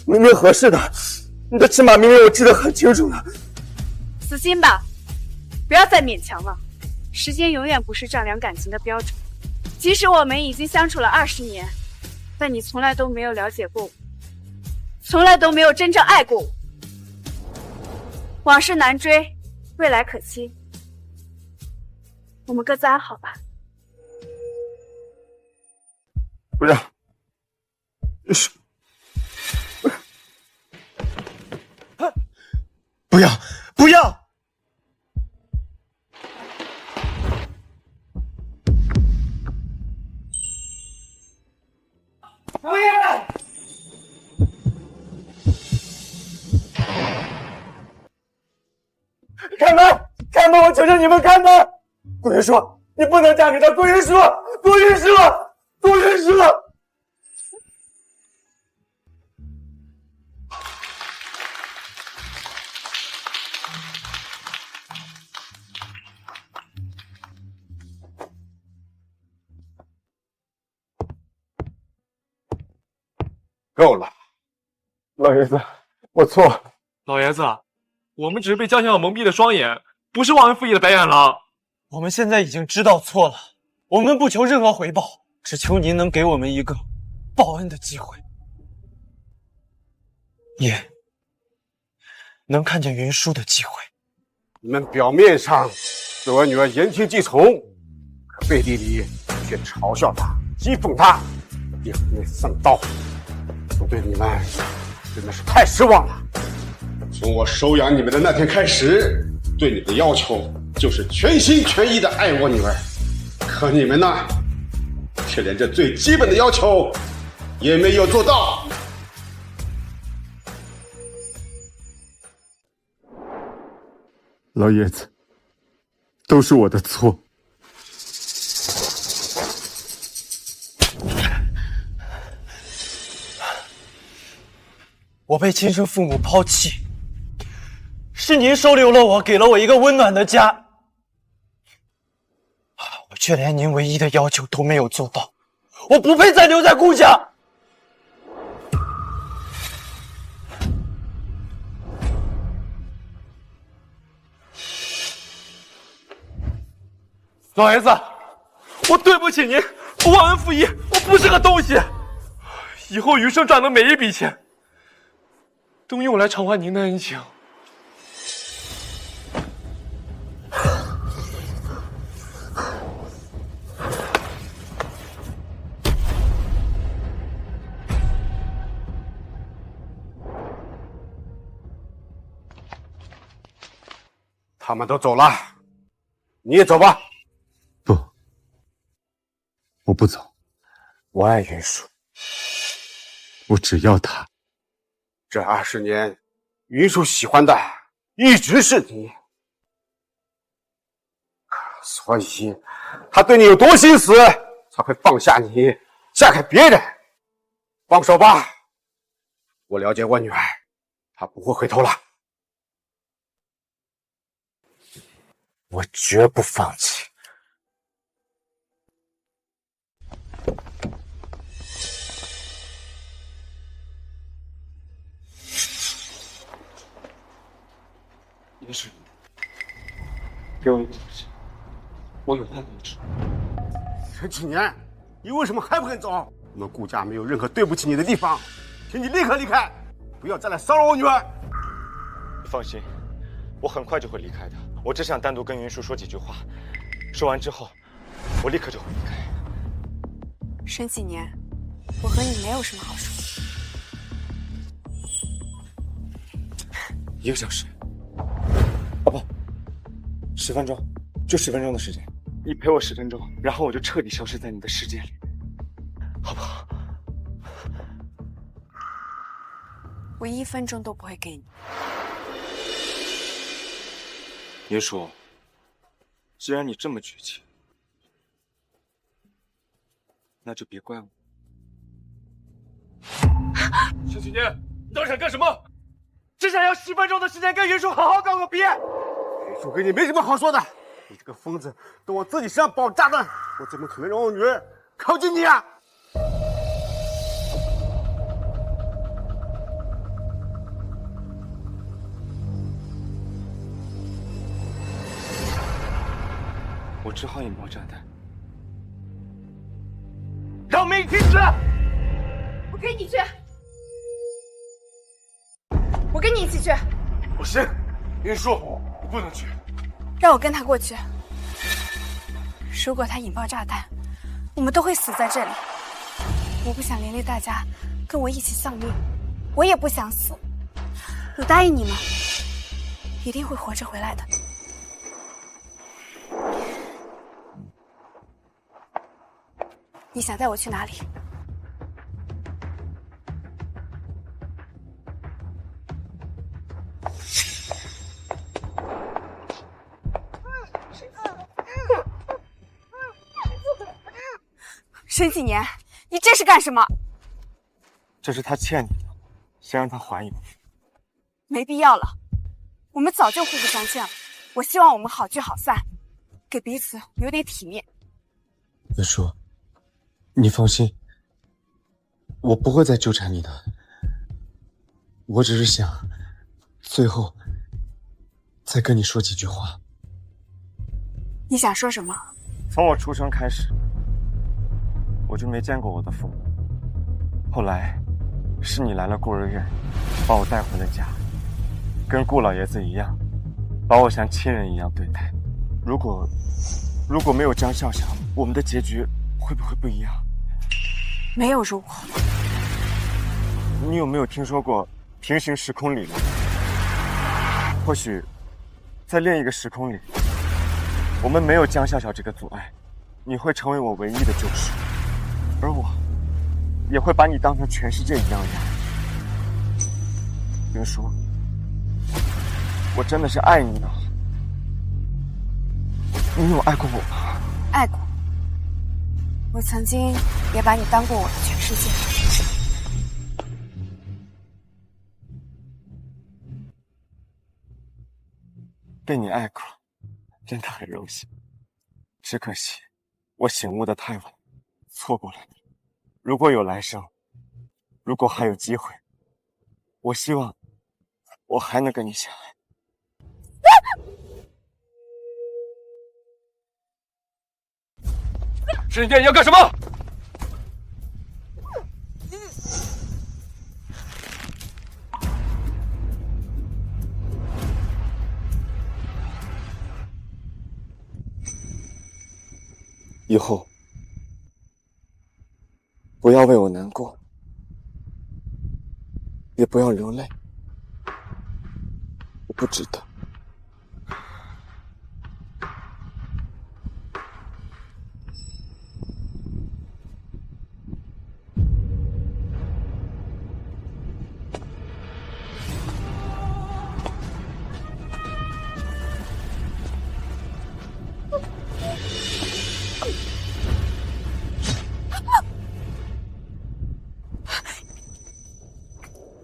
S15: 明明合适的，你的尺码明明我记得很清楚的。
S1: 死心吧，不要再勉强了。时间永远不是丈量感情的标准。即使我们已经相处了20年，但你从来都没有了解过我，从来都没有真正爱过我。往事难追，未来可期。我们各自安好吧。
S15: 不要，不要，不要！
S11: 不要！
S15: 开门！开门！我求求你们开门！顾云舒，你不能嫁给他！顾云舒，顾云舒，顾云舒！够了，老爷子，我错了。
S8: 老爷子，我们只是被江小小蒙蔽了双眼，不是忘恩负义的白眼狼。
S11: 我们现在已经知道错了，我们不求任何回报，只求您能给我们一个报恩的机会，也能看见云舒的机会。
S19: 你们表面上对我女儿言听计从，可背地里却嘲笑她、讥讽她，恶意上刀。我对你们真的是太失望了。从我收养你们的那天开始，对你的要求就是全心全意的爱我女儿，可你们呢，却连这最基本的要求也没有做到。老爷子，都是我的错。
S4: 我被亲生父母抛弃，是您收留了我，给了我一个温暖的家，我却连您唯一的要求都没有做到，我不配再留在顾家。
S8: 老爷子，我对不起您，我忘恩负义，我不是个东西。以后余生赚的每一笔钱，都用来偿还您的恩情。
S19: 他们都走了，你也走吧。
S15: 我不走，我爱云舒，我只要她。
S19: 这20年，云舒喜欢的一直是你，所以他对你有多心死，才会放下你，嫁给别人。放手吧，我了解我女儿，她不会回头了。
S15: 我绝不放弃。
S4: 也是，给我一点时间，我有办法治。
S19: 陈启年，你为什么还不肯走？我们顾家没有任何对不起你的地方，请你立刻离开，不要再来骚扰我女儿。
S12: 你放心，我很快就会离开的。我只想单独跟云舒说几句话，说完之后，我立刻就会离开。
S9: 沈启年，我和你没有什么好说。
S12: 1个小时。哦不，10分钟，就10分钟的时间。你陪我10分钟，然后我就彻底消失在你的世界里，好不好？
S9: 我1分钟都不会给你。
S12: 云舒，既然你这么绝情，那就别怪我。
S8: 沈启年，你到底想干什么？只想要10分钟的时间跟云舒好好告个别。
S19: 云舒跟你没什么好说的，你这个疯子，都往自己身上绑炸弹，我怎么可能让我女儿靠近你啊？
S12: 我只好引爆炸弹，
S8: 让命停止！
S16: 我跟你去，我跟你一起去。
S8: 不行，云舒，你不能去。
S9: 让我跟他过去。如果他引爆炸弹，我们都会死在这里。我不想连累大家跟我一起丧命，我也不想死。我答应你们，一定会活着回来的。你想带我去哪里？沈启年，你这是干什么？
S12: 这是他欠你的，先让他还你。
S9: 没必要了，我们早就互不相欠了。我希望我们好聚好散，给彼此留点体面。
S12: 云舒，你放心，我不会再纠缠你的。我只是想，最后再跟你说几句话。
S9: 你想说什么？
S12: 从我出生开始，我就没见过我的父母。后来，是你来了孤儿院，把我带回了家，跟顾老爷子一样，把我像亲人一样对待。如果没有江笑笑，我们的结局会不会不一样？
S9: 没有如果。
S12: 你有没有听说过平行时空里呢？或许，在另一个时空里，我们没有江笑笑这个阻碍，你会成为我唯一的救赎，而我也会把你当成全世界一样的爱。云舒，我真的是爱你的。你有爱过我吗？
S9: 爱过。我曾经也把你当过我的全世界。
S12: 被你爱过，真的很荣幸。只可惜，我醒悟的太晚，错过了你。如果有来生，如果还有机会，我希望我还能跟你相爱。
S8: 沈殿，你要干什么？
S12: 以后不要为我难过，也不要流泪，我不值得。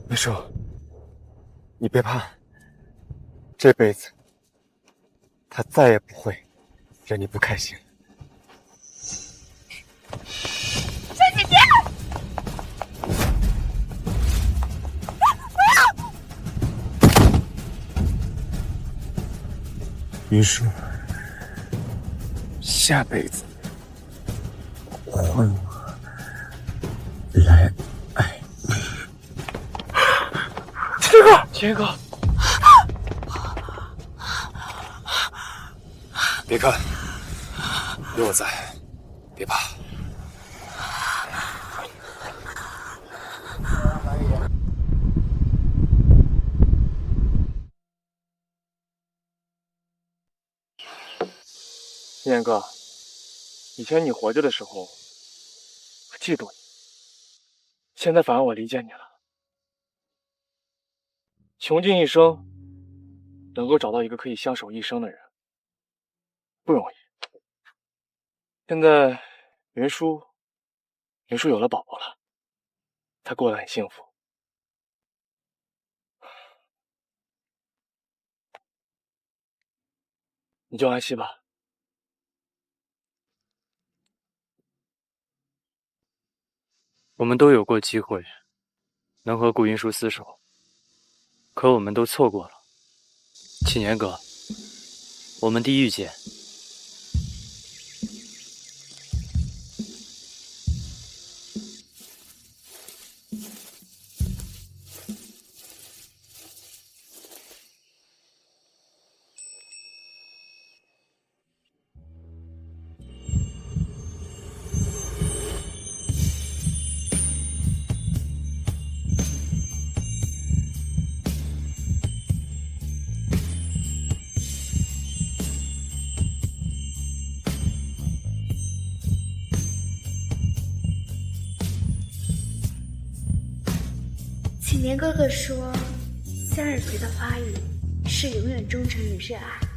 S12: 云舒，你别怕，这辈子他再也不会让你不开心。
S16: 沈姐姐，
S12: 云舒，下辈子换我来爱你。
S8: 秦哥，秦哥，
S18: 别看，有我在，别怕。
S8: 念念哥，以前你活着的时候，我嫉妒你，现在反而我理解你了。穷尽一生，能够找到一个可以相守一生的人，不容易。现在云舒有了宝宝了，她过得很幸福。你就安息吧。我们都有过机会，能和顾云舒厮守。可我们都错过了。启年哥，我们第遇见。
S1: 启年哥哥说，夏日葵的花语是永远忠诚与热爱。